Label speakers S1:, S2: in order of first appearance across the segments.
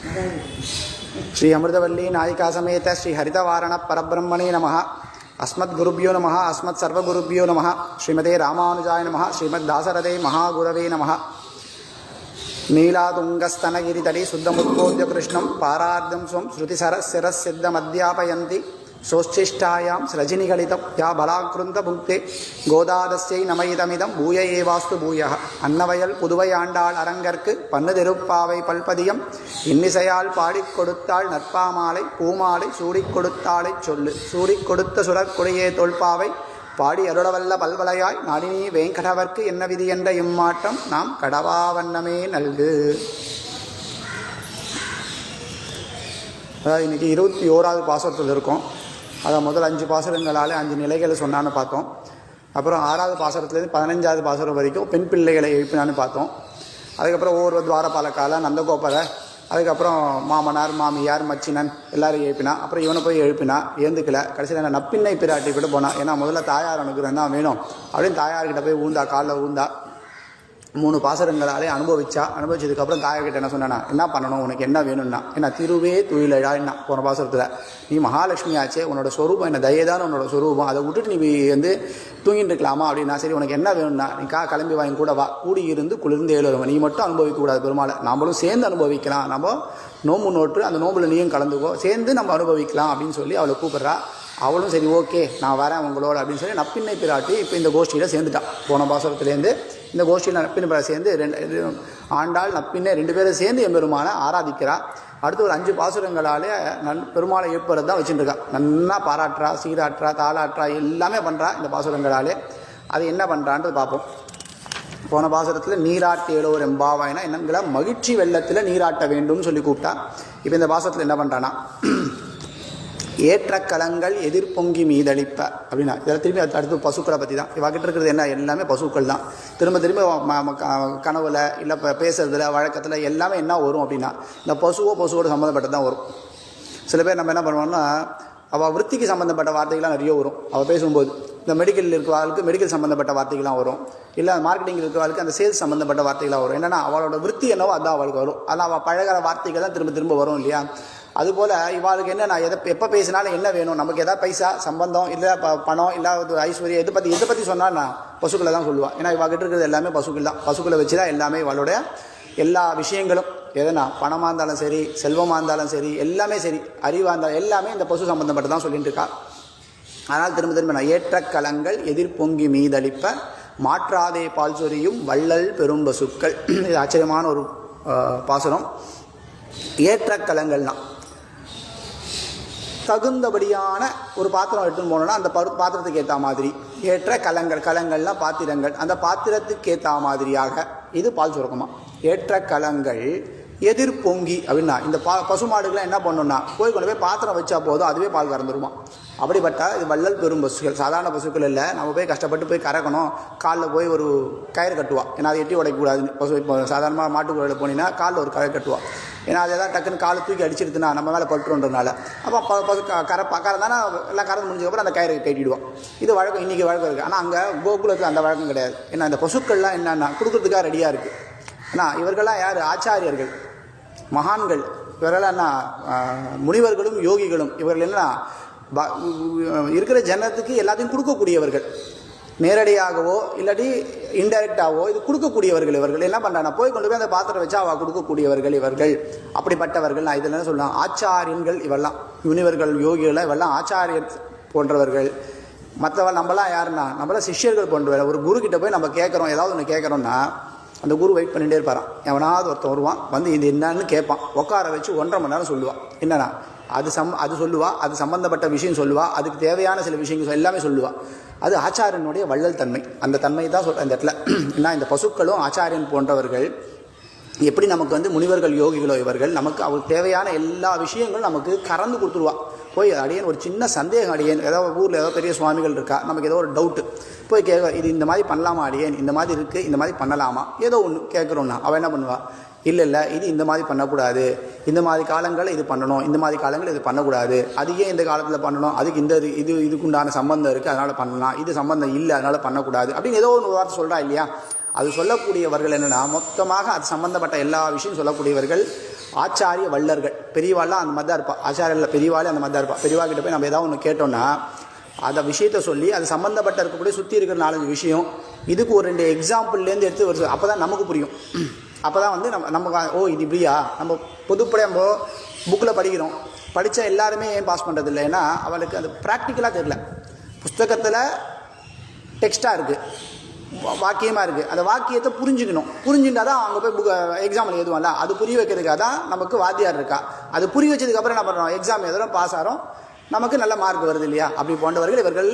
S1: श्री अमृतवल्ली नायिका समेत श्री हरितवारण परब्रह्मणे नमः। अस्मद्गुरुभ्यो नमः। अस्मत्सर्वगुरुभ्यो नमः। श्रीमते रामानुजाय नमः। श्रीमद्दासरथे महागुरवे नमः। नीलातुङ्गस्तनगिरितटे शुद्धमुद्बोध्य कृष्णं पारार्धं स्वं श्रुतिसरसिरसिद्धमध्यापयन्ति सोच्छिष्टायां स्रजिनिगलितं या बलाकृन्तभुक्ते गोदादस्यै नमयितमिदं भूय एवास्तु भूयः। अन्नवयल पुதுவை ஆண்டாள் அரங்கற்கு பன்னு திருப்பாவை பல்பதியம் இன்னிசையால் பாடிக் கொடுத்தாள் நற்பாமாலை பூமாலை சூடிக் கொடுத்தாளை சொல்லு சூடிக் கொடுத்த சுடற்குடையே தொல்பாவை பாடி அருளவல்ல பல்வலையாய் நாடினி வேங்கடவர்க்கு என்ன விதி என்ற இம்மாட்டம் நாம் கடவா வண்ணமே நல்கு. அதாவது இன்றைக்கி 21வது பாசுரத்தில் இருக்கும். அதை முதல் 5 பாசுரங்களால் 5 நிலைகளை சொன்னான்னு பார்த்தோம். அப்புறம் 6வது பாசுரத்துலேருந்து 15வது பாசுரம் வரைக்கும் பெண் பிள்ளைகளை எழுப்பினான்னு பார்த்தோம். அதுக்கப்புறம் ஒவ்வொரு துவாரபாலக்கால நந்தகோபரை, அதுக்கப்புறம் மாமனார் மாமியார் மச்சினன் எல்லாரும் எழுப்பினா. அப்புறம் இவனை போய் எழுப்பினா, ஏந்துக்கல. கடைசியில் நான் நப்பின்னை பிராட்டி கூட போனான். ஏன்னா முதல்ல தாயார் அனுகிரகம் தான் வேணும் அப்படின்னு தாயார்கிட்ட போய் ஊந்தா, காலில் ஊந்தா. 3 பாசுரங்களாலே அனுபவிச்சதுக்கப்புறம் தாயார்கிட்ட என்ன சொன்னா, என்ன பண்ணணும், உனக்கு என்ன வேணும்னா, என்ன திருவே துயிலழான்னா போன பாசுரத்தில், நீ மகாலட்சுமி ஆச்சே, உன்னோட ஸ்வரூபம் என்ன தயதான உன்னோட ஸ்வரூபம், அதை விட்டுட்டு நீ வந்து தூங்கிட்டு இருக்கலாமா அப்படின்னா, சரி உனக்கு என்ன வேணும்னா நீ கிளம்பி வாங்கி கூட வா, கூடி இருந்து குளிர்ந்து ஏழுவ, நீ மட்டும் அனுபவிக்கக்கூடாது பெருமாளை, நம்மளும் சேர்ந்து அனுபவிக்கலாம், நம்ம நோம்பு நோட்டு அந்த நோம்பில் நீயும் கலந்துக்கோ, சேர்ந்து நம்ம அனுபவிக்கலாம் அப்படின்னு சொல்லி அவளை கூப்பிட்றா. அவளும் சரி ஓகே நான் வரேன் உங்களோட அப்படின்னு சொல்லி நப்பின்னை பிராட்டி இப்போ இந்த கோஷ்டியில் சேர்ந்துட்டான். போன பாசுரத்துலேருந்து இந்த கோஷ்டியில் நப்பின்னை பிராட்டி சேர்ந்து ஆண்டாள் நப்பின்னை 2 பேரும் சேர்ந்து எம்பெருமானை ஆராதிக்கிறா. அடுத்து ஒரு 5 பாசுரங்களாலே பெருமாளை எழுப்புறது தான் வச்சுட்டுருக்கா. நன்னா பாராட்டுறா, சீராட்டுறா, தாளாட்டுறா, எல்லாமே பண்ணுறா இந்த பாசுரங்களாலே. அது என்ன பண்ணுறான்றது பார்ப்போம். போன பாசுரத்தில் நீராட்டேலோர் எம்பாவாயினா என்னங்களா மகிழ்ச்சி வெள்ளத்தில் நீராட்ட வேண்டும்னு சொல்லி கூப்பிட்டா. இப்போ இந்த பாசுரத்தில் என்ன பண்ணுறான்னா, ஏற்ற கலங்கள் எதிர்பொங்கி மீதளிப்ப அப்படின்னா, இதெல்லாம் திரும்பி அடுத்து பசுக்களை பற்றி தான். இவகிட்ட இருக்கிறது என்ன, எல்லாமே பசுக்கள் தான். திரும்ப கனவுல இல்லை பேசுறதுல வழக்கத்தில் எல்லாமே என்ன வரும் அப்படின்னா, இந்த பசுவோட சம்மந்தப்பட்டது தான் வரும். சில பேர் நம்ம என்ன பண்ணுவோம்னா, அவள் விற்த்திக்கு சம்மந்தப்பட்ட வார்த்தைகள்லாம் நிறைய வரும். அவள் பேசும்போது இந்த மெடிக்கல் இருக்கிறவளுக்கு மெடிக்கல் சம்மந்தப்பட்ட வார்த்தைகள்லாம் வரும், இல்லை மார்க்கெட்டிங் இருக்கிறவளுக்கு அந்த சேல்ஸ் சம்மந்தப்பட்ட வார்த்தைகளாக வரும். என்னென்னா அவளோட விற்த்தி என்னவோ அதுதான் அவளுக்கு வரும். ஆனால் அவள் பழகிற வார்த்தைகள் தான் திரும்ப வரும் இல்லையா. அதுபோல் இவாளுக்கு என்ன, நான் எப்போ பேசினாலும் என்ன வேணும், நமக்கு எதாவது பைசா சம்பந்தம் இல்லை பணம் இல்லை ஐஸ்வர்யம் எதை பற்றி சொன்னால் நான் பசுக்களை தான் சொல்லுவாள். ஏன்னா இவாகிட்ட இருக்கிறது எல்லாமே பசுக்கள் தான். பசுக்களை வச்சு தான் எல்லாமே இவளுடைய எல்லா விஷயங்களும், எதனா பணமாக இருந்தாலும் சரி, செல்வமாக இருந்தாலும் சரி, எல்லாமே சரி, அறிவாக இருந்தாலும் எல்லாமே இந்த பசு சம்பந்தப்பட்டு தான் சொல்லிட்டு இருக்கா. அதனால் திரும்ப நான் ஏற்ற கலங்கள் எதிர்பொங்கி மீதளிப்ப மாற்றாதே பால் சொரியும் வள்ளல் பெரும் பசுக்கள். இது ஆச்சரியமான ஒரு பாசுரம். ஏற்ற கலங்கள்னா தகுந்தபடியான ஒரு பாத்திரம் எடுத்துன்னு போனோன்னா அந்த பாத்திரத்துக்கு ஏற்ற மாதிரி ஏற்ற கலங்கள்லாம் பாத்திரங்கள், அந்த பாத்திரத்துக்கு ஏற்ற மாதிரியாக இது பால் சுரக்குமா. ஏற்ற கலங்கள் எதிர்பொங்கி அப்படின்னா இந்த பசுமாடுகள்லாம் என்ன பண்ணணும்னா போய் கொண்டு போய் பாத்திரம் வச்சா போதும், அதுவே பால் கறந்துருமா. அப்படிப்பட்ட இது வள்ளல் பெரும் பசுக்கள், சாதாரண பசுக்கள் இல்லை. நம்ம போய் கஷ்டப்பட்டு போய் கறக்கணும், காலில் போய் ஒரு கயிறு கட்டுவா, ஏன்னா அதை எட்டி உடைக்கக்கூடாதுன்னு. பசு இப்போ சாதாரணமாக மாட்டுக்குறையில் போனீங்கன்னா காலில் ஒரு கயிறு கட்டுவா, ஏன்னா அது எதாவது டக்குன்னு காலை தூக்கி அடிச்சிருதுன்னா நம்ம மேலே பட்டுன்றதுனால. அப்போ பசு கறந்தானா எல்லாம் கறந்து முடிஞ்சதுக்கப்புறம் அந்த கயிறு கட்டிடுவோம். இது வழக்கம், இன்றைக்கி வழக்கம் இருக்குது. ஆனால் அங்கே கோகுலத்தில் அந்த வழக்கம் கிடையாது. ஏன்னா இந்த பசுக்கள்லாம் என்னென்னா கொடுக்குறதுக்காக ரெடியாக இருக்குது. ஏன்னா இவர்கள்லாம் யார், ஆச்சாரியர்கள், மகான்கள். இவர்களெல்லாம் என்ன, முனிவர்களும் யோகிகளும். இவர்கள் என்ன இருக்கிற ஜனத்துக்கு எல்லாத்தையும் கொடுக்கக்கூடியவர்கள். நேரடியாகவோ இல்லாட்டி இன்டைரக்டாகவோ இது கொடுக்கக்கூடியவர்கள். இவர்கள் என்ன பண்ணுறாங்கன்னா போய் கொண்டு போய் அந்த பாத்திரம் வச்சு அவள் கொடுக்கக்கூடியவர்கள் இவர்கள். அப்படிப்பட்டவர்கள் நான் இதில் என்ன சொல்லலாம், ஆச்சாரியன்கள். இவெல்லாம் முனிவர்கள் யோகிகள், இவெல்லாம் ஆச்சாரியர் போன்றவர்கள். மற்றவள் நம்மளாம் யாருன்னா நம்மளாம் சிஷ்யர்கள் போன்றவர்கள். ஒரு குரு கிட்ட போய் நம்ம கேட்குறோம், ஏதாவது ஒன்று கேட்குறோன்னா அந்த குரு வெயிட் பண்ணிகிட்டே இருப்பாரான். எவனாவது ஒருத்தன் வருவான், வந்து இது என்னன்னு கேட்பான். உட்கார வச்சு 1.5 மணி நேரம் சொல்லுவான். என்னன்னா அது சொல்லுவா, அது சம்பந்தப்பட்ட விஷயம் சொல்லுவா, அதுக்கு தேவையான சில விஷயங்கள் எல்லாமே சொல்லுவா. அது ஆச்சாரியனுடைய வள்ளல் தன்மை. அந்த தன்மை தான் சொல்கிறேன் இந்த இடத்துல. ஏன்னா இந்த பசுக்களும் ஆச்சாரியன் போன்றவர்கள் எப்படி நமக்கு வந்து முனிவர்கள் யோகிகளோ இவர்கள் நமக்கு அவருக்கு தேவையான எல்லா விஷயங்களும் நமக்கு கறந்து கொடுத்துருவா. போய் அடியேன் ஒரு சின்ன சந்தேகம், அடியேன் ஏதாவது ஊரில் ஏதோ பெரிய சுவாமிகள் இருக்கா, நமக்கு ஏதோ ஒரு டவுட்டு போய் கேட்க, இது இந்த மாதிரி பண்ணலாமா அடியேன், இந்த மாதிரி இருக்குது, இந்த மாதிரி பண்ணலாமா, ஏதோ ஒன்று கேட்குறோன்னா அவள் என்ன பண்ணுவாள், இல்லை இது இந்த மாதிரி பண்ணக்கூடாது, இந்த மாதிரி காலங்களில் இது பண்ணணும், இந்த மாதிரி காலங்களில் இது பண்ணக்கூடாது, அது ஏன் இந்த காலத்தில் பண்ணணும், அதுக்கு இதுக்குண்டான சம்பந்தம் இருக்குது அதனால் பண்ணலாம், இது சம்பந்தம் இல்லை அதனால் பண்ணக்கூடாது அப்படின்னு ஏதோ ஒரு வார்த்தை சொல்கிறா இல்லையா. அது சொல்லக்கூடியவர்கள் என்னென்னா மொத்தமாக அது சம்பந்தப்பட்ட எல்லா விஷயம் சொல்லக்கூடியவர்கள் ஆச்சாரிய வள்ளர்கள் பெரியவாள்லாம் அந்த மாதிரி தான் இருப்பாள். ஆச்சாரியர்கள் பெரியவாளே அந்த மாதிரி தான் இருப்பாள். பெரியவா கிட்ட போய் நம்ம ஏதாவது ஒன்று கேட்டோம்னா அதை விஷயத்த சொல்லி அது சம்மந்தப்பட்ட இருக்கக்கூடிய சுற்றி இருக்கிற 4-5 விஷயம் இதுக்கு ஒரு 2 எக்ஸாம்பிள்லேருந்து எடுத்து ஒரு அப்போ தான் நமக்கு புரியும். அப்போ தான் வந்து நம்ம ஓ இது இப்படியா நம்ம பொதுப்படையாக நம்ம புக்கில் படிக்கிறோம். படித்தா எல்லாருமே ஏன் பாஸ் பண்ணுறது இல்லை? ஏன்னா அவளுக்கு அது ப்ராக்டிக்கலாக தெரியல. புஸ்தகத்தில் டெக்ஸ்ட்டாக இருக்குது, வாக்கியமாக இருக்குது. அந்த வாக்கியத்தை புரிஞ்சுட்டா தான் அவங்க போய் எக்ஸாமில் எழுதுவான்ல, அது புரிய வைக்கிறதுக்காக தான் நமக்கு வாத்தியார் இருக்கா. அது புரிய வச்சதுக்கப்புறம் என்ன பண்ணுறோம், எக்ஸாம் எழுதுகிறோம், பாஸ் ஆகிறோம், நமக்கு நல்ல மார்க் வருது இல்லையா? அப்படி போன்றவர்கள் இவர்கள்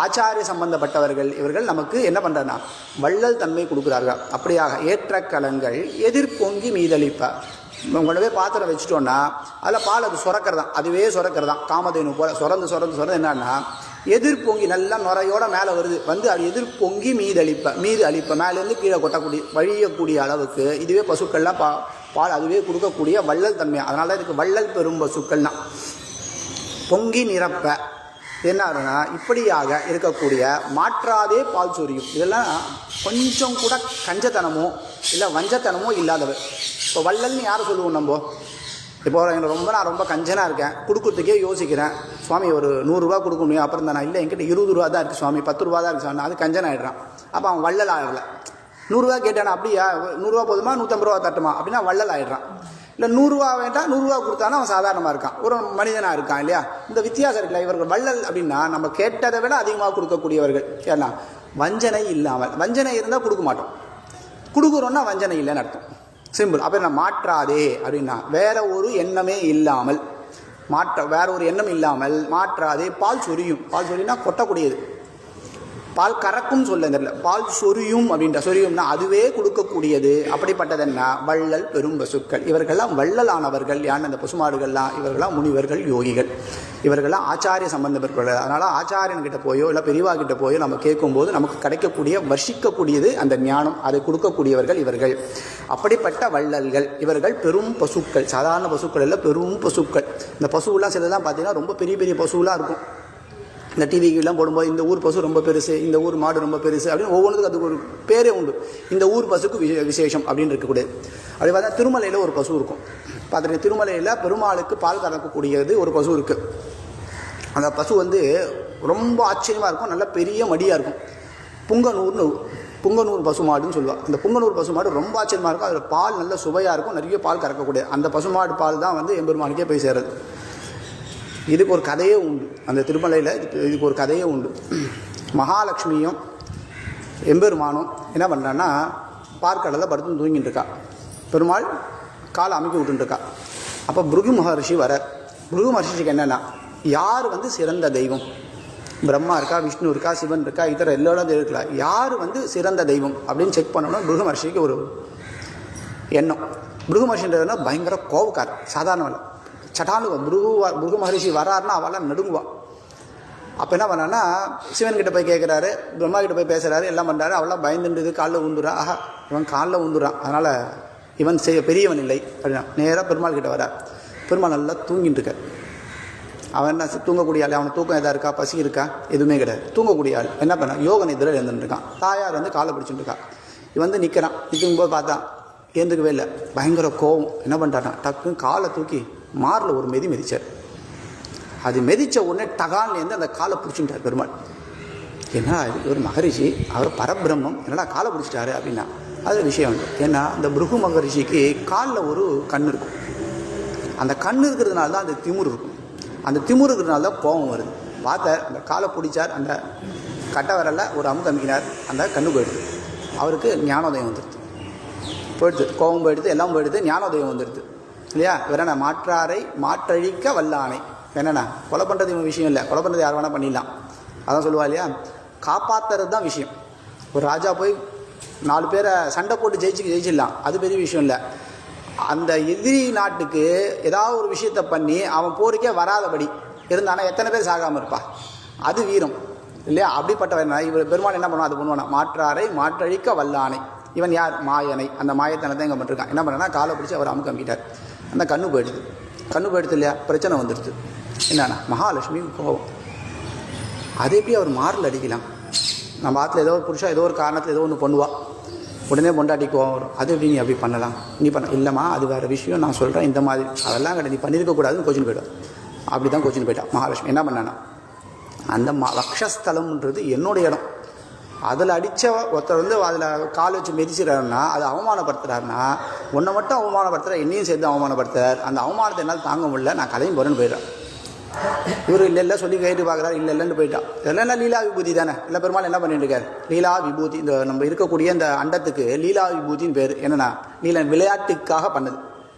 S1: ஆச்சாரிய சம்பந்தப்பட்டவர்கள். இவர்கள் நமக்கு என்ன பண்ணுறதுனா வள்ளல் தன்மை கொடுக்குறார்கள். அப்படியாக ஏற்ற கலங்கள் எதிர்பொங்கி மீதளிப்ப. உங்களவே பாத்திரம் வச்சுட்டோன்னா அதில் பால் அது சுரக்கிறதான், அதுவே சுரக்கிறதான். காமதேனு போல் சுரந்து என்னன்னா எதிர்பொங்கி நல்லா நுரையோட மேலே வந்து அது எதிர்பொங்கி மீது அளிப்ப மேலேருந்து கீழே வழியக்கூடிய அளவுக்கு இதுவே பசுக்கள்லாம் பால் அதுவே கொடுக்கக்கூடிய வள்ளல் தன்மை. அதனால தான் இதுக்கு வள்ளல் பெரும் பசுக்கள்னா பொங்கி நிரப்ப. என்ன ஆகுனா இப்படியாக இருக்கக்கூடிய மாற்றாதே பால் சொரியும். இதெல்லாம் கொஞ்சம் கூட கஞ்சத்தனமோ இல்லை வஞ்சத்தனமோ இல்லாதவர். இப்போ வள்ளல்னு யாரை சொல்லுவோம் நம்ம? இப்போ நான் ரொம்ப கஞ்சனாக இருக்கேன், கொடுக்குறதுக்கே யோசிக்கிறேன், சுவாமி ஒரு 100 ரூபா கொடுக்க முடியும். அப்புறம் தான் இல்லை என்கிட்ட 20 ரூபா தான் இருக்குது சுவாமி, 10 ரூபா தான் இருக்குது சுவாமி, அது கஞ்சன் ஆகிடுறான். அப்போ அவன் வள்ளல் ஆகலை. 100 ரூபா கேட்டானா, அப்படியா 100 ரூபா போதுமா 150 ரூபா தட்டுமா அப்படின்னா வள்ளல் ஆகிடுறான். இல்லை 100 ரூபா வேண்டாம் 100 ரூபா கொடுத்தானா அவன் சாதாரணமாக இருக்கான், ஒரு மனிதனாக இருக்கான் இல்லையா? இந்த வித்தியாசம் இருக்குல்ல. இவர்கள் வள்ளல் அப்படின்னா நம்ம கேட்டதை விட அதிகமாக கொடுக்கக்கூடியவர்கள். ஏன்னா வஞ்சனை இல்லாமல், வஞ்சனை இருந்தால் கொடுக்க மாட்டோம், கொடுக்குறோன்னா வஞ்சனை இல்லைன்னு அர்த்தம். சிம்பிள். அப்போ என்ன மாற்றாதே அப்படின்னா வேற ஒரு எண்ணமே இல்லாமல், வேற ஒரு எண்ணம் இல்லாமல் மாற்றாதே பால் சொரியும். பால் சொரியும்னா கொட்டக்கூடியது, பால் கறக்கும் சொல்ல தெரியல, பால் சொரியும் அப்படின்ற சொரியும்னா அதுவே கொடுக்கக்கூடியது. அப்படிப்பட்டது என்ன வள்ளல் பெரும் பசுக்கள். இவர்கள்லாம் வள்ளலானவர்கள். யான் அந்த பசுமாடுகள்லாம் இவர்கள்லாம் முனிவர்கள், யோகிகள். இவர்கள்லாம் ஆச்சாரிய சம்பந்தப்பட்டவர்கள். அதனால் ஆச்சாரியன்கிட்ட போயோ இல்லை பெரியவா கிட்ட போயோ நம்ம கேட்கும்போது நமக்கு கிடைக்கக்கூடிய வர்ஷிக்கக்கூடியது அந்த ஞானம், அதை கொடுக்கக்கூடியவர்கள் இவர்கள். அப்படிப்பட்ட வள்ளல்கள் இவர்கள் பெரும் பசுக்கள். சாதாரண பசுக்கள் இல்லை, பெரும் பசுக்கள். இந்த பசுவெல்லாம் சிலதான் பார்த்தீங்கன்னா ரொம்ப பெரிய பெரிய பசுவெலாம் இருக்கும். இந்த டிவிக்கெல்லாம் போடும்போது இந்த ஊர் பசு ரொம்ப பெருசு, இந்த ஊர் மாடு ரொம்ப பெருசு அப்படின்னு ஒவ்வொன்றுக்கும் அதுக்கு ஒரு பேரே உண்டு. இந்த ஊர் பசுக்கு விசேஷம் அப்படின்னு இருக்கக்கூடியது. அப்படி பார்த்தா திருமலையில் ஒரு பசு இருக்கும். பார்த்துருக்கேன், திருமலையில் பெருமாளுக்கு பால் கறக்கக்கூடியது ஒரு பசு இருக்குது. அந்த பசு வந்து ரொம்ப ஆச்சரியமாக இருக்கும், நல்ல பெரிய மடியாக இருக்கும். புங்கனூர் பசுமாடுன்னு சொல்லுவாள். அந்த புங்கனூர் பசுமாடு ரொம்ப ஆச்சரியமாக இருக்கும். அதில் பால் நல்ல சுவையாக இருக்கும், நிறைய பால் கறக்கக்கூடியது. அந்த பசுமாடு பால் தான் வந்து எம்பெருமானுக்கே போய் சேருது. இதுக்கு ஒரு கதையே உண்டு. அந்த திருமலையில் இதுக்கு ஒரு கதையே உண்டு. மகாலட்சுமியும் எம்பெருமானும் என்ன பண்ணுறான்னா பார்க்கடலில் படுத்து தூங்கிட்டு இருக்கா. பெருமாள் காலை அமைக்க விட்டுருக்கா. அப்போ பிருகு மகர்ஷி வரார். பிருகு மகர்ஷிக்கு என்னென்னா யார் வந்து சிறந்த தெய்வம்? பிரம்மா இருக்கா, விஷ்ணு இருக்கா, சிவன் இருக்கா, இதர எல்லோரும் இருக்கலாம், யார் வந்து சிறந்த தெய்வம் அப்படின்னு செக் பண்ணணும். பிருகு மகர்ஷிக்கு ஒரு எண்ணம். பிருகு மகர்ஷின்றதுனா பயங்கர கோபக்கார், சாதாரண இல்லை. சட்டானு பிருகு மகரிஷி வராருன்னா அவெல்லாம் நடுங்குவாள். அப்போ என்ன பண்ணான்னா சிவன்கிட்ட போய் கேட்குறாரு, பிரம்மா கிட்ட போய் பேசுகிறாரு, எல்லாம் பண்ணுறாரு. அவெல்லாம் பயந்துட்டு காலில் ஊந்துறா. ஆஹா இவன் காலில் ஊந்துறான், அதனால் இவன் பெரியவன் இல்லை அப்படின்னா நேராக பெருமாள் கிட்ட வரார். பெருமாள் நல்லா தூங்கிட்டு இருக்க. அவன் என்ன தூங்கக்கூடிய ஆள், அவனுக்கு தூக்கம் எதாவது இருக்கா, பசி இருக்கா, எதுவுமே கிடையாது. தூங்கக்கூடிய ஆள் என்ன பண்ணான், யோக நிதியில் இருந்துட்டுருக்கான். தாயார் வந்து காலை பிடிச்சிட்டு இருக்கா. இவன் வந்து நிற்கிறான். நிற்கும்போது பார்த்தா ஏந்துக்கவே இல்லை, பயங்கர கோவம். என்ன பண்ணுறான்னா டக்குன்னு காலை தூக்கி மாரில் ஒரு மிதிச்சார். அது மிதித்த உடனே டகான்லேருந்து அந்த காலை பிடிச்சிட்டார் பெருமாள். ஏன்னா இது ஒரு மகரிஷி, அவர் பரபிரம்மம், என்னடா காலை பிடிச்சிட்டாரு அப்படின்னா அது விஷயம் உண்டு. ஏன்னா அந்த பிருகு மகரிஷிக்கு காலில் ஒரு கண் இருக்கும். அந்த கண் இருக்கிறதுனால தான் அந்த திமிர் இருக்கும். அந்த திமிர் இருக்கிறதுனால தான் கோபம் வருது. பார்த்தார், அந்த காலை பிடிச்சார், அந்த கட்டை வரல ஒரு அமுக்கு அமுக்கினார், அந்த கண்ணு போயிடுது. அவருக்கு ஞானோதயம் வந்துடுது. போயிடுது, கோபம் போயிடுது, எல்லாம் போயிடுது, ஞானோதயம் வந்துடுது இல்லையா? வேற மாற்றாரை மாற்றழிக்க வல்லானை. என்னென்னா கொலை பண்ணுறது இவன் விஷயம் இல்லை, கொலை பண்ணுறது யார் வேணால் பண்ணிடலாம், அதான் சொல்லுவா இல்லையா? காப்பாற்றுறது தான் விஷயம். ஒரு ராஜா போய் 4 பேரை சண்டை போட்டு ஜெயிச்சிடலாம், அது பெரிய விஷயம் இல்லை. அந்த எதிரி நாட்டுக்கு ஏதாவது ஒரு விஷயத்தை பண்ணி அவன் போருக்கே வராதபடி இருந்தானா எத்தனை பேர் சாகாமல் இருப்பா, அது வீரம் இல்லையா? அப்படிப்பட்டவன் இவர் பெருமாள் என்ன பண்ணுவான், அது பண்ணுவானா மாற்றாரை மாற்றழிக்க வல்லானை. இவன் யார், மாயனை. அந்த மாயத்தனத்தை எங்கே பண்ணிருக்கான், என்ன பண்ணனா காலை பிடிச்சி அவர் அமுக்க அம்பிட்டார். அந்த கண்ணு போயிடுது இல்லையா? பிரச்சனை வந்துடுது. என்னன்னா மகாலட்சுமி கோபம். அது எப்படி அவர் மாரில் அடிக்கலாம்? நம்ம ஆற்றுல ஏதோ ஒரு புருஷா ஏதோ ஒரு காரணத்தில் ஏதோ ஒன்று பண்ணுவாள், உடனே பொண்டாட்டி கோவம் வரும். அது எப்படி நீ அப்படி பண்ணலாம், நீ பண்ண இல்லைம்மா அது வேறு விஷயம், நான் சொல்கிறேன் இந்த மாதிரி அதெல்லாம் கிடையாது, நீ பண்ணியிருக்கக்கூடாதுன்னு கோச்சின்னு போய்டும். அப்படி தான் கோச்சின்னு போயிட்டான். மகாலட்சுமி என்ன பண்ணானா, அந்த வக்ஷஸ்தலம்ன்றது என்னோடய இடம், அதில் அடித்த ஒருத்தர் வந்து அதில் கால் வச்சு மிதிச்சிடறாருன்னா அது அவமானப்படுத்துகிறாருன்னா, உன்னை மட்டும் அவமானப்படுத்துகிற என்னையும் சேர்த்து அவமானப்படுத்துறார், அந்த அவமானத்தை என்னால் தாங்க முடியல, நான் கதையும் போகிறேன்னு போயிடுறேன். இவர் இல்லை சொல்லி கேட்டு பார்க்குறாரு, இல்லைன்னு போயிட்டான். இதெல்லாம் என்ன லீலா விபூதி தானே, இல்லை பெருமாள் என்ன பண்ணிட்டு இருக்காரு, லீலா விபூதி. இந்த நம்ம இருக்கக்கூடிய இந்த அண்டத்துக்கு லீலா விபூதின்னு பேர். என்னென்னா லீலா விளையாட்டுக்காக பண்ணது.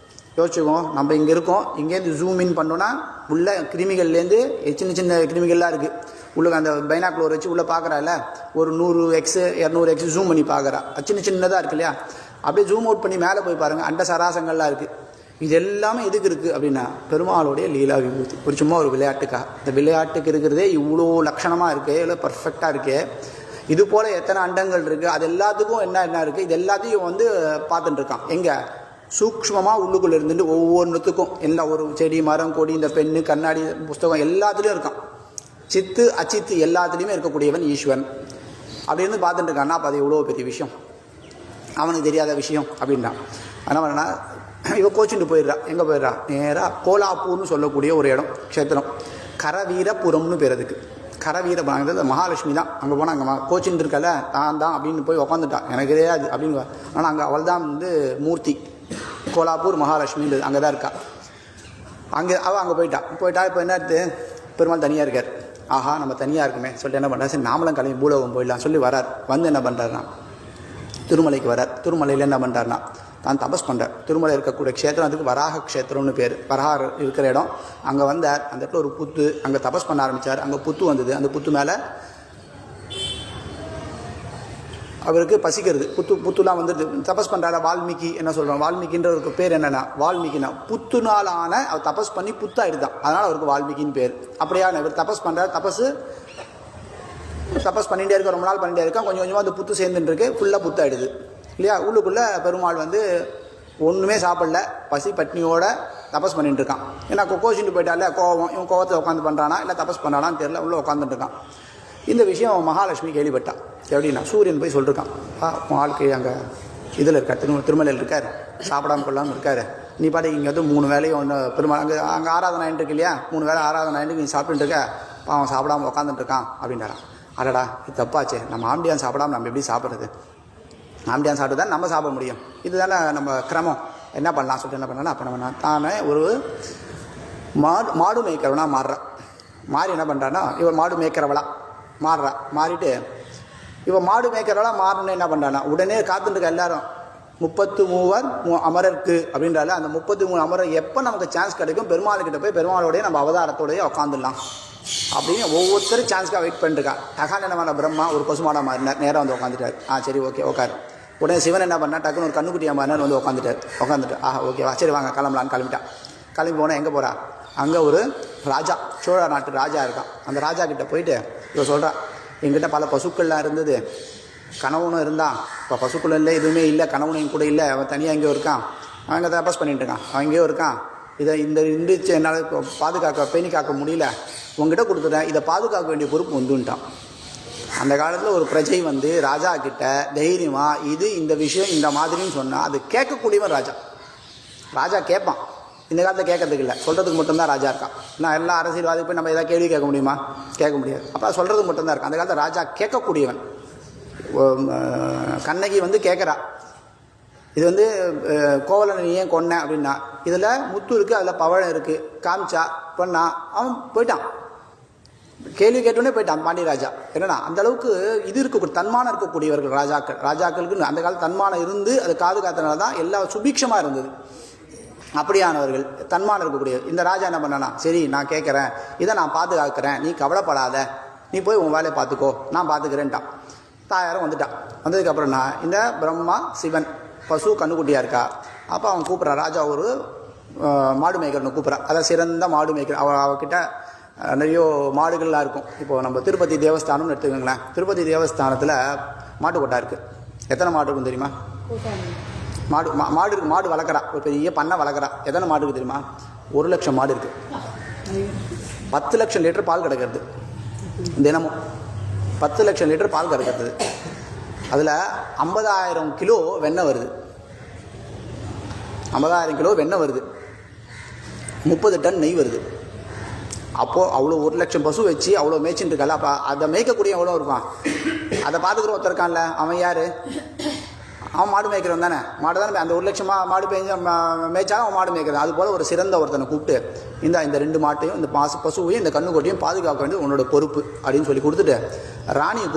S1: யோசிச்சுக்கோம், நம்ம இங்கே இருக்கோம், இங்கேருந்து ஜூம் இன் பண்ணோன்னா உள்ள கிருமிகள்லேருந்து சின்ன சின்ன கிருமிகள்லாம் இருக்குது. உள்ள அந்த பைனாக்குலர் வச்சு உள்ளே பார்க்குறால, ஒரு 100x 200x ஜூம் பண்ணி பார்க்குறா, சின்ன சின்னதாக இருக்கு இல்லையா, அப்படியே ஜூம் அவுட் பண்ணி மேலே போய் பாருங்கள், அண்ட சராசங்கள்லாம் இருக்குது. இது எல்லாமே எதுக்கு இருக்குது அப்படின்னா பெருமாளுடைய லீலா விபூதி. ஒரு சும்மா ஒரு விளையாட்டுக்காக. இந்த விளையாட்டுக்கு இருக்கிறதே இவ்வளோ லட்சணமாக இருக்குது, இவ்வளோ பர்ஃபெக்டாக இருக்குது. இது போல் எத்தனை அண்டங்கள் இருக்குது, அது எல்லாத்துக்கும் என்ன இருக்குது, இது எல்லாத்தையும் வந்து பார்த்துட்டு இருக்கான். எங்கே சூக்ஷ்மமாக உள்ளுக்குள்ளே இருந்துட்டு ஒவ்வொன்றுத்துக்கும் எல்லா ஒரு செடி மரம் கொடி இந்த பெண்ணு கண்ணாடி புஸ்தகம் எல்லாத்துலேயும் இருக்கான். சித்து அச்சித்து எல்லாத்துலேயுமே இருக்கக்கூடியவன் ஈஸ்வரன். அப்படி இருந்து பார்த்துட்டு இருக்கான்னா அப்போ அது எவ்வளோ பெரிய விஷயம், அவனுக்கு தெரியாத விஷயம் அப்படின்றான். என்ன பண்ணா, இவ கோச்சிட்டு போயிடுறா. எங்கே போயிடுறா, நேராக கோலாப்பூர்னு சொல்லக்கூடிய ஒரு இடம், க்ஷேத்திரம், கரவீரபுரம்னு பேர். அதுக்கு கரவீரபுரம் மகாலட்சுமி தான். அங்கே போனால் அங்கே கோச்சின்னு இருக்கல, தான் அப்படின்னு போய் உக்காந்துட்டான், எனக்கு தெரியாது அப்படின்னு. ஆனால் அங்கே அவள் தான் வந்து மூர்த்தி, கோலாப்பூர் மகாலட்சுமின்றது அங்கே தான் இருக்கா. அவள் அங்கே போயிட்டா. இப்போ என்ன எடுத்து பெருமாள் தனியாக இருக்கார். ஆஹா நம்ம தனியாக இருக்குமே சொல்லிட்டு என்ன பண்ணுறா, சரி நாமளும் கிளம்பி பூலோகம் போயிடலாம் சொல்லி வரார். வந்து என்ன பண்ணுறாருனா திருமலைக்கு வரார். திருமலையில் என்ன பண்ணுறாருனா தான் தபஸ் பண்ணுறார். திருமலை இருக்கக்கூடிய க்ஷேத்திரம் அதுக்கு வராக க்ஷேத்திரம்னு பேர். வராக இருக்கிற இடம். அங்கே வந்தார். அந்த இடத்துல ஒரு புத்து, அங்கே தபஸ் பண்ண ஆரம்பித்தார். அங்கே புத்து வந்தது. அந்த புத்து மேலே அவருக்கு பசிக்கிறது. புத்துலாம் வந்துடுது. தபஸ் பண்ணுறாரு. வால்மீகி என்ன சொல்கிறோம், வால்மீகின்றவருக்கு பேர் என்னென்னா, வால்மீகினா புத்துனாலான அவர் தபஸ் பண்ணி புத்தாயிடுதான், அதனால் அவருக்கு வால்மீகின்னு பேர். அப்படியா இவர் தபஸ் பண்ணுறார். தபஸ் பண்ணிகிட்டே இருக்க, ரொம்ப நாள் பண்ணிகிட்டே இருக்கான். கொஞ்சம் கொஞ்சமாக அந்த புத்து சேர்ந்துட்டு இருக்கு, ஃபுல்லாக புத்தாயிடுது இல்லையா. உள்ளுக்குள்ளே பெருமாள் வந்து ஒன்றுமே சாப்பிடல, பசி பட்னியோட தபஸ் பண்ணிட்டு இருக்கான். ஏன்னா கோச்சிட்டு போயிட்டால கோவம், இவன் கோவத்தில் உட்காந்து பண்ணுறானா இல்லை தபஸ் பண்ணுறானான்னு தெரியல, உள்ளே உட்காந்துட்டு இருக்கான். இந்த விஷயம் மகாலட்சுமி கேள்விப்பட்டான். எப்படின்னா சூரியன் போய் சொல்லிருக்கான், உன் வாழ்க்கை அங்கே இதில் இருக்கார், திருமலையில் இருக்கார், சாப்பிடாம கொள்ளாமல் இருக்கார், நீ பாட்டு இங்கே வந்து 3 வேலையும் ஒன்று பெருமாள் அங்கே ஆராதனை ஆகிட்டு இருக்கு இல்லையா, 3 வேலை ஆராதனை ஆகிட்டு நீ சாப்பிட்டுட்டு இருக்க, அவன் சாப்பிடாமல் உட்காந்துட்டு இருக்கான் அப்படின்றான். அடடா இது தப்பாச்சே, நம்ம ஆம்பியான் சாப்பிடாமல் நம்ம எப்படி சாப்பிட்றது, ஆம்பியான் சாப்பிட்டு தான் நம்ம சாப்பிட முடியும், இதுதானே நம்ம கிரமம், என்ன பண்ணலாம் சொல்லிட்டு என்ன பண்ணலாம். அப்போ நம்ம தானே ஒரு மாடு மேய்க்கிறவனா மாறுறான். மாறி என்ன பண்ணுறான்னா இவன் மாடு மேய்க்கிறவளா மாறுறா. மாறிட்டு இவன் மாடு மேய்க்கிறவளா மாறணுன்னு என்ன பண்ணுறான்னா உடனே காத்துட்டுருக்க எல்லாரும் 33 அமரருக்கு அப்படின்றால, அந்த 33 அமரர் எப்போ நமக்கு சான்ஸ் கிடைக்கும் பெருமாள்கிட்ட போய் பெருமாளோடைய நம்ம அவதாரத்தோடையே உட்காந்துடலாம் அப்படின்னு ஒவ்வொருத்தரும் சான்ஸ்க்காக வெயிட் பண்ணிருக்கான். டகான பிரம்மா ஒரு பசுமாடா மாறினார், நேராக வந்து உட்காந்துட்டார். சரி ஓகே உட்காரு. உடனே சிவன் என்ன பண்ணால் டக்குன்னு ஒரு கண்ணுக்குட்டியாக மாறினார், வந்து உட்காந்துட்டு ஓகேவா சரி வாங்க கிளம்பலான்னு கிளம்பிட்டான். கிளம்பி போனால் எங்கே போகிறா, அங்கே ஒரு ராஜா, சோழ நாட்டு ராஜா இருக்கான். அந்த ராஜா கிட்டே போயிட்டு இவன் சொல்கிறான், என்கிட்ட பல பசுக்கள்லாம் இருந்தது, கணவனும் இருந்தான், இப்போ பசுக்கள் இல்லை எதுவுமே இல்லை, கணவனும் கூட இல்லை, அவன் தனியாக எங்கேயோ இருக்கான், அவன் இங்கே தபஸ் பண்ணிட்டு இருக்கான், அவன் எங்கேயோ இருக்கான், இதை இந்த இருந்துச்சு என்னால் பேணி காக்க முடியல, உங்ககிட்ட கொடுத்துட்டேன், இதை பாதுகாக்க வேண்டிய பொறுப்பு வந்துட்டான். அந்த காலத்தில் ஒரு பிரஜை வந்து ராஜா கிட்ட தைரியமாக இது இந்த விஷயம் இந்த மாதிரின்னு சொன்னால் அது கேட்கக்கூடியவன் ராஜா. ராஜா கேட்பான், இந்த காலத்தில் கேட்கறதுக்கு இல்லை, சொல்கிறதுக்கு மட்டும்தான் ராஜா இருக்கான். நான் எல்லா அரசியல்வாதிக்கு போய் நம்ம எதாவது கேள்வி கேட்க முடியுமா, கேட்க முடியாது. அப்போ சொல்கிறதுக்கு மட்டும்தான் இருக்கான். அந்த காலத்தில் ராஜா கேட்கக்கூடியவன். கண்ணகி வந்து கேட்குறா, இது வந்து கோவலனை நீ ஏன் கொன்ன அப்படின்னா, இதில் முத்து இருக்குது, அதில் பவழம் இருக்குது, காமிச்சா பண்ணா, அவன் போயிட்டான், கேள்வி கேட்டோன்னே போயிட்டான் பாண்டியராஜா. என்னன்னா அந்த அளவுக்கு இது இருக்க தன்மானம் இருக்கக்கூடியவர்கள் ராஜாக்களுக்கு அந்த காலத்து தன்மானம் இருந்து அது காது காத்தனால தான் எல்லா சுபீட்சமாக இருந்தது. அப்படியானவர்கள் தன்மானம் இருக்கக்கூடிய இந்த ராஜா என்ன பண்ணனா, சரி நான் கேட்குறேன், இதை நான் பாதுகாக்கிறேன், நீ கவலைப்படாத, நீ போய் உன் வேலையை பார்த்துக்கோ, நான் பார்த்துக்கிறேன்ட்டான். தாயாரும் வந்துட்டான். வந்ததுக்கப்புறம் நான் இந்த பிரம்மா சிவன் பசு கண்ணுக்குட்டியாக இருக்கா. அப்போ அவன் கூப்பிட்றான், ராஜா ஒரு மாடு மேய்க்கிறன்னு கூப்பிட்றான். அதான் சிறந்த மாடு மேய்க்கிற அவகிட்ட நிறைய மாடுகள்லாம் இருக்கும். இப்போது நம்ம திருப்பதி தேவஸ்தானம்னு எடுத்துக்கோங்களேன். திருப்பதி தேவஸ்தானத்தில் மாட்டு கொட்டா இருக்குது. எத்தனை மாடு இருக்கும் தெரியுமா? மாடு வளர்க்குறா, ஒரு பெரிய பண்ணை வளர்க்குறா. எத்தனை மாடு இருக்குது தெரியுமா? 1 லட்சம் மாடு இருக்குது. 10 லட்சம் லிட்டர் பால் கிடைக்கிறது தினமும். 10 லட்சம் லிட்டர் பால் கிடைக்கிறது. அதில் 50,000 கிலோ வெண்ணெய் வருது. 50,000 கிலோ வெண்ணெய் வருது, 30 டன் நெய் வருது. அப்போது அவ்வளோ 1,00,000 பசு வச்சு அவ்வளோ மேய்ச்சின்னு இருக்கல. அப்போ அதை மேய்க்கக்கூடிய எவ்வளோ இருப்பான்? அதை பார்த்துக்கிற ஒருத்தர் இருக்கான்ல, அவன் யார்? அவன் மாடு மேய்க்கிறவன் தானே. மாடு தானே. அந்த 1,00,000 மாடு மேய்ச்சாலும் அவன் மாடு மேய்க்கிறது. அது போல் ஒரு சிறந்த ஒருத்தனை கூப்பிட்டு இந்த 2 மாட்டையும் இந்த பசுவையும் இந்த கண்ணுக்குட்டியும் பாதுகாக்க வேண்டியது உன்னோட பொறுப்பு அப்படின்னு சொல்லி கொடுத்துட்டு ராணியை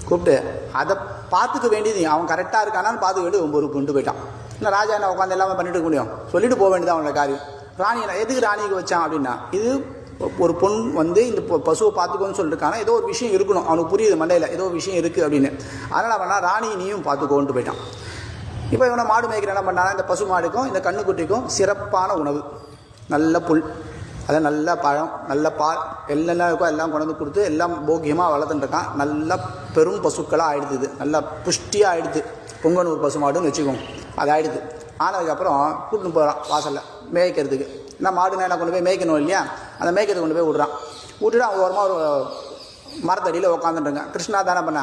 S1: கூப்பிட்டு அதை பார்த்துக்க வேண்டியது அவன் கரெக்டாக இருக்கானான்னு பார்த்துக்க வேண்டியது உன் பொறுப்புன்ட்டு போயிட்டான். இல்லை ராஜா என்ன உட்காந்து எல்லாமே பண்ணிட்டு இருக்க முடியும்? சொல்லிட்டு போக வேண்டியது அவனோட காரியம். ராணி எதுக்கு ராணிக்கு வச்சான் அப்படின்னா, இது ஒரு பொண் வந்து இந்த பசுவை பார்த்துக்கோன்னு சொல்லியிருக்கானா ஏதோ ஒரு விஷயம் இருக்கணும், அவனுக்கு புரியுது மண்டையில் ஏதோ ஒரு விஷயம் இருக்குது அப்படின்னு. அதனால் அவனா ராணி நீயும் பார்த்துக்கோன்ட்டு போயிட்டான். இப்போ இவனை மாடு மேய்க்கிற என்ன பண்ணானா, இந்த பசு மாடுக்கும் இந்த கண்ணுக்குட்டிக்கும் சிறப்பான உணவு, நல்ல புல், அதை நல்ல பழம், நல்ல பால், எல்லாம் இருக்கோ எல்லாம் கொண்டு வந்து கொடுத்து எல்லாம் போக்கியமாக வளர்த்துட்டுருக்கான். நல்லா பெரும் பசுக்களாக ஆயிடுது, நல்லா புஷ்டியாக ஆயிடுது. பொங்கனூர் பசு மாடுன்னு வச்சுக்கோங்க, அது ஆயிடுது. ஆனதுக்கப்புறம் கூட்டின்னு போகிறான் வாசலில் மேய்க்கிறதுக்கு. நான் மாடுனா என்ன கொண்டு போய் மேய்க்கணும் இல்லையா, அந்த மேய்க்கிறதுக்கு கொண்டு போய் விட்டுட்டு அவங்க ஓரமாக ஒரு மரத்தடியில் உட்காந்துட்டுருங்க. கிருஷ்ணா தானே பண்ணா,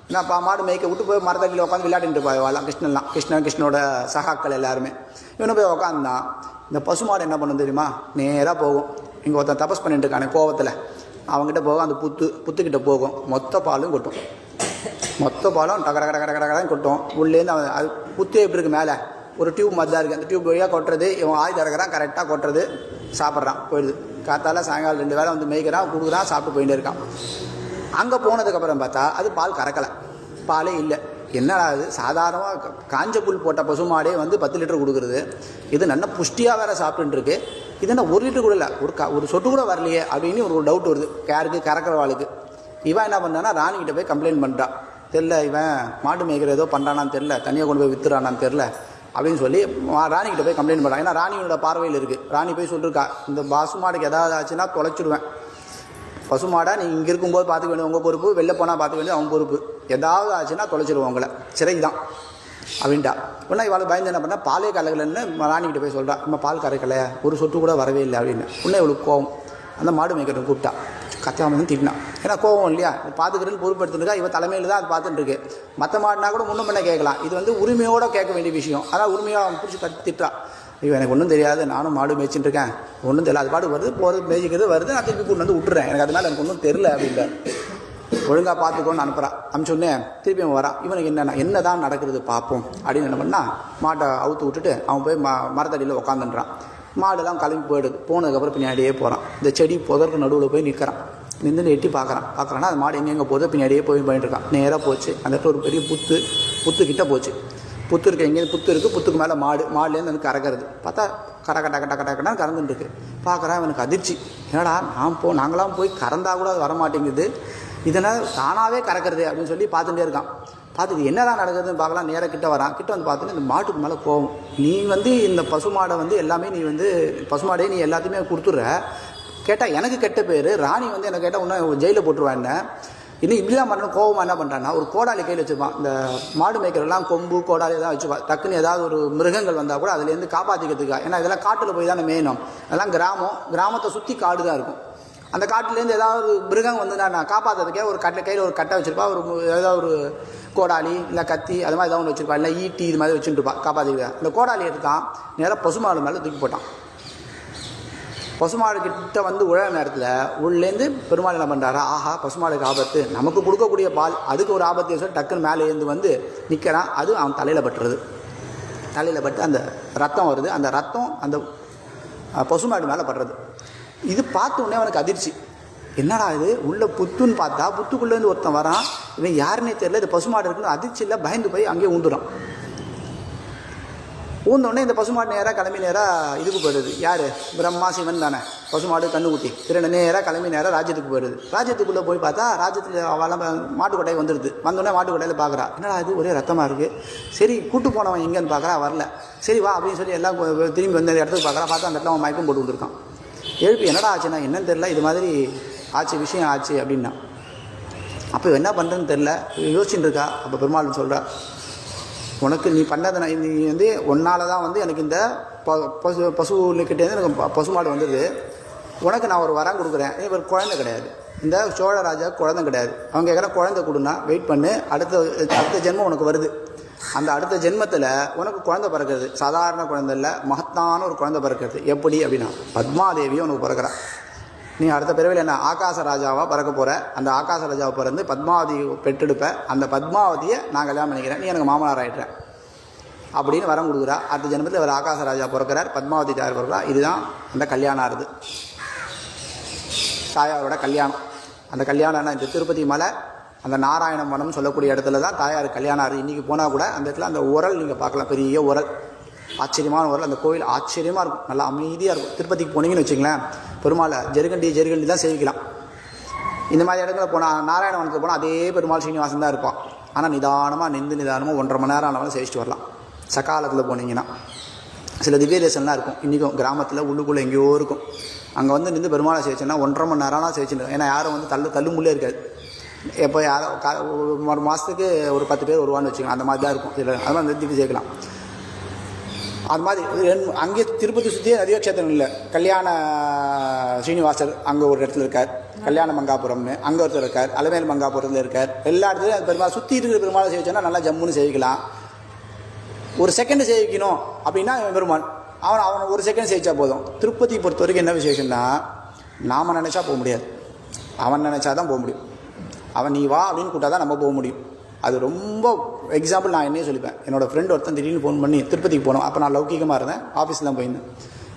S1: என்னப்பா மாடு மேய்க்க விட்டு போய் மரத்தடியில் உட்காந்து விளையாடிட்டு போவாலாம் கிருஷ்ணனோட சகாக்கள் எல்லாருமே. இவனை போய் உட்காந்துதான் இந்த பசு மாடு என்ன பண்ணும் தெரியுமா, நேராக போகும். இங்கே ஒருத்தன் தபஸ் பண்ணிட்டு இருக்கானே கோவத்தில், அவங்ககிட்ட போகும். அந்த புத்துக்கிட்ட போகும், மொத்த பாலும் கொட்டும். மொத்த பாலும் டகடகடகடகடன்னு கொட்டும். உள்ளேருந்து அவன் அது புத்து எப்படி இருக்குது, மேலே ஒரு டியூப் மாதிரி தான் இருக்குது. அந்த டியூப் வழியாக கொட்டுறது, இவன் ஆய் திறக்கிறான், கரெக்டாக கொட்டுறது, சாப்பிட்றான், போயிடுது. காத்தால சாயங்காலம் 2 வேளை வந்து மேய்க்கிறான், கொடுக்குறான், சாப்பிட்டு போயிட்டே இருக்கான். அங்கே போனதுக்கப்புறம் பார்த்தா அது பால் கறக்கலை, பாலே இல்லை. என்னடா அது, சாதாரணமாக காஞ்ச புல் போட்ட பசு மாடே வந்து 10 லிட்டர் கொடுக்குறது, இது நல்ல புஷ்டியாக வேறு சாப்பிட்டுட்டு இருக்கு. இது என்ன 1 லிட்டர் கூட இல்லை, ஒரு சொட்டு கூட வரலையே அப்படின்னு ஒரு டவுட் வருது யாருக்கு, கறக்கிறவாளுக்கு. இவன் என்ன பண்ணான்னா ராணிக்கிட்ட போய் கம்ப்ளைண்ட் பண்ணுறான். தெரில, இவன் மாடு மேய்க்கிற ஏதோ பண்ணுறானான்னு தெரில, தனியாக கொண்டு போய் விற்றுறானான்னு தெரில அப்படின்னு சொல்லி ராணிக்கிட்ட போய் கம்ப்ளைண்ட் பண்ணுறான். ஏன்னா ராணியோட பார்வையில் இருக்குது. ராணி போய் சொல்லிருக்கா, இந்த பசு மாடுக்கு எதாவது ஆச்சுன்னா தொலைச்சிடுவேன், பசு மாடை நீங்கள் இங்கே இருக்கும்போது பார்த்துக்க வேண்டிய உங்கள் பொறுப்பு, வெளில போனால் பார்த்துக்க வேண்டிய அவங்க பொறுப்பு, ஏதாவது ஆச்சுன்னா தொலைச்சிடுவோம் உங்களை, சிறை தான் அப்படின்ட்டா. உடனே இவளுக்கு பயந்து என்ன பண்ணால் பாலே கலகலன்னு ராணிக்கிட்ட போய் சொல்கிறான், நம்ம பால் கறக்கலை, ஒரு சொட்டு கூட வரவே இல்லை அப்படின்னு. உடனே இவளுக்கு கோவம். அந்த மாடு மேய்க்கிறவங்க கூப்பிட்டா, கத்தாமல் திட்டினான். ஏன்னா கோவம் இல்லையா, பார்த்துக்கிறேன்னு பொறுப்படுத்துருக்கா, இவன் தலைமையில் தான் அது பார்த்துட்டு இருக்கு. மற்ற மாடுனா கூட முன்னும் பண்ண கேட்கலாம், இது வந்து உரிமையோடு கேட்க வேண்டிய விஷயம். ஆனால் உரிமையாக அவன் பிடிச்சி திட்டா, இவன் எனக்கு ஒன்றும் தெரியாது, நானும் மாடு மேய்ச்சிட்டு இருக்கேன், ஒன்றும் தெரியல, அது பாடு வருது போகிறது மேய்ச்சிக்கிறது வருது, நான் திருப்பி கொண்டு வந்து விட்டுறேன், எனக்கு அதனால எனக்கு ஒன்றும் தெரில அப்படின்ற. ஒழுங்காக பார்த்துக்கோன்னு அனுப்புகிறான். அனுப்பிச்சோடனே திருப்பி அவன் வரான். இவனுக்கு என்ன தான் நடக்கிறது பார்ப்போம் அப்படின்னு என்ன பண்ணால் மாட்டை அவுத்து விட்டுட்டு அவன் போய் மரத்தடியில் உட்காந்துன்றான். மாடெல்லாம் கிளம்பி போயிடுது. போனதுக்கப்புறம் பின்னாடியே போகிறான். இந்த செடி புதற்கு நடுவில் போய் நிற்கிறான். நின்று எட்டி பார்க்குறான்னா அது மாடு எங்கெங்கே போதோ பின்னாடியே போய் போயிட்டு இருக்கான். நேராக போச்சு. அந்த இடத்துல ஒரு பெரிய புத்துக்கிட்ட போச்சு. புத்து இருக்குது, எங்கேயும் புத்து இருக்குது, புத்துக்கு மேலே மாடுலேருந்து எனக்கு கறக்கிறது. பார்த்தா கட்டக்கட்டான்னு கறந்துட்டு இருக்கு. பார்க்குறான், இவனுக்கு அதிர்ச்சி. என்னடா நாங்களாம் போய் கறந்தா கூட அது வரமாட்டேங்குது, இதனால் தானாகவே கறக்கிறது அப்படின்னு சொல்லி பார்த்துட்டே இருக்கான். பார்த்துட்டு என்னதான் நடக்குதுன்னு பார்க்கலாம். நேராக கிட்ட வரான். கிட்ட வந்து பார்த்துட்டு இந்த மாட்டுக்கு மேலே கோவம். நீ வந்து இந்த பசுமாடை வந்து எல்லாமே நீ வந்து பசுமாடே நீ எல்லாத்தையுமே கொடுத்துட்ற, கேட்டால் எனக்கு கெட்ட பேர், ராணி வந்து எனக்கு கேட்டால் இன்னும் ஜெயிலில் போட்டுருவான். என்ன இன்னும் இப்படிலாம் பண்ணணும். கோவமாக என்ன பண்ணுறான்னா ஒரு கோடாலி கையில் வச்சுப்பான். இந்த மாடு மேய்க்கிறலாம் கொம்பு கோடாலி தான் வச்சுப்பான். டக்குன்னு ஏதாவது ஒரு மிருகங்கள் வந்தால் கூட அதுலேருந்து காப்பாற்றிக்கிறதுக்காக. ஏன்னா இதெல்லாம் காட்டில் போய் தானே மேயணும். அதெல்லாம் கிராமத்தை சுற்றி காடு தான் இருக்கும். அந்த காட்டிலேருந்து ஏதாவது ஒரு மிருகம் வந்து நான் காப்பாற்றுறதுக்கே ஒரு கையில் ஒரு கட்டை வச்சுருப்பா. ஏதாவது ஒரு கோடாலி இல்லை கத்தி அது மாதிரி ஏதாவது ஒன்று வச்சுருப்பா. இல்லை ஈட்டி இது மாதிரி வச்சுட்டுருப்பா காப்பாற்றிக்கிறா. அந்த கோடாலி எடுத்தான், நேராக பசுமாடு மேலே தூக்கி போட்டான். பசுமாடு கிட்ட வந்து உழற நேரத்தில் உள்ளேருந்து பெருமாள் என்ன பண்ணுறாரா, ஆஹா பசுமாடுக்கு ஆபத்து, நமக்கு கொடுக்கக்கூடிய பால் அதுக்கு ஒரு ஆபத்து சொல்லி டக்குன்னு மேலே இருந்து வந்து நிற்கிறான். அது அவன் தலையில் பட்டுறது. தலையில் பட்டு அந்த ரத்தம் வருது. அந்த ரத்தம் அந்த பசுமாடு மேலே படுறது. இது பார்த்த உடனே அவனுக்கு அதிர்ச்சி. என்னடா இது, உள்ள புத்துன்னு பார்த்தா புத்துக்குள்ளேருந்து ஒருத்தன் வரான், இவன் யாருன்னே தெரியல, இது பசுமாடு இருக்குன்னு அதிர்ச்சியில் பயந்து போய் அங்கேயே ஊந்துறான். ஊந்தோடனே இந்த பசுமாடு நேராக கிளம்பி நேராக இதுக்கு போயிடுது. யார், பிரம்மா சிவன் தானே, பசுமாடு கண்ணுக்குட்டி திறனை நேராக கிளம்பி நேராக ராஜ்யத்துக்கு போயிடுது. ராஜ்யத்துக்குள்ளே போய் பார்த்தா ராஜ்யத்தில் அவெல்லாம் மாட்டுக்கொட்டாய் வந்துடுது. வந்தோடனே மாட்டுக்கொட்டையில் பார்க்குறா, என்னடா இது ஒரே ரத்தமாக இருக்குது. சரி கூட்டு போனவன் எங்கேன்னு பார்க்குறா, வரல. சரி வா அப்படின்னு சொல்லி எல்லாம் திரும்பி வந்த இடத்துக்கு பார்க்குறா. பார்த்தா அந்த இடத்துல அவன் மயக்கம் போட்டு வந்துருக்கான். எழுப்பி என்னடா ஆச்சுன்னா, என்னன்னு தெரில, இது மாதிரி ஆச்சு, விஷயம் ஆச்சு அப்படின்னா. அப்போ என்ன பண்ணுறதுன்னு தெரில, யோசிச்சுட்டு இருக்கா. அப்போ பெருமாள் சொல்கிறா, உனக்கு நீ பண்ணதை நீ வந்து ஒன்றால் தான் வந்து எனக்கு இந்த பசுக்கிட்டேருந்து எனக்கு பசுமாடு வந்துடுது. உனக்கு நான் ஒரு வரம் கொடுக்குறேன். இவர் குழந்தை கிடையாது, இந்த சோழ ராஜா குழந்தை கிடையாது. அவங்க கேட்குற குழந்தை கொடுன்னா வெயிட் பண்ணு, அடுத்த ஜென்மம் உனக்கு வருது. அந்த அடுத்த ஜென்மத்தில் உனக்கு குழந்தை பிறக்கிறது. சாதாரண குழந்தை இல்லை, மகத்தான ஒரு குழந்தை பிறக்கிறது. எப்படி அப்படின்னா பத்மாதேவியும் உனக்கு பிறக்கிறா. நீ அடுத்த பிறவியில் என்ன ஆகாச ராஜாவாக பிறக்க போகிற. அந்த ஆகாச ராஜாவை பிறந்து பத்மாவதி பெற்றெடுப்ப. அந்த பத்மாவதியை நான் கல்யாணம் பண்ணிக்கிறேன், நீ எனக்கு மாமனார் ஆகிட்டுறேன் அப்படின்னு வரம் கொடுக்குறா. அடுத்த ஜென்மத்தில் அவர் ஆகாச ராஜா பிறக்கிறார், பத்மாவதி தாயார் பிறக்கிறா. இதுதான் அந்த கல்யாணம் ஆறுது, தாயாரோட கல்யாணம். அந்த கல்யாணம்னா இந்த திருப்பதி மலை அந்த நாராயண வனம் சொல்லக்கூடிய இடத்துல தான் தாயார் கல்யாணம் ஆறுது. இன்றைக்கி போனால் கூட அந்த இடத்துல அந்த உரல் நீங்கள் பார்க்கலாம், பெரிய உரல், ஆச்சரியமான உரல். அந்த கோவில் ஆச்சரியமாக இருக்கும், நல்லா அமைதியாக இருக்கும். திருப்பதிக்கு போனீங்கன்னு வச்சுங்களேன், பெருமாளை ஜெருகண்டி தான் சேவிக்கலாம். இந்த மாதிரி இடத்துல போனால், நாராயணவனத்துக்கு போனால் அதே பெருமாள் ஸ்ரீனிவாசன் தான் இருப்பான். ஆனால் நிதானமாக நிதானமாக 1.5 மணி நேரம் ஆனாலும் சேவிச்சுட்டு வரலாம். சகாலத்தில் போனீங்கன்னா சில திவ்ய தேசம்லாம் இருக்கும், இன்றைக்கும் கிராமத்தில் உள்ளுக்குள்ளே எங்கேயோ இருக்கும். அங்கே வந்து நின்று பெருமாளை சேவிச்சோன்னா 1.5 மணி நேரம்லாம் சேவிச்சுட்டு. ஏன்னா யாரும் வந்து தள்ளுமுள்ளே இருக்காது. எப்போ யாரோ ஒரு மாதத்துக்கு ஒரு 10 பேர் வருவான்னு வச்சுக்கலாம், அந்த மாதிரி தான் இருக்கும். இதில் அது மாதிரி நிறுத்தி சேர்க்கலாம். அது மாதிரி அங்கே திருப்பதி சுற்றியே நிறைய க்ஷேத்திரம் இல்லை. கல்யாண ஸ்ரீனிவாசர் அங்கே ஒரு இடத்துல இருக்கார், கல்யாண மங்காபுரம்னு அங்கே ஒருத்தர் இருக்கார், அலமேல் மங்காபுரத்தில் இருக்கார். எல்லா இடத்துலையும் அது பெருமாள் சுற்றி இருக்கிற பெருமாளை சேவிச்சோன்னா நல்லா ஜம்முன்னு சேவிக்கலாம். ஒரு செகண்ட் சேவிக்கணும் அப்படின்னா பெருமாள் அவனை ஒரு செகண்ட் சேவிச்சா போதும். திருப்பதி பொறுத்த வரைக்கும் என்ன விசேஷம்னா, நாம் நினச்சா போக முடியாது, அவன் நினச்சா தான் போக முடியும். அவன் நீ வா அப்படின்னு கூட்டா தான் நம்ம போக முடியும். அது ரொம்ப எக்ஸாம்பிள் நான் என்னையே சொல்லிப்பேன். என்னோடய ஃப்ரெண்ட் ஒருத்தன் திடீர்னு ஃபோன் பண்ணி திருப்பதிக்கு போனோம். அப்போ நான் லௌகிகமாக இருந்தேன், ஆஃபீஸில் தான் போயிருந்தேன்.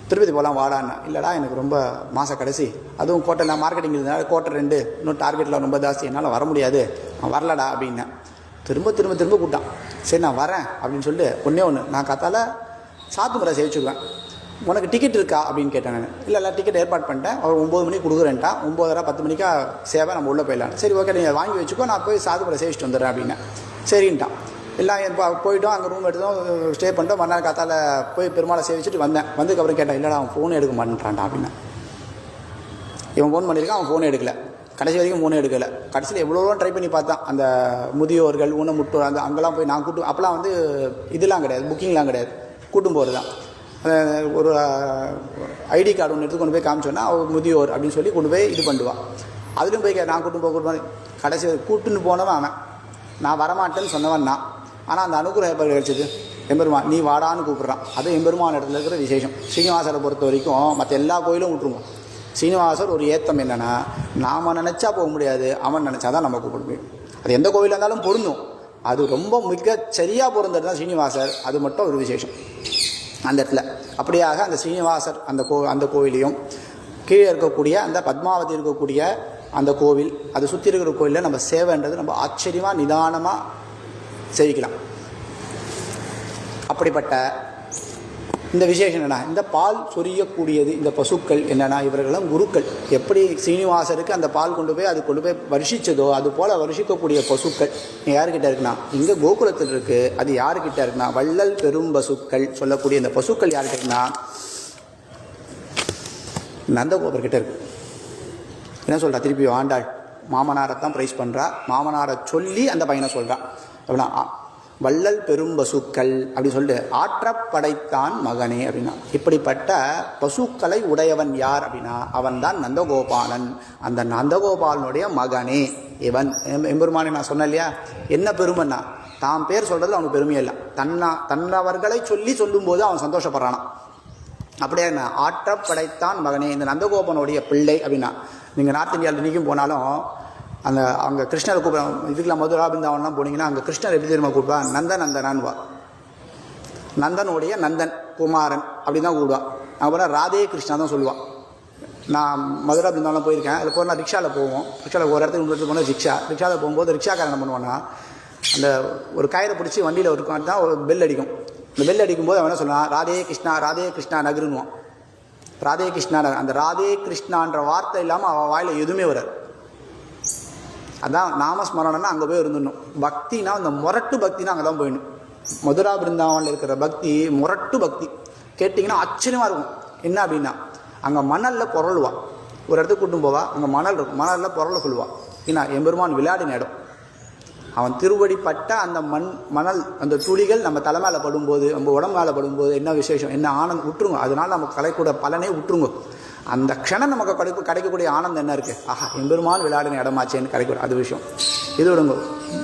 S1: திருப்பதி போகலாம் வாடான்னா, இல்லைடா எனக்கு ரொம்ப மாத கடைசி, அதுவும் கோட்டை மார்க்கெட்டிங் இருந்ததுனால கோட்டை 2 இன்னும் டார்கெட்டில் ரொம்ப ஜாஸ்தி, என்னால் வர முடியாது, நான் வரலடா அப்படின்னேன். திரும்ப கூப்பிட்டான். சரி நான் வரேன் அப்படின்னு சொல்லிட்டு ஒன்று நான் கத்தால சாத்துமுறை சேவிச்சுக்குவேன், உனக்கு டிக்கெட் இருக்கா அப்படின்னு கேட்டேன். நான் இல்லை டிக்கெட் ஏற்பாடு பண்ணிட்டேன், அவர் 9 மணிக்கு கொடுக்குறேன்ட்டா, 9:30 10 மணிக்கா சேவை, நம்ம உள்ளே போயிடலாம். சரி ஓகே நீங்கள் வாங்கி வச்சுக்கோ, நான் போய் சாத்துமுறை சேவிச்சுட்டு வந்துடுறேன் அப்படின்னு. சரின்ட்டான். எல்லாம் இப்போ போய்ட்டோம், அங்கே ரூம் எடுத்தோம், ஸ்டே பண்ணிட்டோம். மறுநாள் காத்தால போய் பெருமாளை சேவிச்சுட்டு வந்தேன். வந்ததுக்கப்புறம் கேட்டேன், இல்லைடா அவன் ஃபோன் எடுக்க மாட்டேன்ட்டான்டா அப்படின்னா. இவன் ஃபோன் பண்ணியிருக்கான், அவன் ஃபோனே எடுக்கலை. கடைசி வரைக்கும் ஃபோனே எடுக்கலை. கடைசியில் எவ்வளோ ட்ரை பண்ணி பார்த்தான். அந்த முதியோர்கள் ஊனமுட்டோர் அந்த அங்கெல்லாம் போய் நான் அப்போலாம் வந்து இதெல்லாம் கிடையாது, புக்கிங்லாம் கிடையாது, கூட்டும் போகிறது தான். ஒரு ஐடி கார்டு ஒன்று எடுத்து கொண்டு போய் காமிச்சோன்னா அவர் முதியோர் அப்படின்னு சொல்லி கொண்டு போய் இது பண்ணுவான். அதுலேயும் போய் நான் கூட்டு கடைசி கூட்டுன்னு போனவன் அவன். நான் வரமாட்டேன்னு சொன்னவன் நான். ஆனால் அந்த அனுகிரகம் எப்போ கிடைச்சது? எம்பெருமான் நீ வாடான்னு கூப்பிட்றான். அது எம்பெருமான் இடத்துல இருக்கிற விசேஷம். ஸ்ரீனிவாசரை பொறுத்த வரைக்கும் மற்ற எல்லா கோயிலும் விட்டுருவோம். ஸ்ரீனிவாசர் ஒரு ஏத்தம் என்னென்னா, நாம் நினச்சா போக முடியாது, அவன் நினச்சா தான் நம்ம கூப்பிட முடியும். அது எந்த கோயிலாக இருந்தாலும் பொருந்தும். அது ரொம்ப மிக சரியாக பொருந்தது தான் ஸ்ரீனிவாசர். அது மட்டும் ஒரு விசேஷம் அந்த இடத்துல. அப்படியாக அந்த ஸ்ரீனிவாசர் அந்த கோவிலையும் கீழே இருக்கக்கூடிய அந்த பத்மாவதி இருக்கக்கூடிய அந்த கோவில், அது சுற்றி இருக்கிற கோயிலில் நம்ம சேவைன்றது நம்ம ஆச்சரியமாக நிதானமாக சேவிக்கலாம். அப்படிப்பட்ட இந்த விசேஷம் என்னென்னா, இந்த பால் சொரியக்கூடியது இந்த பசுக்கள் என்னென்னா, இவர்களும் குருக்கள். எப்படி ஸ்ரீனிவாசருக்கு அந்த பால் கொண்டு போய் வருஷித்ததோ அது போல் வருஷிக்கக்கூடிய பசுக்கள் யாருக்கிட்ட இருக்குன்னா, இங்கே கோகுலத்தில் இருக்குது. அது யாருக்கிட்ட இருக்குன்னா, வள்ளல் பெரும் பசுக்கள் சொல்லக்கூடிய இந்த பசுக்கள் யார்கிட்ட இருக்குன்னா, நந்தகோபர்கிட்ட இருக்குது. என்ன சொல்கிறா திருப்பி ஆண்டாள் மாமனாரைத்தான் ப்ரைஸ் பண்ணுறா. மாமனாரை சொல்லி அந்த பையனை சொல்கிறா. அப்படின்னா வள்ளல் பெரும் பசுக்கள் அப்படி சொல்லிட்டு ஆற்றப்படைத்தான் மகனே அப்படின்னா, இப்படிப்பட்ட பசுக்களை உடையவன் யார் அப்படின்னா, அவன் தான் நந்தகோபாலன். அந்த நந்தகோபாலனுடைய மகனே இவன். எம்பெருமானே நான் சொன்னேன் இல்லையா, என்ன பெருமைன்னா, தான் பேர் சொல்கிறது அவனுக்கு பெருமையே இல்லை, தன்னவர்களை சொல்லும்போது அவன் சந்தோஷப்படுறானா. அப்படியே என்ன ஆற்றப்படைத்தான் மகனே, இந்த நந்தகோபனுடைய பிள்ளை அப்படின்னா. நீங்கள் நார்த் இந்தியாவில் இன்றைக்கும் போனாலும் அங்கே கிருஷ்ணரை கூப்பிடுவாங்க. இதுக்கெல்லாம் மதுரா பிருந்தாவனம்லாம் போனீங்கன்னா அங்கே கிருஷ்ணர் எப்படி தெரியுமா கூப்பிடுவா, நந்தனன்வா. நந்தனுடைய நந்தன் குமாரன் அப்படி தான் கூப்பிடுவா. அங்கே போனால் ராதே கிருஷ்ணா தான் சொல்லுவாள். நான் மதுரா பிருந்தாவனம் போயிருக்கேன். அதில் போனால் ரிக்ஷாவில் போவோம். ரிக்ஷாவில் ஒரு இடத்துக்கு இன்னொரு போனால் ரிக்ஷாவில் போகும்போது ரிக்ஷாக்காரன் என்ன பண்ணுவான்னா, அந்த ஒரு கயிறை பிடிச்சி வண்டியில் இருக்கும் தான் ஒரு பெல் அடிக்கும். இந்த பெல் அடிக்கும்போது அவன் என்ன சொல்லுவான், ராதே கிருஷ்ணா நகருன்னுவான். ராதே கிருஷ்ணா நகர். அந்த ராதே கிருஷ்ணான்ற வார்த்தை இல்லாமல் அவள் வாயில் எதுவுமே வராது. அதான் நாமஸ்மரணம்னா அங்கே போய் இருந்துடணும். பக்தினா அந்த முரட்டு பக்தினா அங்கே தான் போயிடணும். மதுரா பிருந்தாவனில் இருக்கிற பக்தி முரட்டு பக்தி. கேட்டிங்கன்னா ஆச்சரியமாக இருக்கும். என்ன அப்படின்னா, அங்கே மணலில் பொருள்வா. ஒரு இடத்துக்கு கூட்டும் போவா, அங்கே மணல் இருக்கும், மணலில் பொருளை சொல்லுவாள். ஏன்னா எம்பெருமான் விளையாடின இடம். அவன் திருவடிப்பட்ட அந்த மணல் அந்த துளிகள் நம்ம தலை மேலே படும்போது, நம்ம உடம்பு மேலே படும்போது என்ன விசேஷம், என்ன ஆனந்தம் விட்டுருங்க. அதனால் நம்ம கலைக்கூட பலனே விட்டுருங்க. அந்த க்ஷணம் நமக்கு கிடைக்கக்கூடிய ஆனந்தம் என்ன இருக்குது? ஆஹா, எம்பெருமான் விளையாடின இடமாச்சேன்னு கிடைக்கும். அது விஷயம். இது விடுங்க.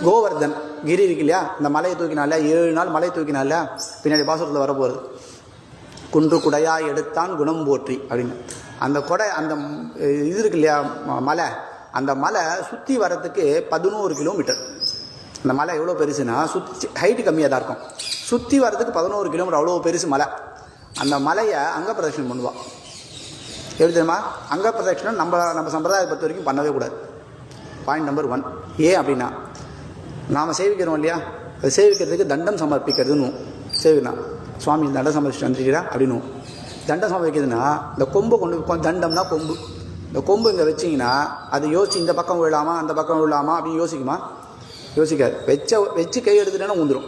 S1: கோவர்தன் கிரி இருக்கு இல்லையா, இந்த மலையை தூக்கினால 7 நாள் மலையை தூக்கினால பின்னாடி பாசுரத்தில் வரப்போகுது. குன்று குடையாக எடுத்தான் குணம் போற்றி அப்படின்னு. அந்த கொடை, அந்த இது இருக்கு இல்லையா மலை, அந்த மலை சுற்றி வரத்துக்கு 11 கிலோமீட்டர். அந்த மலை எவ்வளோ பெருசுன்னா, சுற்றி ஹைட்டு கம்மியாக தான் இருக்கும், சுற்றி வரதுக்கு 11 கிலோமீட்டர், அவ்வளோ பெருசு மலை. அந்த மலையை அங்க பிரதட்சணம் பண்ணுவாள். எப்படி தெரியுமா? அங்க பிரதட்சணம் நம்ம சம்பிரதாயத்தை பொறுத்த வரைக்கும் பண்ணவே கூடாது. Point number 1. ஏன் அப்படின்னா, நாம் சேவிக்கிறோம் இல்லையா, அது சேவிக்கிறதுக்கு தண்டம் சமர்ப்பிக்கிறதுன்னு சேவிக்கணும். சுவாமி தண்டம் சமர்ப்பிச்சு வந்துட்டீரா அப்படின்னு. தண்டம் சமர்ப்பிக்கிறதுனா இந்த கொம்பை கொண்டு, தண்டம்னா கொம்பு, இந்த கொம்பு இங்கே வச்சிங்கன்னா அது யோசிச்சு இந்த பக்கம் விழலாமா அந்த பக்கம் விழலாமா அப்படின்னு யோசிக்குமா? யோசிக்காது. வச்சு கை எடுத்துட்டேன்னா ஊந்துடும்.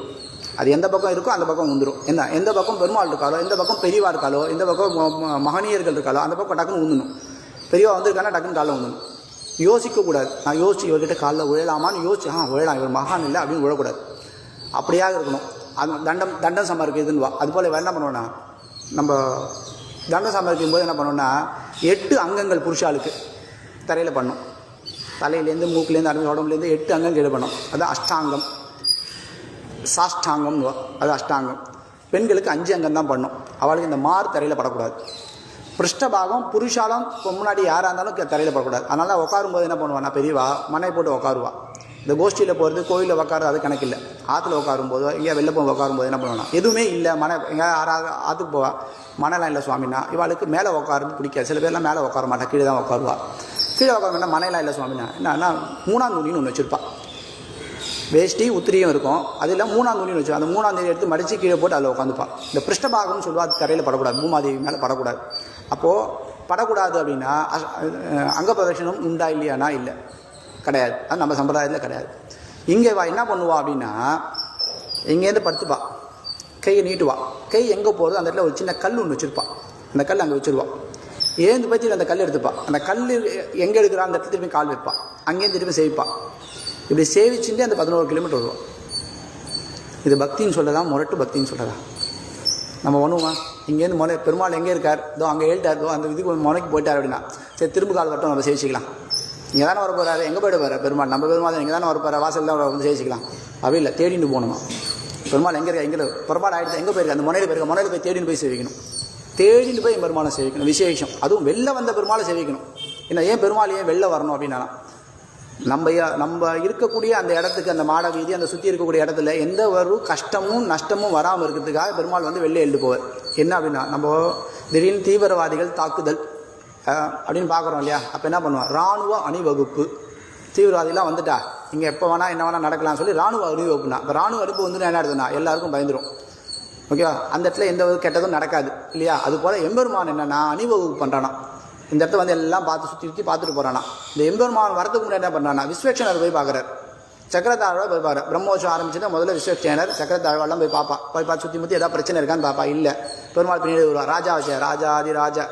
S1: அது எந்த பக்கம் இருக்கோ அந்த பக்கம் ஊந்துடும். எந்த பக்கம் பெருமாள் இருக்காலோ, எந்த பக்கம் பெரியவா இருக்காலோ, எந்த பக்கம் மகனியர்கள் இருக்காலோ அந்த பக்கம் டக்குன்னு ஊந்தணும். பெரியவா வந்திருக்கானா டக்குன்னு காலில் ஊந்தணும். யோசிக்கக்கூடாது. நான் யோசிச்சு இவர்கிட்ட காலில் விழலாமான்னு யோசிச்சு விழலாம், இவர் மகான் இல்லை அப்படின்னு விழக்கூடாது. அப்படியாக இருக்கணும். அது தண்டம் சமர்ப்பிக்குதுன்னு. அதுபோல் என்ன பண்ணுவோன்னா, நம்ம தண்டம் சமர்ப்பிக்கும் போது என்ன பண்ணோன்னா 8 அங்கங்கள் புருஷாளுக்கு தரையில் பண்ணோம். தலையிலேருந்து மூக்குலேருந்து அடம்பு உடம்புலேருந்து 8 அங்கம் கீழே பண்ணோம். அது அஷ்டாங்கம். சாஷ்டாங்கம்னு அது அஷ்டாங்கம். பெண்களுக்கு 5 அங்கம் தான் பண்ணோம். அவளுக்கு இந்த மாறு தரையில் படக்கூடாது. பிருஷ்டபாகம் புருஷாலும் முன்னாடி யாராக இருந்தாலும் தரையில் படக்கூடாது. அதனால தான் உட்காரும்போது என்ன பண்ணுவான்னா, பெரியவா மனை போட்டு உட்காருவா. இந்த கோஷ்டியில் போகிறது, கோயிலில் உட்காருறது அது கணக்கில்லை. ஆற்றுல உட்காரும்போது, எங்கேயா வெளில போய் உட்காரும்போது என்ன பண்ணுவானா, எதுவுமே இல்லை மனை, எங்கேயா யாராவது ஆற்றுக்கு போவா, மனைலாம் இல்லை சுவாமின்னா இவாளுக்கு மேலே உட்காருறது பிடிக்காது. சில பேர்லாம் மேலே உட்கார மாட்டா, கீழே தான் உட்காருவா. கீழே உட்காருன்னா மனையெல்லாம் இல்லை சுவாமின்னா என்னன்னா 3ஆம் துணின்னு ஒன்று வச்சுருப்பா. வேஷ்டி உத்திரியும் இருக்கும், அது இல்லை 3ஆம் துணின்னு வச்சு அந்த 3ஆம் தேதி எடுத்து மடித்து கீழே போட்டு அதில் உட்காந்துப்பா. இந்த பிருஷ்டபாகம்னு சொல்லுவா, அது தரையில் படக்கூடாது, பூமாதேவி மேலே படக்கூடாது. அப்போது படக்கூடாது அப்படின்னா அங்க பிரதட்சணம் உண்டா இல்லையானா இல்லை, கிடையாது. அது நம்ம சம்பிரதாயத்தில் கிடையாது. இங்கே வா என்ன பண்ணுவா அப்படின்னா, இங்கேருந்து படுத்துப்பா, கையை நீட்டுவா. கை எங்கே போகிறதோ அந்த இடத்துல ஒரு சின்ன கல் ஒன்று வச்சுருப்பா. அந்த கல் அங்கே வச்சுருவா. ஏந்து பற்றி அந்த கல் எடுத்துப்பா. அந்த கல் எங்கே எடுக்கிறா அந்த இடத்துல திரும்பி கால் வைப்பா. அங்கேயும் திரும்பி சேவிப்பா. இப்படி சேவிச்சுட்டு அந்த 11 கிலோமீட்டர் வருவோம். இது பக்தின்னு சொல்லலாம், முரட்டு பக்தின்னு சொல்லலாம். நம்ம ஒன்றுமா இங்கேருந்து பெருமாள் எங்கே இருக்கார், இதோ அங்கே ஏழ்ட்டார், இதோ அந்த இதுக்கு முனைக்கு போயிட்டார் அப்படின்னா சரி திரும்ப கால் வரட்டும், நம்ம சேவிச்சிக்கலாம். இங்கே தானே வர போகிறாரு, எங்கே போய்ட்டு போகிறார் பெருமாள், நம்ம பெருமாள் இங்கே தானே வர போகிறார், வாசல் தான் வந்து சேவிச்சிக்கலாம். அப்படி இல்லை, தேடிட்டு போகணுமா. பெருமாள் எங்கே இருக்கா, எங்கே புறப்பாடு ஆகிடுது, எங்கே போயிருக்கா, அந்த முனையில் போயிருக்க, முனையில் போய் தேடின்னு போய் சேவிக்கணும். தேடிட்டு போய் பெருமாளை சேவிக்கணும். விசேஷம். அதுவும் வெளில வந்த பெருமாளை சேவிக்கணும். ஏன்னா ஏன் பெருமாள் ஏன் வெளில வரணும் அப்படின்னா, நம்ம இருக்கக்கூடிய அந்த இடத்துக்கு, அந்த மாட வீதி, அந்த சுற்றி இருக்கக்கூடிய இடத்துல எந்த ஒரு கஷ்டமும் நஷ்டமும் வராமல் இருக்கிறதுக்காக பெருமாள் வந்து வெளில எழுந்து போவார். என்ன அப்படின்னா, நம்ம திடீர்னு தீவிரவாதிகள் தாக்குதல் அப்படின்னு பார்க்குறோம் இல்லையா, அப்போ என்ன பண்ணுவோம், இராணுவ அணிவகுப்பு. தீவிரவாதிலாம் வந்துட்டா இங்கே எப்போ வேணால் என்ன வேணால் நடக்கலாம்னு சொல்லி இராணுவ அணிவகுப்புனா, இப்போ இராணுவ அணிப்பு வந்து என்ன ஆடுதுன்னா எல்லாருக்கும் பயந்துடும். ஓகேவா, அந்த இடத்துல எந்த ஒரு கெட்டதும் நடக்காது இல்லையா. அதுபோல் எம்பெருமான் என்னன்னா அணிவகுப்பு பண்ணுறானா, இந்த இடத்த வந்து எல்லாம் பார்த்து சுற்றி பார்த்துட்டு போகிறானா. இந்த எம்பெருமான் வரதுக்கு முன்னாடி என்ன பண்ணுறானா, விஸ்வேக்ஷனர் போய் பார்க்குறாரு, சக்கரத்தாழ்வாள் போய் பார்க்குறாரு. பிரம்மோற்சவம் ஆரம்பிச்சுன்னா முதல்ல விஸ்வேக்ஷனர் சக்கரத்தாழ்வாள்லாம் போய் பார்ப்பா. போய் பார்த்து சுற்றி முற்றி ஏதாவது பிரச்சனை இருக்கான்னு பார்ப்பா. இல்லை, பெருமாள் பின்னாடி வருவா. ராஜாவசியம், ராஜாதி ராஜா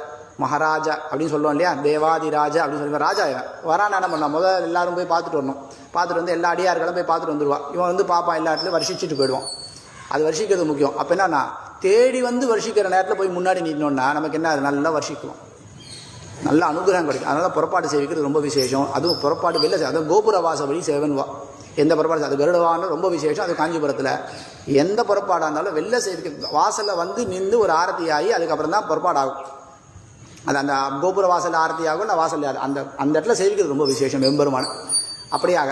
S1: மகாராஜா அப்படின்னு சொல்லுவோம் இல்லையா, தேவாதி ராஜா அப்படின்னு சொல்லுவாங்க. ராஜா வரானா என்ன பண்ணலாம், முதல்ல எல்லாரும் போய் பார்த்துட்டு வரணும். பார்த்துட்டு வந்து எல்லா அடியார்களும் போய் பார்த்துட்டு வந்துடுவா. இவன் வந்து பார்ப்பான், எல்லா இடத்துலையும் வருஷிச்சுட்டு போயிடுவான். அது வருஷிக்கிறது முக்கியம். அப்போ என்னன்னா, தேடி வந்து வருஷிக்கிற நேரத்தில் போய் முன்னாடி நின்னோன்னா நமக்கு என்ன, அது நல்லா வருஷிக்குவோம், நல்ல அனுகிரகம் கிடைக்கும். அதனால் புறப்பாடு சேவிக்கிறது ரொம்ப விசேஷம். அதுவும் புறப்பாடு வெளில, அதுவும் கோபுர வாசபடி சேவன்வா. எந்த புறப்பாடு, அது கருடவான ரொம்ப விசேஷம். அது காஞ்சிபுரத்தில் எந்த புறப்பாடாக இருந்தாலும் வெளில சேவிக்க, வாசலில் வந்து நின்று ஒரு ஆரத்தி ஆகி அதுக்கப்புறம் தான் புறப்பாடு ஆகும். அது அந்த கோபுர வாசல் ஆரத்தி ஆகும், நான் வாசல் அந்த இடத்துல சேவிக்கிறது ரொம்ப விசேஷம். எம்பெருமான அப்படியாக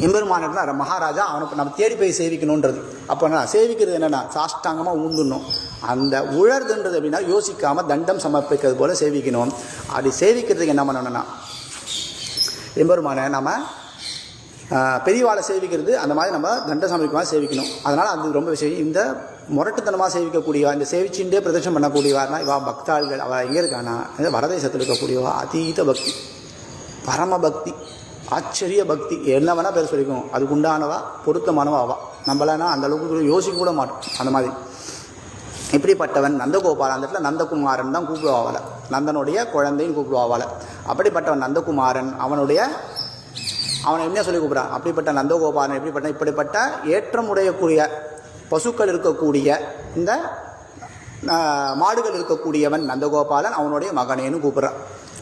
S1: எம்பெருமான மகாராஜா அவனுக்கு நம்ம தேடி போய் சேவிக்கணுன்றது. அப்போ நான் சேவிக்கிறது என்னென்னா சாஷ்டாங்கமாக ஊந்துடணும். அந்த உழர்துன்றது அப்படின்னா யோசிக்காமல் தண்டம் சமர்ப்பிக்கிறது போல் சேவிக்கணும். அப்படி சேவிக்கிறதுக்கு என்ன பண்ணணும்னா, எம்பெருமான நம்ம பெரியவாளை சேவிக்கிறது அந்த மாதிரி நம்ம தண்ட சமர்ப்பிக்கமாக சேவிக்கணும். அதனால் அது ரொம்ப விஷயம். இந்த முரட்டுத்தனமாக சேவிக்கக்கூடியவா, இந்த சேவிச்சுட்டே பிரதட்சணம் பண்ணக்கூடியவார்னா இவா பக்தாள்கள். அவள் எங்கே இருக்கானா, வடதேசத்தில் இருக்கக்கூடியவா, அதீத பக்தி, பரம பக்தி, ஆச்சரிய பக்தி, என்ன வேணால் பேர் சொல்லிக்கும். அதுக்கு உண்டானவா, பொருத்தமானவா அவா. நம்மளானா அந்த அளவுக்கு யோசிக்க கூட மாட்டோம். அந்த மாதிரி இப்படிப்பட்டவன் நந்தகோபால். அந்த இடத்துல நந்தகுமாரன் தான் கூப்பிடுவாவாள், நந்தனுடைய குழந்தைன்னு கூப்பிடுவாவாள். அப்படிப்பட்டவன் நந்தகுமாரன், அவனை என்ன சொல்லி கூப்பிட்றான், அப்படிப்பட்ட நந்தகோபாலன் இப்படிப்பட்ட ஏற்றமுடையக்கூடிய பசுக்கள் இருக்கக்கூடிய இந்த மாடுகள் இருக்கக்கூடியவன் நந்தகோபாலன் அவனுடைய மகனேன்னு கூப்பிட்றான்.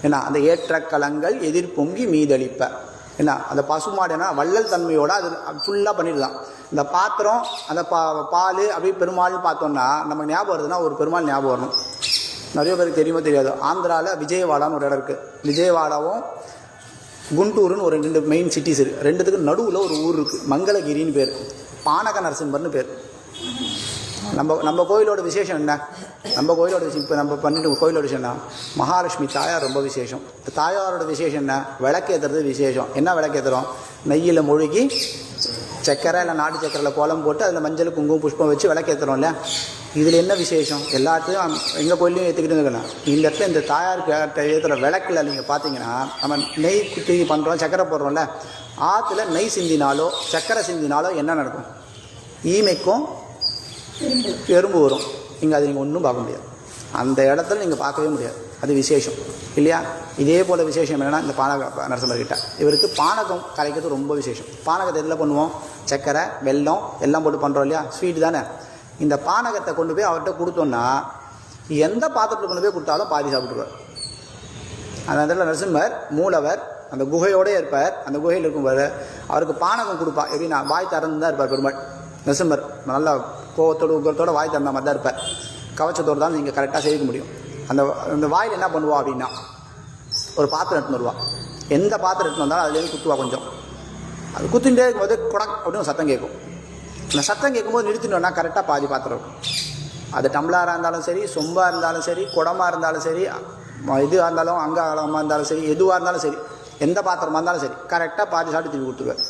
S1: ஏன்னா அந்த ஏற்ற கலங்கள் எதிர்பொங்கி மீதளிப்ப, என்ன அந்த பசுமாடு என்ன வள்ளல் தன்மையோட அது ஃபுல்லாக பண்ணிடுதான். இந்த பாத்திரம் அந்த பால் அப்படி பெருமாள்னு பார்த்தோம்னா நமக்கு ஞாபகம் வருதுன்னா ஒரு பெருமாள் ஞாபகம் வரணும். நிறைய பேருக்கு தெரியுமோ தெரியாது, ஆந்திராவில் விஜயவாடான்னு ஒரு இடம் இருக்குது. விஜயவாடாவும் குண்டூருன்னு ஒரு 2 மெயின் சிட்டிஸ் இருக்குது. ரெண்டுத்துக்கு நடுவில் ஒரு ஊர் இருக்குது, மங்களகிரின்னு பேர், பானக நரசிம்மர்னு பேர். நம்ம கோயிலோட விசேஷம் என்ன? நம்ம கோயிலோட விஷயம் இப்போ நம்ம பண்ணிட்டு கோயிலோட விஷயம் என்ன? மகாலட்சுமி தாயார் ரொம்ப விசேஷம். தாயாரோட விசேஷம் என்ன? விளக்கேற்றுறது விசேஷம். என்ன விளக்கேற்றுறோம்? நெய்யில் மூழ்கி சக்கரை இல்லை நாட்டு சக்கரையில் கோலம் போட்டு அதில் மஞ்சள் குங்குமம் புஷ்பம் வச்சு விளக்கேற்றுறோம் இல்லையா? இதில் என்ன விசேஷம்? எல்லாத்தையும் எங்கள் கோயிலையும் ஏற்றுக்கிட்டு இருக்கலாம். இந்த இடத்துல இந்த தாயாருக்கு ஏற்றுற விளக்கில் நீங்கள் பார்த்தீங்கன்னா நம்ம நெய் குத்தி பண்ணுறோம், சக்கரை போடுறோம்ல, ஆற்றுல நெய் சிந்தினாலோ சக்கரை சிந்தினாலோ என்ன நடக்கும்? ஈமைக்கும் எறும்பு வரும். இங்கே அது நீங்கள் ஒன்றும் பார்க்க முடியாது. அந்த இடத்துல நீங்கள் பார்க்கவே முடியாது. அது விசேஷம் இல்லையா? இதே போல் விசேஷம் என்னென்னா இந்த பானக நரசிம்மர்கிட்ட இவருக்கு பானகம் கலைக்கிறது ரொம்ப விசேஷம். பானகத்தை எதில் பண்ணுவோம்? சக்கரை வெல்லம் எல்லாம் போட்டு பண்ணுறோம் இல்லையா? ஸ்வீட் தானே. இந்த பானகத்தை கொண்டு போய் அவர்கிட்ட கொடுத்தோன்னா எந்த பாத்திரத்தில் கொண்டு போய் கொடுத்தாலும் பாதி சாப்பிட்டுருவார். அந்த இடத்துல நரசிம்மர் மூலவர் அந்த குகையோடய இருப்பார். அந்த குகையில் இருக்கும்போது அவருக்கு பானகம் கொடுப்பா. எப்படின்னா வாய் திறந்து தான் இருப்பார் பெருமாள். நரசிம்மர் நல்லா கோவத்தோடு உக்கரத்தோடு வாய் திறந்த மாதிரி தான் இருப்பார். கவச்சத்தோடு தான் நீங்கள் கரெக்டாக செய்ய முடியும். அந்த வாயில் என்ன பண்ணுவா அப்படின்னா ஒரு பாத்திரம் எடுத்துன்னு வருவா. எந்த பாத்திரம் எடுத்துன்னு வந்தாலும் அதுலேருந்து குத்துவா. கொஞ்சம் அது குத்திகிட்டே இருக்கும்போது குடக் அப்படின்னு சத்தம் கேட்கும். அந்த சத்தம் கேட்கும்போது நிறுத்தினோன்னா கரெக்டாக பாதி பாத்திரம் இருக்கும். அது டம்ளராக இருந்தாலும் சரி, சொம்பாக இருந்தாலும் சரி, குடமாக இருந்தாலும் சரி, இதுவாக இருந்தாலும் அங்காளமாக இருந்தாலும் சரி, எதுவாக இருந்தாலும் சரி, எந்த பாத்திரமாக இருந்தாலும் சரி, கரெக்டாக பாதி சாப்பிட்டு திருப்பி கொடுத்துருவார்.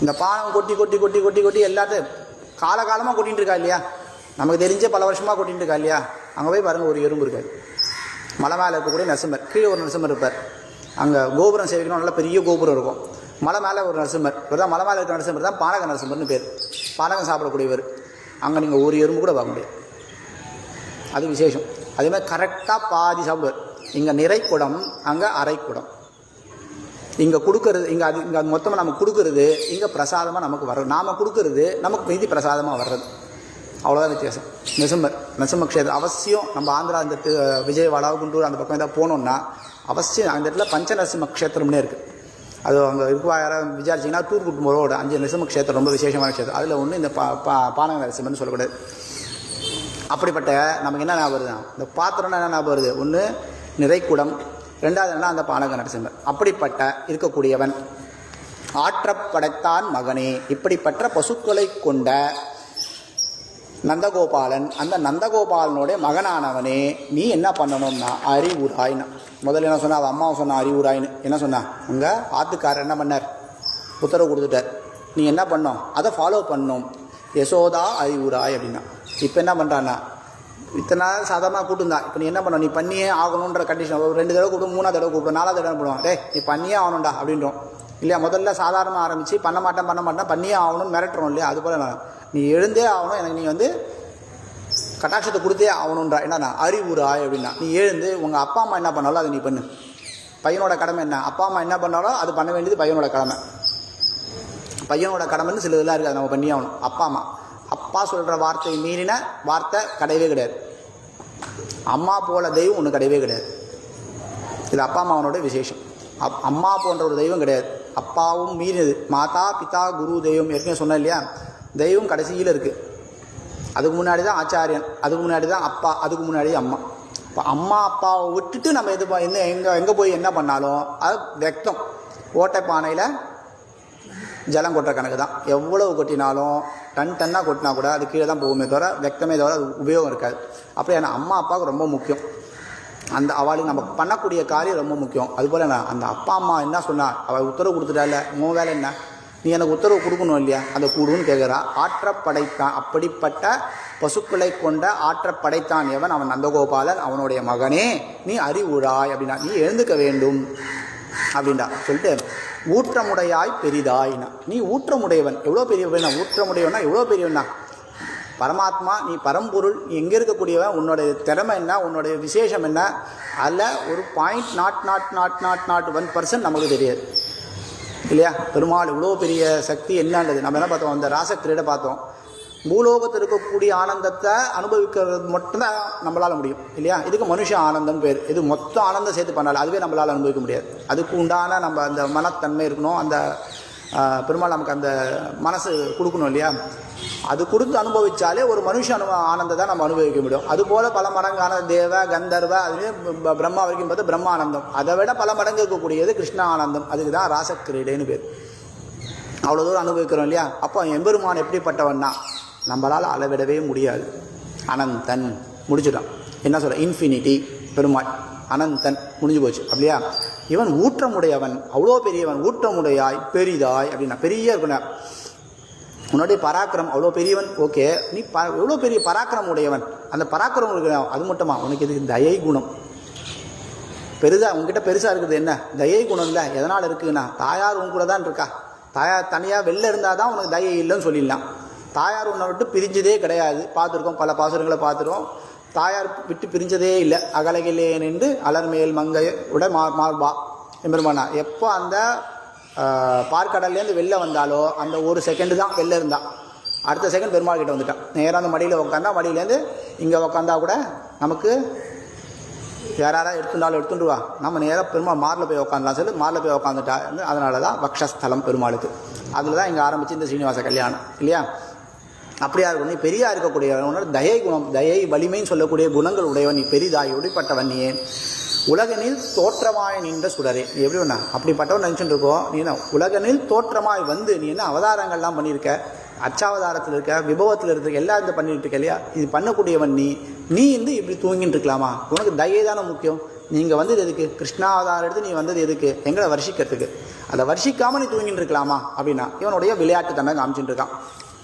S1: இந்த பானம் கொட்டி கொட்டி கொட்டி கொட்டி கொட்டி எல்லாத்தையும் காலகாலமாக கொட்டிகிட்டு இருக்கா இல்லையா? நமக்கு தெரிஞ்ச பல வருஷமாக கொட்டிகிட்டு இருக்கா இல்லையா? அங்கே போய் பாருங்கள், ஒரு எறும்பு இருக்காது. மலை மேலே இருக்கக்கூடிய நரசிம்மர், கீழே ஒரு நரசிம்மர் இருப்பார். அங்கே கோபுரம் சேவிக்கணும், நல்ல பெரிய கோபுரம் இருக்கும். மலை மேலே ஒரு நரசிம்மர், இவர் தான் மலை மேலே இருக்கிற நரசிம்மர் தான் பானக நரசிம்மர்னு பேர். பானகம் சாப்பிடக்கூடியவர். அங்கே நீங்கள் ஒரு எறும்பு கூட பார்க்க முடியாது. அது விசேஷம். அதேமாதிரி கரெக்டாக பாதி சாப்பிடுவார். இங்கே நிறைக்குடம், அங்கே அரைக்குடம். இங்கே கொடுக்கறது இங்கே இங்கே மொத்தமாக நமக்கு கொடுக்கறது இங்கே பிரசாதமாக நமக்கு வர்றது. நாம் கொடுக்கறது நமக்கு மீதி பிரசாதமாக வர்றது. அவ்வளோதான் வித்தியாசம். நரசிம்ம க்ஷேத்திரம் அவசியம் நம்ம ஆந்திரா இந்த விஜயவாடா குண்டூர் அந்த பக்கம் ஏதாவது போனோம்னா அவசியம் அந்த இடத்துல பஞ்ச நரசிம்ம க்ஷேத்திரம்னே இருக்குது. அது அங்கே இருக்குவா யாராவது விசாரிச்சிங்கன்னா தூர்குட்டு ரோடு 5 நரசிம்ம க்ஷேத்திரம் ரொம்ப விசேஷமான க்ஷேத்திரம். அதில் ஒன்று இந்த பானக நரசிம்மன்னு சொல்லக்கூடாது. அப்படிப்பட்ட நமக்கு என்ன ஞாபகம் வருது? இந்த பாத்திரம்னா என்ன ஞாபகம் வருது? ஒன்று நிறைக்குடம், ரெண்டாவது என்ன அந்த பானக நரசிம்மர். அப்படிப்பட்ட இருக்கக்கூடியவன் ஆற்றப்படைத்தான் மகனே. இப்படிப்பட்ட பசுக்களை கொண்ட நந்தகோபாலன், அந்த நந்தகோபாலனுடைய மகனானவனே நீ என்ன பண்ணணும்னா அறிவுராய்னா. முதல்ல என்ன சொன்னா? அவள் அம்மாவை சொன்னா அறிவுராயின்னு. என்ன சொன்னா? உங்கள் ஆத்துக்காரர் என்ன பண்ணார்? உத்தரவு கொடுத்துட்டார். நீ என்ன பண்ணோம்? அதை ஃபாலோ பண்ணணும். யசோதா அறிவுராய் அப்படின்னா. இப்போ என்ன பண்ணுறான்னா, இத்தனை நாள் சாதாரணமாக கூப்பிட்டுருந்தான். இப்போ நீ என்ன பண்ண? நீ பண்ணியே ஆகணுன்ற கண்டிஷன். 2 தடவை கூப்பிடும், 3ஆவது தடவை கூப்பிடும், 4ஆவது தடவை போடுவான். நீ பண்ணியே ஆகணும்டா அப்படின்றோம் இல்லையா? முதல்ல சாதாரணமாக ஆரம்பித்து பண்ண மாட்டேன் பண்ணியே ஆகணும்னு மிரட்டுறோம் இல்லையா? அதுபோல் நீ எழுந்தே ஆகணும், எனக்கு நீ வந்து கட்டாட்சத்தை கொடுத்தே ஆகணுன்றா. என்னன்னா அறிவுராய் அப்படின்னா. நீ எழுந்து உங்கள் அப்பா அம்மா என்ன பண்ணாலும் அதை நீ பண்ணு. பையனோட கடமை என்ன? அப்பா அம்மா என்ன பண்ணாலும் அது பண்ண வேண்டியது பையனோட கடமை. பையனோட கடமைன்னு சில இதெல்லாம் இருக்குது, அதை நம்ம பண்ணி ஆகணும். அப்பா சொல்கிற வார்த்தை மீறின வார்த்தை கிடையவே கிடையாது. அம்மா போல தெய்வம் ஒன்று கிடையவே கிடையாது. இது அப்பா அம்மாவனோட விசேஷம். அம்மா போன்ற ஒரு தெய்வம் கிடையாது. அப்பாவும் மீறினது. மாதா பிதா குரு தெய்வம் ஏற்கனவே சொன்னேன் இல்லையா? தெய்வம் கடைசியில் இருக்குது. அதுக்கு முன்னாடி தான் ஆச்சாரியன், அதுக்கு முன்னாடி தான் அப்பா, அதுக்கு முன்னாடி அம்மா. இப்போ அம்மா அப்பாவை விட்டுட்டு நம்ம எங்கே போய் என்ன பண்ணாலும் அது வெக்தம். ஓட்டை பானையில் ஜலம் கொட்டுற கணக்கு தான். எவ்வளவு கொட்டினாலும் டன்னாக கொட்டினா கூட அது கீழே தான் போகுமே தவிர வெக்தமே தவிர அது உபயோகம் இருக்காது. அப்படி ஏன்னா அம்மா அப்பாவுக்கு ரொம்ப முக்கியம். அந்த அவளுக்கு நம்ம பண்ணக்கூடிய காரியம் ரொம்ப முக்கியம். அதுபோல் என்ன அந்த அப்பா அம்மா என்ன சொன்னா? அவள் உத்தரவு கொடுத்துட்டால, உன் வேலை என்ன? நீ எனக்கு உத்தரவு கொடுக்கணும் இல்லையா? அந்த கூடுன்னு கேட்குறா. ஆற்றப்படைத்தான். அப்படிப்பட்ட பசுக்களை கொண்ட ஆற்றப்படைத்தான் எவன்? அவன் நந்தகோபாலன், அவனுடைய மகனே நீ அறிவுராய் அப்படின்னா. நீ எழுந்துக்க வேண்டும் அப்படின்டா சொல்லிட்டு ஊற்றமுடையாய் பெரிதாய்னா. நீ ஊற்றமுடையவன். எவ்வளோ பெரியவன்? ஊற்றமுடையவனா எவ்வளோ பெரியவனா? பரமாத்மா, நீ பரம்பொருள், நீ எங்கே இருக்கக்கூடியவன், உன்னுடைய திறமை என்ன, உன்னுடைய விசேஷம் என்ன, அதில் ஒரு 0.000001% நமக்கு தெரியாது இல்லையா? பெருமாள் இவ்வளோ பெரிய சக்தி என்னன்றது நம்ம என்ன பார்த்தோம்? அந்த ராசக்கிரீடை பார்த்தோம். பூலோகத்தில் இருக்கக்கூடிய ஆனந்தத்தை அனுபவிக்கிறது மட்டும்தான் நம்மளால் முடியும் இல்லையா. இதுக்கு மனுஷ ஆனந்தம் பேர். இது மொத்த ஆனந்தம் சேர்த்து பண்ணாலும் அதுவே நம்மளால் அனுபவிக்க முடியாது. அதுக்கு உண்டான நம்ம அந்த மனத்தன்மை இருக்கணும். அந்த பெருமாள் நமக்கு அந்த மனசு கொடுக்கணும் இல்லையா. அது கொடுத்து அனுபவித்தாலே ஒரு மனுஷ ஆனந்தத்தை நம்ம அனுபவிக்க முடியும். அதுபோல் பல மடங்கான தேவ கந்தர்வ அதுலேயே பிரம்மா வரைக்கும் பார்த்து பிரம்மானந்தம். அதை விட பல மடங்கு இருக்கக்கூடியது கிருஷ்ண ஆனந்தம். அதுக்கு தான் ராசக்கிரீடைன்னு பேர். அவ்வளோ தூரம் அனுபவிக்கிறோம் இல்லையா. அப்போ எம்பெருமான் எப்படிப்பட்டவன்னா நம்மளால் அளவிடவே முடியாது. அனந்தன் முடிச்சிட்டான். என்ன சொல்ற, இன்ஃபினிட்டி பெருமாள் அனந்தன் முடிஞ்சு போச்சு அப்படியா. இவன் ஊற்றமுடையவன், அவ்வளோ பெரியவன், ஊற்றமுடையாய் பெரிதாய் அப்படின்னா பெரிய இருக்கணும். உன்னுடைய பராக்கிரம் அவ்வளோ பெரியவன், ஓகே, நீ எவ்வளோ பெரிய பராக்கிரம் உடையவன். அந்த பராக்கிரம் இருக்கணும். அது மட்டுமா, உனக்கு இது தயை குணம் பெருசாக உங்ககிட்ட பெருசாக இருக்குது. என்ன தயை குணம் இல்லை, எதனால் இருக்குதுன்னா தாயார் உன் கூட தான் இருக்கா. தாயார் தனியாக வெளில இருந்தால் தான் உனக்கு தயை இல்லைன்னு சொல்லிடலாம். தாயார் உன்னை விட்டு பிரிஞ்சதே கிடையாது. பார்த்துருக்கோம், பல பாசுரங்களை பார்த்துருக்கோம். தாயார் விட்டு பிரிஞ்சதே இல்லை. அகலகிலே நின்று அலர்மேல் மங்கை உட மார்பா எம்பெருமானா. எப்போ அந்த பார்க்கடல்லேருந்து வெளில வந்தாலோ அந்த ஒரு செகண்டு தான் வெளில இருந்தான். அடுத்த செகண்ட் பெருமாள் கிட்ட வந்துட்டான். நேராக அந்த மடியில் உட்காந்தா, மடியிலேருந்து இங்கே உட்காந்தா கூட நமக்கு யாராவது எடுத்துட்டாலும் எடுத்துட்டுவா, நம்ம நேராக பெருமாள் மாரில் போய் உட்காந்துலாம் சொல்லி மாரில் போய் உட்காந்துட்டா. அதனால தான் வக்ஷஸ்தலம் பெருமாளுக்கு. அதில் தான் இங்கே ஆரம்பிச்சு இந்த சீனிவாச கல்யாணம் இல்லையா. அப்படியா இருக்கும். நீ பெரியா இருக்கக்கூடியவன், தயை குணம், தயை வலிமைன்னு சொல்லக்கூடிய குணங்கள் உடையவன், நீ பெரிதாய் ஒடிப்பட்டவன், நீ உலகனில் தோற்றமாய் நின்ற சுடரே. நீ எப்படி ஒன்றா அப்படிப்பட்டவன் நினச்சிட்டு இருக்கோம். நீ என்ன உலகனில் தோற்றமாய் வந்து நீ என்ன அவதாரங்கள்லாம் பண்ணியிருக்க, அச்சாவதாரத்தில் இருக்க, விபவத்தில் இருக்க, எல்லாம் இந்த பண்ணிட்டு இருக்க இல்லையா. இது பண்ணக்கூடியவன் நீ இப்படி தூங்கிட்டு இருக்கலாமா. உனக்கு தயை தானே முக்கியம். நீங்கள் வந்தது எதுக்கு, கிருஷ்ணாவதாரம் எடுத்து நீ வந்தது எதுக்கு, எங்களை வர்ஷிக்கிறதுக்கு. அதை வர்ஷிக்காமல் நீ தூங்கிட்டு இருக்கலாமா அப்படின்னா இவனுடைய விளையாட்டு தன்மை காமிச்சுட்டு இருக்கான்.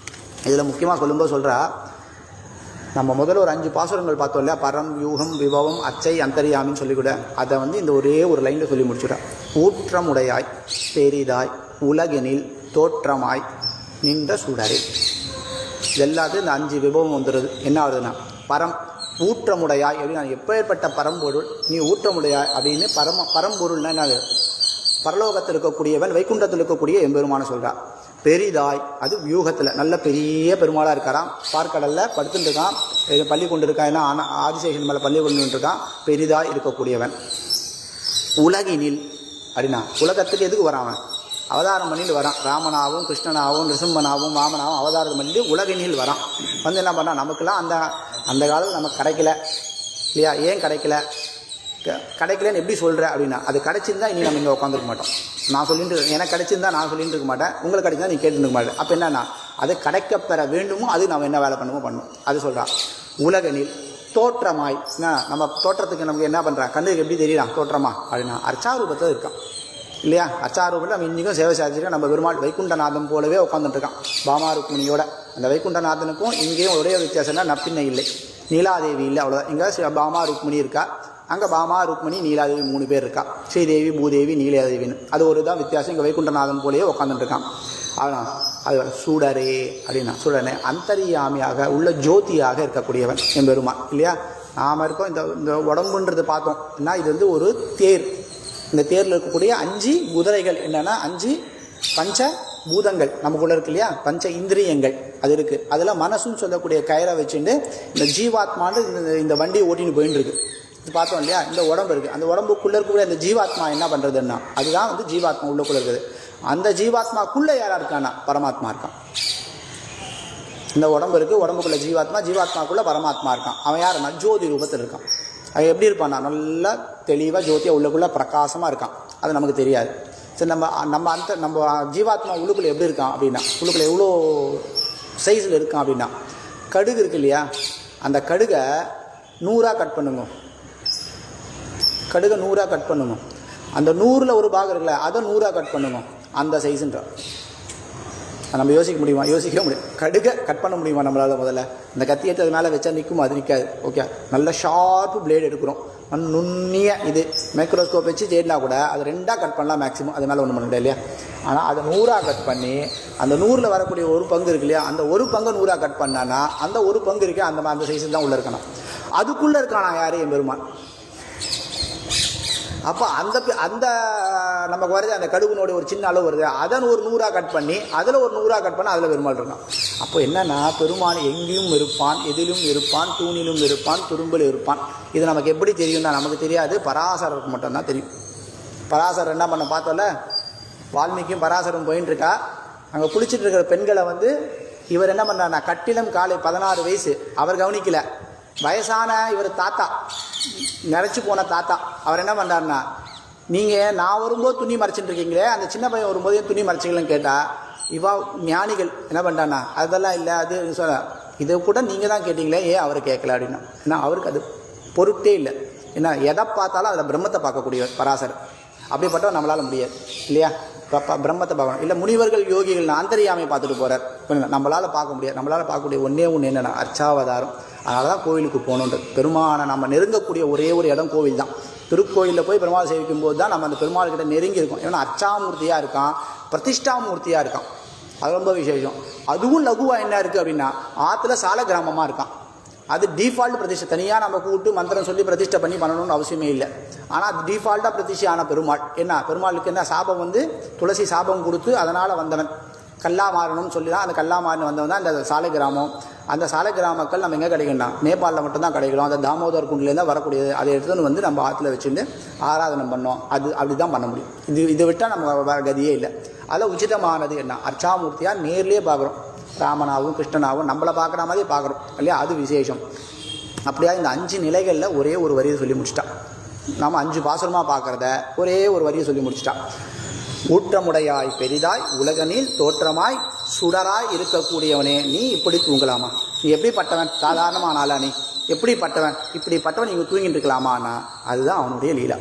S1: இதில் முக்கியமாக சொல்லும்போது சொல்கிறா, நம்ம முதல்ல ஒரு 5 பாசுரங்கள் பார்த்தோம் இல்லையா. பரம், வியூகம், விபவம், அச்சை, அந்தரியாமின்னு சொல்லிக்கூட அதை இந்த ஒரே ஒரு லைனில் சொல்லி முடிச்சுடா. ஊற்றமுடையாய் பெரிதாய் உலகெனில் தோற்றமாய் நின்ற சுடரே. எல்லாத்தையும் இந்த 5 விபவம் வந்துடுது. என்ன ஆகுதுன்னா, பரம் ஊற்றமுடையாய் அப்படின்னு, எப்பேற்பட்ட பரம்பொருள் நீ ஊற்றமுடையாய் அப்படின்னு. பரம்பொருள்னா என்ன, பரலோகத்தில் இருக்கக்கூடியவன், வைகுண்டத்தில் இருக்கக்கூடிய எம்பெருமான சொல்கிறா. பெரிதாய், அது வியூகத்தில் நல்ல பெரிய பெருமாளாக இருக்காராம். பார்க்கடலில் படுத்துட்டு இருக்கான், பள்ளி கொண்டு இருக்கான். ஏன்னா ஆதிசேஷன் மேலே பள்ளி கொண்டு இருக்கான். பெரிதாய் இருக்கக்கூடியவன். உலகினில் அப்படின்னா உலகத்துக்கு எதுக்கு வரான், அவதாரம் பண்ணிட்டு வரான். ராமனாகவும் கிருஷ்ணனாகவும் நிருசிம்மனாகவும் வாமனாகவும் அவதாரம் பண்ணிட்டு உலகினில் வரான். என்ன பண்ணான், நமக்கெல்லாம் அந்த காலத்தில் நமக்கு கிடைக்கல இல்லையா. ஏன் கிடைக்கலன்னு எப்படி சொல்கிற அப்படின்னா, அது கிடைச்சிருந்தா இனி நம்ம இங்கே உட்காந்துருக்க மாட்டோம். நான் சொல்லிட்டு எனக்கு கிடைச்சிருந்தா நான் சொல்லிட்டு இருக்க மாட்டேன், உங்களுக்கு கிடைச்சிருந்தா நீ கேட்டுருக்க மாட்டேன். அப்போ என்னன்னா, அது கிடைக்கப்பெற வேண்டுமோ அது நம்ம என்ன வேலை பண்ணும். அது சொல்கிறான். உலகனில் தோற்றமாய், நம்ம தோற்றத்துக்கு நமக்கு என்ன பண்ணுறான், கண்ணுக்கு எப்படி தெரியலாம் தோற்றமா அப்படின்னா, அர்ச்சாரூபத்தில் இருக்கான் இல்லையா. அர்ச்சாரூபத்தில் நம்ம இன்றைக்கும் சேவை சாதிச்சிருக்கோம். நம்ம பெருமாள் வைகுண்டநாதம் போலவே உட்காந்துட்டு இருக்கான் பாமா ருக்மிணியோட. அந்த வைகுண்டநாதனுக்கும் இங்கேயும் ஒரே வித்தியாசம்னா நப்பின்னை இல்லை, நீலாதேவி இல்லை, அவ்வளோதான். இங்கே பாமா ருக்மிணி இருக்கா, அங்கே பாமா ருக்மிணி நீலாதேவி 3 பேர் இருக்கா. ஸ்ரீதேவி, பூதேவி, நீலாதேவின்னு. அது ஒரு தான் வித்தியாசம். இங்கே வைகுண்டநாதன் போலேயே உட்காந்துட்டு இருக்கான். அது சுடரே அப்படின்னா, சுடனே அந்தரியாமியாக உள்ள ஜோதியாக இருக்கக்கூடியவன் எம்பெருமான் இல்லையா. நாம் இருக்கோம் இந்த உடம்புன்றது பார்த்தோம். ஏன்னா இது ஒரு தேர். இந்த தேரில் இருக்கக்கூடிய 5 குதிரைகள் என்னென்னா 5 பஞ்ச பூதங்கள் நமக்குள்ளே இருக்கு இல்லையா. பஞ்ச இந்திரியங்கள் அது இருக்குது. அதில் மனசுன்னு சொல்லக்கூடிய கயிறை வச்சுட்டு இந்த ஜீவாத்மான்னு இந்த வண்டியை ஓட்டின்னு போயின்னு இருக்கு. இது பார்த்தோம் இல்லையா. இந்த உடம்பு இருக்குது. அந்த உடம்புக்குள்ளே இருக்கக்கூடிய அந்த ஜீவாத்மா என்ன பண்ணுறதுன்னா, அதுதான் ஜீவாத்மா உள்ளுக்குள்ளே இருக்குது. அந்த ஜீவாத்மாக்குள்ளே யாராக இருக்கானா, பரமாத்மா இருக்கான். இந்த உடம்பு இருக்குது, உடம்புக்குள்ளே ஜீவாத்மா, ஜீவாத்மாக்குள்ளே பரமாத்மா இருக்கான். அவன் யாருன்னா ஜோதி ரூபத்தில் இருக்கான். அவன் எப்படி இருப்பான்னா, நல்லா தெளிவாக ஜோதியாக உள்ளுக்குள்ளே பிரகாசமாக இருக்கான். அது நமக்கு தெரியாது. சரி, நம்ம ஜீவாத்மா உள்ளுக்குள்ளே எப்படி இருக்கான் அப்படின்னா, உள்ளுக்குள்ளே எவ்வளோ சைஸில் இருக்கான் அப்படின்னா, கடுகு இருக்கு இல்லையா, அந்த கடுகை 100ஆக கட் பண்ணுங்க. கடுகை 100ஆக கட் பண்ணுங்க. அந்த 100ல் ஒரு பாகம் இருக்குல்ல, அதை 100ஆக கட் பண்ணுங்க. அந்த சைஸுன்றான். நம்ம யோசிக்க முடியுமா? யோசிக்கவே முடியும். கடுகை கட் பண்ண முடியுமா நம்மளால்? முதல்ல இந்த கத்தி எடுத்து அது மேலே வச்சா நிற்கும், அது நிற்காது. ஓகே, நல்ல ஷார்ப்பு பிளேடு எடுக்கிறோம். நுண்ணிய இது மைக்ரோஸ்கோப் வச்சு செய்யலா கூட அது 2ஆக கட் பண்ணலாம் மேக்ஸிமம். அது மேலே ஒன்றும் பண்ண முடியாது இல்லையா. ஆனால் அதை 100ஆக கட் பண்ணி அந்த 100ல் வரக்கூடிய ஒரு பங்கு இருக்கு இல்லையா, அந்த ஒரு பங்கு 100ஆக கட் பண்ணான்னா அந்த ஒரு பங்கு இருக்கே அந்த சைஸில் தான் உள்ளே இருக்கணும். அதுக்குள்ளே இருக்கானா யார்? எம்பெருமான். அப்போ அந்த அந்த நமக்கு வருது அந்த கடுகுனோட ஒரு சின்ன அளவு வருது, அதன் ஒரு 100 கட் பண்ணி அதில் ஒரு 100 கட் பண்ணி அதில் பெருமாள் இருக்கான். அப்போ என்னன்னா பெருமாள் எங்கேயும் இருப்பான், எதிலும் இருப்பான், தூணிலும் இருப்பான், துரும்பில் இருப்பான். இது நமக்கு எப்படி தெரியும்னா நமக்கு தெரியாது, பராசரருக்கு மட்டும்தான் தெரியும். பராசரர் என்ன பண்ண பார்த்தோம்ல, வால்மீகியும் பராசரும் போயின்னு இருக்கா, அங்கே குளிச்சுட்டு இருக்கிற பெண்களை வந்து இவர் என்ன பண்ணுறாருனா கட்டிலம் காலை 16 வயசு, அவர் கவனிக்கல. வயசான இவர் தாத்தா, நிறச்சி போன தாத்தா, அவர் என்ன பண்ணுறாருனா நீங்கள் நான் வரும்போது துணி மறைச்சிட்டு இருக்கீங்களே, அந்த சின்ன பையன் வரும்போது துணி மறைச்சிக்கலன்னு கேட்டால் இவா ஞானிகள் என்ன பண்ணுறானா அதெல்லாம் இல்லை அது சொல்ல, இதை கூட நீங்கள் தான் கேட்டிங்களே ஏன் அவர் கேட்கல அப்படின்னா. ஏன்னா அவருக்கு அது பொருட்டே இல்லை. ஏன்னா எதை பார்த்தாலும் அதில் பிரம்மத்தை பார்க்கக்கூடியவர் பராசர். அப்படிப்பட்டவர் நம்மளால் முடியாது இல்லையா, பிரம்மத்தை பார்க்கணும். இல்லை முனிவர்கள் யோகிகள் அந்தரியாமை பார்த்துட்டு போகிறார், நம்மளால் பார்க்க முடியாது. நம்மளால் பார்க்கக்கூடிய ஒன்றே ஒன்று என்னென்னா அர்ச்சாவதாரம். அதனால தான் கோவிலுக்கு போகணுன்றது. பெருமானை நம்ம நெருங்கக்கூடிய ஒரே ஒரு இடம் கோவில் தான். திருக்கோயிலில் போய் பெருமாள் சேவிக்கும் போது தான் நம்ம அந்த பெருமாள்கிட்ட நெருங்கி இருக்கோம். ஏன்னா அர்ச்சாமூர்த்தியாக இருக்கான், பிரதிஷ்டாமூர்த்தியாக இருக்கான், அது ரொம்ப விசேஷம். அதுவும் லகுவாக என்ன இருக்குது அப்படின்னா ஆற்றுல சால கிராமமாக இருக்கான். அது டிஃபால்ட் பிரதிஷ்டை, தனியாக நம்ம கூப்பிட்டு மந்திரம் சொல்லி பிரதிஷ்டை பண்ணி பண்ணணும்னு அவசியமே இல்லை. ஆனால் அது டிஃபால்ட்டாக பிரதிஷ்டை ஆன பெருமாள். என்ன பெருமாளுக்கு என்ன சாபம் வந்து துளசி சாபம் கொடுத்து அதனால் வந்தவன், கல்லா மாறணும்னு சொல்லி தான் அந்த கல்லா மாறினு வந்தவன் தான் அந்த சாலை கிராமம். அந்த சாலை கிராமக்கள் நம்ம எங்கே கிடைக்கும்னா நேபாளில் மட்டும்தான் கிடைக்கும். அந்த தாமோதர் குண்டிலேருந்து தான் வரக்கூடியது. அதை எடுத்துன்னு வந்து நம்ம ஆற்றுல வச்சுட்டு ஆராதனை பண்ணோம். அது அப்படி தான் பண்ண முடியும். இதை விட்டால் நம்ம வேறு கதியே இல்லை. அதில் உச்சிதமானது என்ன அர்ச்சாமூர்த்தியாக நேர்லேயே பார்க்குறோம். ராமனாகவும் கிருஷ்ணனாகவும் நம்மளை பார்க்குற மாதிரி பார்க்குறோம் இல்லையா, அது விசேஷம். அப்படியா இந்த 5 நிலைகளில் ஒரே ஒரு வரியை சொல்லி முடிச்சிட்டான். நாம் 5 பாசுரமாக பார்க்குறத ஒரே ஒரு வரியை சொல்லி முடிச்சிட்டான். ஊற்றமுடையாய் பெரிதாய் உலகனில் தோற்றமாய் சுடராய் இருக்கக்கூடியவனே நீ இப்படி தூங்கலாமா? நீ எப்படிப்பட்டவன்? சாதாரணமான ஆளா? நீ எப்படிப்பட்டவன்? இப்படிப்பட்டவன் நீங்கள் தூங்கிட்டு இருக்கலாமான்னா அதுதான் அவனுடைய லீலா.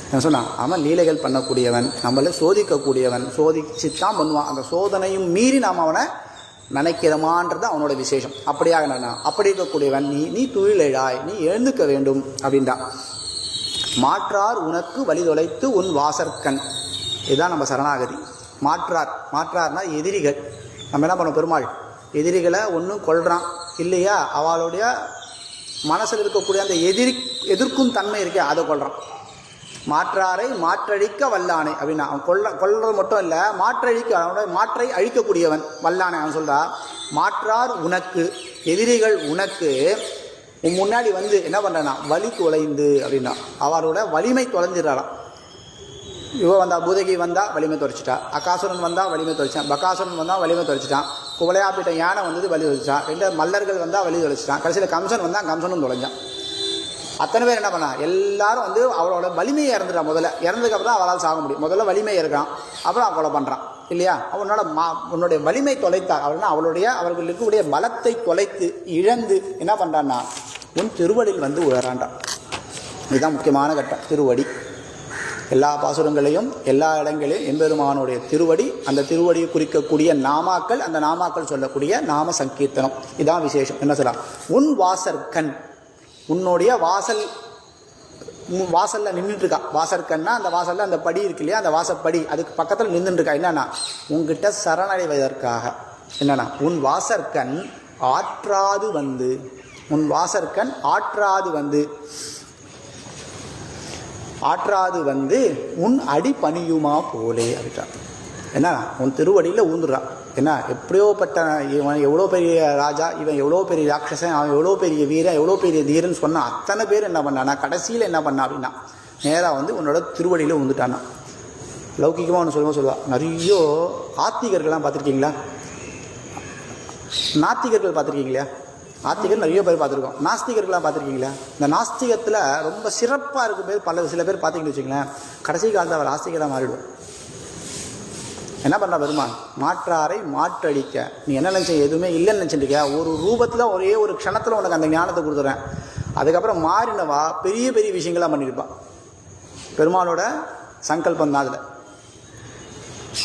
S1: என்ன சொன்னான், அவன் லீலைகள் பண்ணக்கூடியவன், நம்மளை சோதிக்கக்கூடியவன், சோதிச்சுத்தான் பண்ணுவான். அந்த சோதனையும் மீறி நாம் அவனை நினைக்கிறமான்றது அவனோட விசேஷம். அப்படியாக நான் அப்படி இருக்கக்கூடியவன் நீ துயிலெழாய், நீ எழுந்துக்க வேண்டும் அப்படின்டா. மாற்றார் உனக்கு வழி தொலைத்து உன் வாசற்கண், இதுதான் நம்ம சரணாகதி. மாற்றார்னா எதிரிகள். நம்ம என்ன பண்ணோம், பெருமாள் எதிரிகளை ஒன்றும் கொள்றான் இல்லையா, அவளுடைய மனசில் இருக்கக்கூடிய அந்த எதிர்க்கும் தன்மை இருக்கே அதை கொள்றான். மாற்றாரை மாற்றழிக்க வல்லானை அப்படின்னா அவன் கொல்றது மட்டும் இல்லை, மாற்றழிக்க, அவனோட மாற்றை அழிக்கக்கூடியவன் வல்லானை. அவன் சொல்றா மாற்றார் உனக்கு, எதிரிகள் உனக்கு முன்னாடி வந்து என்ன பண்ணுறான்னா வலி தொலைந்து அப்படின்னா அவரோட வலிமை தொலைஞ்சிடறான். இவன் வந்தா பூதகி வந்தால் வலிமை தொலைச்சிட்டா, அகாசுரன் வந்தால் வலிமை தொலைச்சான், பகாசுரன் வந்தால் வலிமை தொலைச்சிட்டான், குவலையாப்பிட்ட யானை வந்தது வலி தொலைச்சிட்டான், 2 மல்லர்கள் வந்தால் வலி தொலைச்சிட்டான், கடைசியில் கம்சன் வந்தால் கம்சனும் தொலைஞ்சான். அத்தனை பேர் என்ன பண்ணா எல்லாரும் வந்து அவளோட வலிமையை இறந்துட்டான். முதல்ல இறந்ததுக்கப்புறம் தான் அவளால் சாக முடியும். முதல்ல வலிமை இருக்கான், அப்புறம் அவளை பண்ணுறான் இல்லையா. உன்னுடைய வலிமை தொலைத்தார் அவள்னா அவர்களுக்கு இருக்கக்கூடிய பலத்தை தொலைத்து இழந்து என்ன பண்ணுறான்னா உன் திருவடியில் வந்து உழறான்டான். இதுதான் முக்கியமான கட்டம், திருவடி. எல்லா பாசுரங்களையும் எல்லா இடங்களையும் எம்பெருமானுடைய திருவடி, அந்த திருவடியை குறிக்கக்கூடிய நாமாக்கள், அந்த நாமாக்கள் சொல்லக்கூடிய நாம சங்கீர்த்தனம், இதான் விசேஷம். என்ன சொல்லலாம், உன் வாசற்கண், உன்னுடைய வாசலில் நின்றுட்டுருக்கா. வாசற்கண்ணா அந்த வாசலில் அந்த படி இருக்கு இல்லையா, அந்த வாசப்படி அதுக்கு பக்கத்தில் நின்றுட்டுருக்கா. என்னன்னா உங்ககிட்ட சரணடைவதற்காக. என்னன்னா உன் வாசற்கண் ஆற்றாது வந்து, உன் வாசற்கண் ஆற்றாது வந்து உன் அடி பணியுமா போலே அப்படின்றான். என்ன உன் திருவடியில் ஊந்துடுறான். என்ன எப்படியோப்பட்ட இவன் எவ்வளோ பெரிய ராஜா, இவன் எவ்வளோ பெரிய ராட்சசன், அவன் எவ்வளோ பெரிய வீரன், எவ்வளோ பெரிய தீரன் சொன்னான். அத்தனை பேர் என்ன பண்ணானா கடைசியில் என்ன பண்ணா அப்படின்னா நேராக வந்து உன்னோட திருவடியில் ஊந்துட்டானா. லௌகிகமாக ஒன்று சொல்லுவாள், நிறைய ஆத்திகர்கள்லாம் பார்த்துருக்கீங்களா, நாத்திகர்கள் பார்த்துருக்கீங்களா? ஆத்திகர் நிறைய பேர் பார்த்துருக்கோம், நாஸ்திகர்கள்லாம் பார்த்துருக்கீங்களா? இந்த நாஸ்திகத்தில் ரொம்ப சிறப்பாக இருக்க சில பேர் பார்த்தீங்கன்னு வச்சுங்களேன், கடைசி காலத்தில் அவர் ஆஸ்திகராக மாறிடுவோம். என்ன பண்ணுறா பெருமான், மாற்றாரை மாற்றடிக்க. நீ என்ன நினச்ச, எதுவுமே இல்லைன்னு நினச்சிட்டுருக்கியா, ஒரு ரூபத்தில் ஒரே ஒரு க்ஷணத்தில் உனக்கு அந்த ஞானத்தை கொடுத்துட்றேன். அதுக்கப்புறம் மாறினவா பெரிய பெரிய விஷயங்கள்லாம் பண்ணியிருப்பான். பெருமானோட சங்கல்பம் தான் அதில்.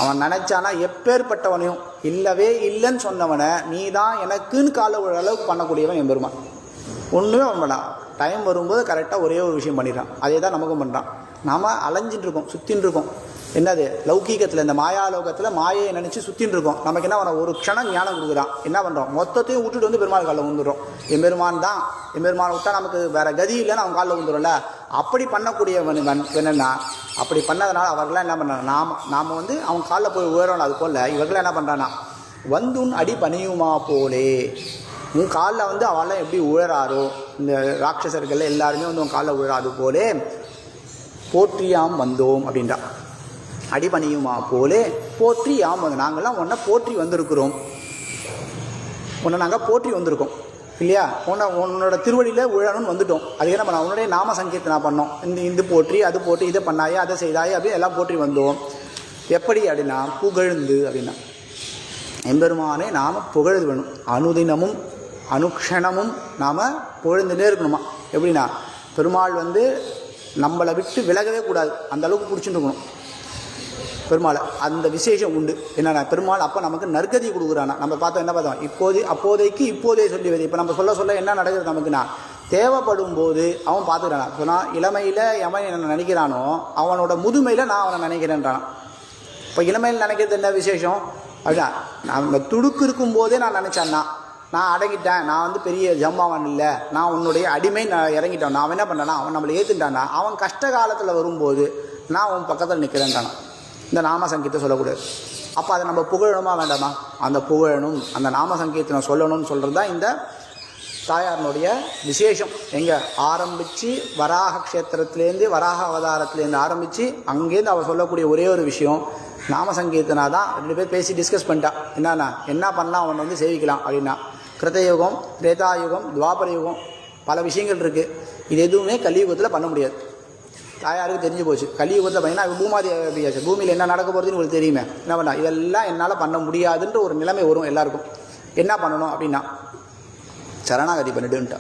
S1: அவன் நினச்சானா எப்பேற்பட்டவனையும் இல்லவே இல்லைன்னு சொன்னவனை நீ தான் எனக்குன்னு கால ஒரு அளவுக்கு பண்ணக்கூடியவன் என் பெருமான். ஒன்றுமே அவன் பண்ணான். டைம் வரும்போது கரெக்டாக ஒரே ஒரு விஷயம் பண்ணிடுறான். அதே தான் நமக்கும் பண்ணுறான். நாம் அலைஞ்சின்னு இருக்கோம், சுற்றின்னு இருக்கோம். என்னது லௌகீகத்தில் இந்த மாயாலோகத்தில் மாயை நினச்சி சுற்றின்னு இருக்கோம். நமக்கு என்ன பண்ணோம், ஒரு க்ஷணம் ஞானம் கொடுக்குறான், என்ன பண்ணுறோம், மொத்தத்தையும் விட்டுட்டு வந்து பெருமாள் காலில் வந்துடுறோம். எம்பெருமான் தான், எம்பெருமானை விட்டால் நமக்கு வேறு கதி இல்லைன்னு அவன் காலில் வந்துடும்ல. அப்படி பண்ணக்கூடியவன் என்னென்னா, அப்படி பண்ணதுனால அவர்களாம் என்ன பண்ணுறாங்க, நாம் வந்து அவன் காலில் போய் உயரணும். அது போல் இவர்களாம் என்ன பண்ணுறான்னா, வந்துன் அடி பணியுமா போலே, உன் காலில் வந்து அவெல்லாம் எப்படி உழறாரோ, இந்த ராட்சசர்கள் எல்லாருமே வந்து உன் காலில் உழறாது போலே போற்றியாம் வந்தோம் அப்படின்றா. அடிபணியுமா போலே போற்றியாம் வந்து, நாங்கள்லாம் உன்னை போற்றி வந்திருக்கிறோம், உன்னை நாங்கள் போற்றி வந்திருக்கோம் இல்லையா, உன்னோட திருவடியில் உழணும்னு வந்துட்டோம். அதுக்கு என்ன பண்ண, உன்னுடைய நாம சங்கீர்த்தனா பண்ணோம். இது போற்றி அது போற்றி, இதை பண்ணாயே அதை செய்தாயே அப்படின்னு எல்லாம் போற்றி வந்தோம். எப்படி அப்படின்னா புகழ்ந்து அப்படின்னா, எம்பெருமானே நாம் புகழ்ந்து வேணும். அனுதினமும் அனுக்ஷணமும் நாம் புகழ்ந்துட்டே இருக்கணுமா. எப்படின்னா பெருமாள் வந்து நம்மளை விட்டு விலகவே கூடாது, அந்த அளவுக்கு பிடிச்சிட்டு இருக்கணும் பெருமாளை. அந்த விசேஷம் உண்டு. என்னென்னா பெருமாள் அப்போ நமக்கு நற்கதி கொடுக்குறானா. நம்ம பார்த்தோம், என்ன பார்த்தோம், அப்போதைக்கு இப்போதே சொல்லி வது. இப்போ நம்ம சொல்ல என்ன நடக்குது நமக்குன்னா, தேவைப்படும் போது அவன் பார்த்துக்கிறானா. சொன்னால் இளமையில் எவன் என்ன நினைக்கிறானோ அவனோட முதுமையில் நான் அவனை நினைக்கிறேன்றான். இப்போ இளமையில் நினைக்கிறது என்ன விசேஷம் அப்படின்னா, நம்ம துடுக்கு இருக்கும்போதே நான் நினச்சேன்னா, நான் அடங்கிட்டேன், நான் வந்து பெரிய ஜம்பாவன் இல்லை, நான் உன்னுடைய அடிமை, நான் இறங்கிட்டேன், நான் என்ன பண்ணுறேன்னா அவன் நம்மளை ஏற்றுட்டான்னா, அவன் கஷ்ட காலத்தில் வரும்போது நான் அவன் பக்கத்தில் நிற்கிறேன்றானா. இந்த நாம சங்கீத்தை சொல்லக்கூடாது. அப்போ அதை நம்ம புகழணுமா வேண்டாமா, அந்த புகழணும், அந்த நாம சங்கீர்த்தனை சொல்லணும்னு சொல்கிறது தான் இந்த தாயாரனுடைய விசேஷம். எங்கே ஆரம்பித்து வராக க்ஷேத்திரத்துலேருந்து, வராக அவதாரத்துலேருந்து ஆரம்பித்து அங்கேருந்து அவள் சொல்லக்கூடிய ஒரே ஒரு விஷயம் நாம சங்கீர்த்தனா தான். 2 பேர் பேசி டிஸ்கஸ் பண்ணிட்டா, என்னன்னா என்ன பண்ணால் அவனை வந்து சேவிக்கலாம் அப்படின்னா, கிருத்தயுகம், திரேதாயுகம், துவாபர யுகம், பல விஷயங்கள் இருக்குது. இது எதுவுமே கலியுகத்தில் பண்ண முடியாது. தாயாருக்கு தெரிஞ்சு போச்சு, கலியுகத்தில் பார்த்தீங்கன்னா பூமாதி அப்படியாச்சு, பூமியில் என்ன நடக்க போகிறதுன்னு உங்களுக்கு தெரியுமே, என்ன பண்ணா இதெல்லாம் என்னால் பண்ண முடியாதுன்ற ஒரு நிலைமை வரும் எல்லாருக்கும். என்ன பண்ணணும் அப்படின்னா சரணாகதி பண்ணிட்டுன்ட்டா.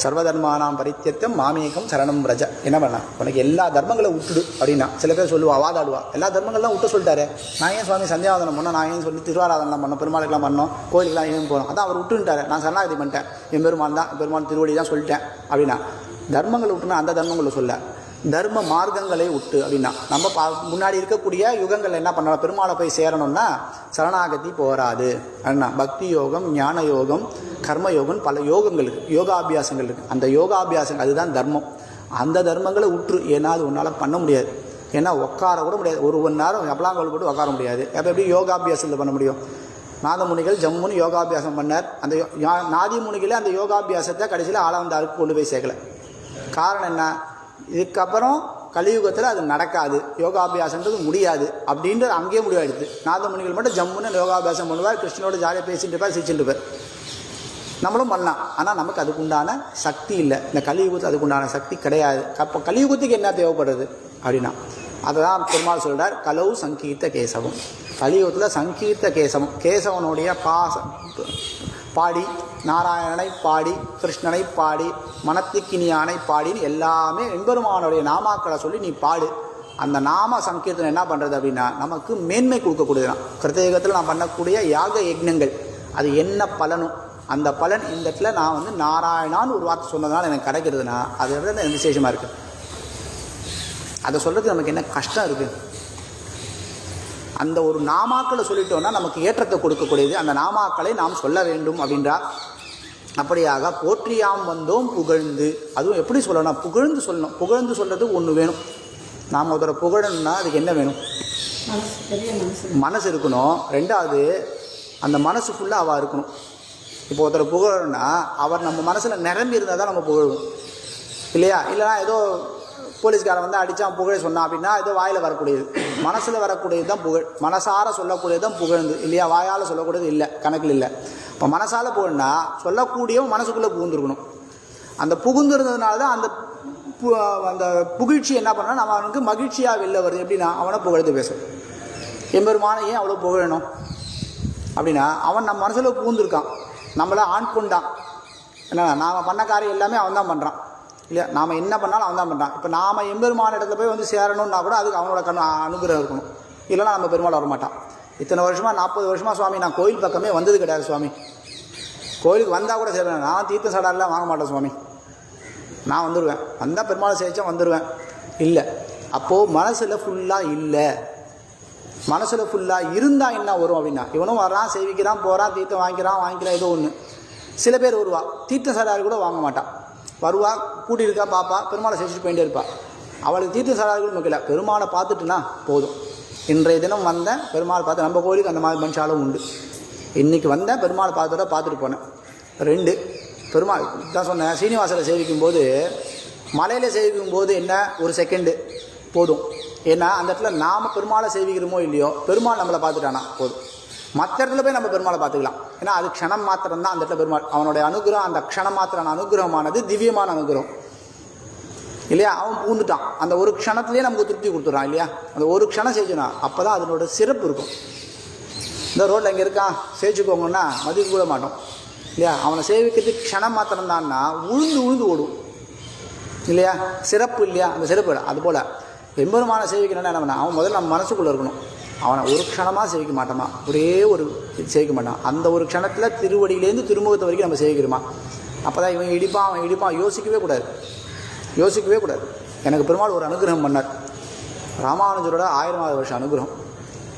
S1: சர்வதர்மானாம் பரித்தியத்தம் மாமேகம் சரணம் பிரஜ. என்ன பண்ணா, உனக்கு எல்லா தர்மங்களை விட்டுடு அப்படின்னா. சில பேர் சொல்லுவா, வாதாடுவா, எல்லா தர்மங்கள்லாம் விட்டு சொல்லிட்டாரு, நான் ஏன் சுவாமி சந்தியாவதனம் பண்ணோம், நான் ஏன் சொல்லி திருவாராதனம் பண்ணோம், பெருமாளுக்கெல்லாம் பண்ணோம், கோயிலுக்கெல்லாம் ஏன் போனோம், அதான் அவர் விட்டுட்டாரு, நான் சரணாகதி பண்ணிட்டேன், என் பெருமான் தான், பெருமான் திருவடி தான் சொல்லிட்டேன் அப்படின்னா. தர்மங்களை விட்டுனா அந்த தர்மங்களை சொல்ல, தர்ம மார்க்கங்களை விட்டு அப்படின்னா. நம்ம முன்னாடி இருக்கக்கூடிய யுகங்கள் என்ன பண்ணலாம், பெருமாளை போய் சேரணும்னா சரணாகதி போராது அப்படின்னா. பக்தி யோகம், ஞான யோகம், கர்ம யோகம், பல யோகங்கள் இருக்குது, யோகாபியாசங்கள் இருக்குது. அந்த யோகாபியாசங்கள் அதுதான் தர்மம். அந்த தர்மங்களை விட்டுரு, ஏன்னா அது உன்னால் பண்ண முடியாது. ஏன்னா உட்கார கூட முடியாது, 1 நேரம் எப்பலாங்கோல் போட்டு உட்கார முடியாது. அப்போ எப்படி யோகாபியாசத்தில் பண்ண முடியும். நாதமுனிகள் ஜம்முன்னு யோகாபியாசம் பண்ணார். அந்த நாதி முனிகளே அந்த யோகாபியாசத்தை கடைசியில் ஆளவந்தாருக்கு கொண்டு போய் சேர்க்கலை. காரணம் என்ன, இதுக்கப்புறம் கலியுகத்தில் அது நடக்காது, யோகாபியாசன்றது முடியாது அப்படின்றது அங்கேயே முடிவாயிடுது. நாதமுனிகள் மட்டும் ஜம்முன்னு யோகாபியாசம் பண்ணுவார், கிருஷ்ணனோட ஜாலியாக பேசிட்டு இருப்பார், சிரிச்சுட்டு இருப்பார். நம்மளும் பண்ணலாம், ஆனால் நமக்கு அதுக்குண்டான சக்தி இல்லை. இந்த கலியுகத்தில் அதுக்குண்டான சக்தி கிடையாது. அப்போ கலியுகத்துக்கு என்ன தேவைப்படுறது அப்படின்னா, அதை தான் பெருமாள் சொல்கிறார், கலவு சங்கீர்த்த கேசவம். கலியுகத்தில் சங்கீர்த்த கேசவம், கேசவனுடைய பாடி, நாராயணனை பாடி, கிருஷ்ணனை பாடி, மனத்துக்கினியானை பாடின்னு எல்லாமே எம்பெருமானுடைய நாமாக்களை சொல்லி நீ பாடு. அந்த நாம சங்கீர்த்தனை என்ன பண்ணுறது அப்படின்னா நமக்கு மேன்மை கொடுக்கக்கூடியதுதான். கிருத்தயுகத்தில் நான் பண்ணக்கூடிய யாக யஜ்ஞங்கள் அது என்ன பலனும், அந்த பலன் இந்த இடத்துல நான் வந்து நாராயணான்னு ஒரு வார்த்தை சொன்னதுனால எனக்கு கிடைக்கிறதுனா அது விட விசேஷமாக இருக்குது. அதை சொல்கிறதுக்கு நமக்கு என்ன கஷ்டம் இருக்குது. அந்த ஒரு நாமாக்களை சொல்லிட்டோன்னா நமக்கு ஏற்றத்தை கொடுக்கக்கூடியது. அந்த நாமாக்களை நாம் சொல்ல வேண்டும் அப்படின்றார். அப்படியாக போற்றியாம் வந்தோம் புகழ்ந்து. அதுவும் எப்படி சொல்லணும், புகழ்ந்து சொல்லணும். புகழ்ந்து சொல்கிறதுக்கு ஒன்று வேணும். நாம் ஒருத்தரை புகழணும்னா அதுக்கு என்ன வேணும், மனசு இருக்கணும். 2வது அந்த மனசு ஃபுல்லாக அவள் இருக்கணும். இப்போ ஒருத்தரை புகழணும்னா அவர் நம்ம மனசில் நிரம்பி இருந்தால் தான் நம்ம புகழுவோம் இல்லையா. இல்லைனா ஏதோ போலீஸ்காரன் வந்து அடித்தான் புகழ சொன்னான் அப்படின்னா ஏதோ வாயில் வரக்கூடியது, மனசில் வரக்கூடியது தான் புகழ். மனசார சொல்லக்கூடியது தான் புகழ்ந்து இல்லையா, வாயால் சொல்லக்கூடியது இல்லை, கணக்கில் இல்லை. இப்போ மனசால் புகழ்னா சொல்லக்கூடியவன் மனசுக்குள்ளே புகுந்துருக்கணும். அந்த புகுந்துருந்ததுனால தான் அந்த அந்த புகழ்ச்சி என்ன பண்ணால் நம்ம அவனுக்கு மகிழ்ச்சியாக வெளில வருது. எப்படின்னா அவனை புகழ்ந்து பேசும். எம்பெருமான ஏன் அவ்வளோ புகழணும் அப்படின்னா அவன் நம்ம மனசில் புகுந்துருக்கான், நம்மளை ஆண் கொண்டான். என்ன நாம் பண்ண காரியம் எல்லாமே அவன் தான் பண்ணுறான் இல்லையா. நாம் என்ன பண்ணாலும் அவன் தான் பண்ணுறான். இப்போ நாம் எம்பெருமான இடத்துல போய் வந்து சேரணும்னா கூட அதுக்கு அவனோட அனுகிரகம் இருக்கணும். இல்லைனா நம்ம பெருமாள் வரமாட்டான். இத்தனை வருஷமாக 40 வருஷமாக சுவாமி நான் கோயில் பக்கமே வந்தது கிடையாது சுவாமி, கோயிலுக்கு வந்தால் கூட சேருவேன், நான் தீர்த்த சடாரெலாம் வாங்க மாட்டேன் சுவாமி, நான் வந்துடுவேன், வந்தால் பெருமாளை சேவிச்சா வந்துடுவேன். இல்லை, அப்போது மனசில் ஃபுல்லாக இல்லை. மனசில் ஃபுல்லாக இருந்தால் என்ன வரும் அப்படின்னா, இவனும் வர்றான், சேவிக்கிறான், போகிறான், தீர்த்தம் வாங்கிக்கிறான், ஏதோ ஒன்று. சில பேர் வருவா, தீர்த்த சடாரி கூட வாங்க மாட்டான். வருவா, கூட்டி இருக்கா, பாப்பா, பெருமாளை சேவிச்சுட்டு போயிட்டே இருப்பா. அவளுக்கு தீர்த்த சடாரி கூட முக்கிய, பெருமாளை பார்த்துட்டுனா போதும். இன்றைய தினம் வந்தேன், பெருமாளை பார்த்து, நம்ம கோயிலுக்கு அந்த மாதிரி மனுஷாலும் உண்டு. இன்றைக்கி வந்தேன், பெருமாளை பார்த்துட்டு போனேன். 2 பெருமாள் தான் சொன்னேன். சீனிவாசரை சேவிக்கும்போது, மலையில் சேவிக்கும்போது என்ன, ஒரு செகண்டு போதும். ஏன்னா அந்த இடத்துல நாம் பெருமாளை சேவிக்கிறோமோ இல்லையோ, பெருமாள் நம்மளை பார்த்துட்டானா போதும். மற்ற இடத்துல போய் நம்ம பெருமாளை பார்த்துக்கலாம். ஏன்னா அது க்ஷணம் மாத்திரம் தான் அந்த இடத்துல பெருமாள். அவனுடைய அனுகிரகம், அந்த க்ஷணம் மாத்திரான அனுகிரகமானது திவ்யமான அனுகிரகம் இல்லையா. அவன் பூந்துட்டான், அந்த ஒரு க்ஷணத்துலேயே நமக்கு திருப்தி கொடுத்துட்றான் இல்லையா. அந்த ஒரு க்ஷணம் சேவிச்சுனா அப்போ தான் அதனோட சிறப்பு இருக்கும். இந்த ரோட்டில் இங்கே இருக்கான், சேவிச்சுக்கோங்கன்னா மதிக்க கூட மாட்டோம் இல்லையா. அவனை சேவிக்கிறதுக்கு க்ஷணம் மாத்திரம்தான்னா உழுந்து ஓடும் இல்லையா. சிறப்பு இல்லையா, அந்த சிறப்பு. அதுபோல் எம்பெருமான சேவிக்கணும்னா என்ன பண்ண, அவன் முதல்ல நம்ம மனசுக்குள்ளே இருக்கணும். அவனை ஒரு க்ஷணமாக சேவிக்க மாட்டோமா, ஒரே ஒரு சேவிக்க மாட்டான். அந்த ஒரு க்ஷணத்தில் திருவடியிலேருந்து திருமுகத்தை வரைக்கும் நம்ம சேவிக்கிறோமா, அப்போ தான் இவன் இடிப்பான் யோசிக்கவே கூடாது. எனக்கு பெருமாள் ஒரு அனுகிரகம் பண்ணார், ராமானுஜரோட 1000வது வருஷம் அனுகிரகம்.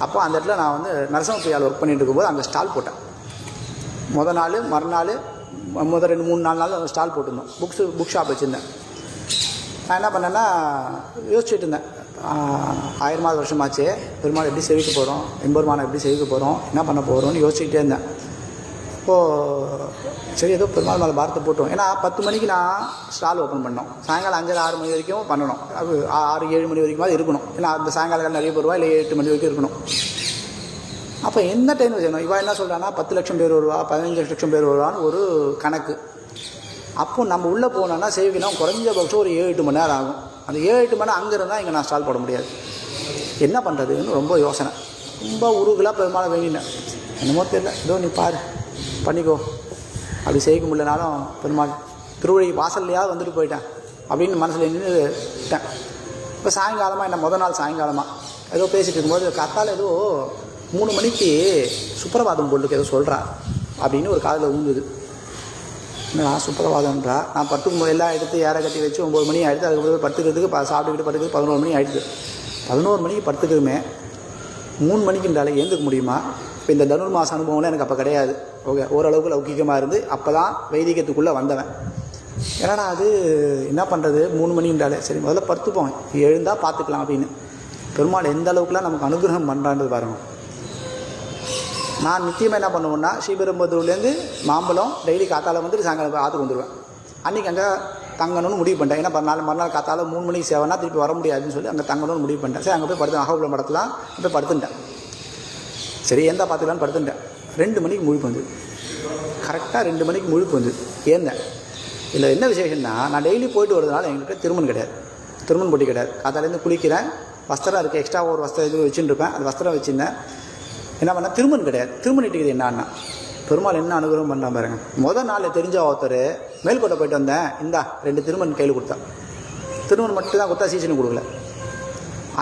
S1: அப்போ அந்த இடத்துல நான் வந்து நரசிம்மப்பிரியால் ஒர்க் பண்ணிட்டு இருக்கும்போது அங்கே ஸ்டால் போட்டேன். மறுநாள் 2-3 நாள் ஸ்டால் போட்டிருந்தோம். புக் ஷாப் வச்சுருந்தேன். நான் என்ன பண்ணேன்னா யோசிச்சுட்டு இருந்தேன், 1000வது வருஷமாச்சு, பெருமாள் எப்படி சேவிக்க போகிறோம், எம்பெருமானை எப்படி சேவிக்க போகிறோம், என்ன பண்ண போகிறோம்னு யோசிச்சுக்கிட்டே இருந்தேன். இப்போது சரி ஏதோ பெருமாள் மேலே பாரத்தை போட்டோம். ஏன்னா 10 மணிக்கு நான் ஸ்டால் ஓப்பன் பண்ணோம். சாயங்காலம் 5-6 மணி வரைக்கும் பண்ணணும். அது 6-7 மணி வரைக்கும் இருக்கணும். ஏன்னா அந்த சாயங்காலம் நிறைய பேர் இல்லை 8 மணி வரைக்கும் இருக்கணும். அப்போ என்ன டைம் செய்யணும். இவன் என்ன சொல்கிறான்னா 10 லட்சம் பேர் வருவா, 15 லட்சம் பேர் வருவான்னு ஒரு கணக்கு. அப்போது நம்ம உள்ளே போனோன்னா சேவிக்கணும் குறைஞ்சபட்சம் ஒரு 7-8 மணி நேரம் ஆகும். அந்த 7-8 மணி நேரம் அங்கே இருந்தால் இங்கே நான் ஸ்டால் போட முடியாது. என்ன பண்ணுறதுன்னு ரொம்ப யோசனை, ரொம்ப உருகலாக பெருமாளை வேண்டினேன். என்னமோ தெரியல, ஏதோ நீ பாரு பண்ணிக்கோ, அப்படி செய்ய முடியலனாலும் பெருமாள் திருவழி வாசல்லையாவது வந்துட்டு போயிட்டேன் அப்படின்னு மனசில் நின்றுட்டேன். இப்போ சாயங்காலமாக என்ன நாள் சாயங்காலமாக ஏதோ பேசிகிட்டு இருக்கும்போது கத்தால் ஏதோ 3 மணிக்கு சுப்பிரபாதம் போட்டுக்கு ஏதோ சொல்கிறா அப்படின்னு ஒரு காதில் ஊங்குது. நான் சுப்பிரபாதம்ன்றா. நான் படுத்துக்கும்போது எல்லாம் எடுத்து ஏற கட்டி வச்சு 9 மணி ஆகிடுது. அதுக்கப்புறம் படுத்துக்கிறதுக்கு சாப்பிட்டுக்கிட்டு படுத்துக்கிறது 11 மணி ஆகிடுது. 11 மணிக்கு படுத்துக்கிறதுமே 3 மணிக்குன்றாலே ஏந்துக்க முடியுமா? இப்போ இந்த தனுர்மாச அனுபவம்லாம் எனக்கு அப்போ கிடையாது. ஓகே, ஓரளவுக்கு லௌகிகமாக இருந்து அப்போ தான் வைதிகத்துக்குள்ளே வந்தவன். ஏன்னா அது என்ன பண்ணுறது, 3 மணின்றாலே சரி முதல்ல படுத்துப்போம், எழுந்தால் பார்த்துக்கலாம் அப்படின்னு. பெருமாள் எந்த அளவுக்குலாம் நமக்கு அனுகிரகம் பண்ணுறான்றது பாருங்கள். நான் நிச்சயமாக என்ன பண்ணுவேன்னா, ஸ்ரீபெரும்புதூர்லேருந்து மாம்பழம் டெய்லி காத்தால வந்துட்டு சாயங்காலம் ஆற்றுக்கு வந்துடுவேன். அன்றைக்கி அங்கே தங்கணும்னு முடிவு பண்ணிட்டேன். ஏன்னா மறுநாள் காத்தால 3 மணிக்கு சேவைனா திருப்பி வர முடியாதுன்னு சொல்லி அங்கே தங்கணும்னு முடிவு பண்ணிட்டேன். சரி அங்கே போய் படுத்து அகோபுரம் படத்துலாம் போய் படுத்துட்டேன். சரி எந்த பார்த்துக்கலான்னு படுத்துட்டேன். 2 மணிக்கு முழிப்பு வந்து கரெக்டாக 2 மணிக்கு முழிப்பு வந்து ஏந்தேன். இதில் என்ன விசேஷம்னா, நான் டெய்லி போயிட்டு வரதுனால எங்களுக்கு திருமணம் கிடையாது, திருமணம் போட்டி கிடையாது. காத்தாலேருந்து குளிக்கிறேன், வஸ்திரம் இருக்குது, எக்ஸ்ட்ரா ஒரு வஸ்திரம் இது வச்சுருப்பேன், அது வஸ்திரம் வச்சுருந்தேன். என்ன பண்ணால் திருமணம் கிடையாது. திருமணம் இட்டுக்குது என்னன்னா, பெருமாள் என்ன அனுகிரகம் பண்ணால் பாருங்க. முதல் நாள் தெரிஞ்ச ஒருத்தர் மேல்கோட்டை போயிட்டு வந்தேன், இந்தா 2 திருமணம் கையில் கொடுத்தான். திருமணம் மட்டும் தான் கொடுத்தா, சீசனுக்கு கொடுக்கல.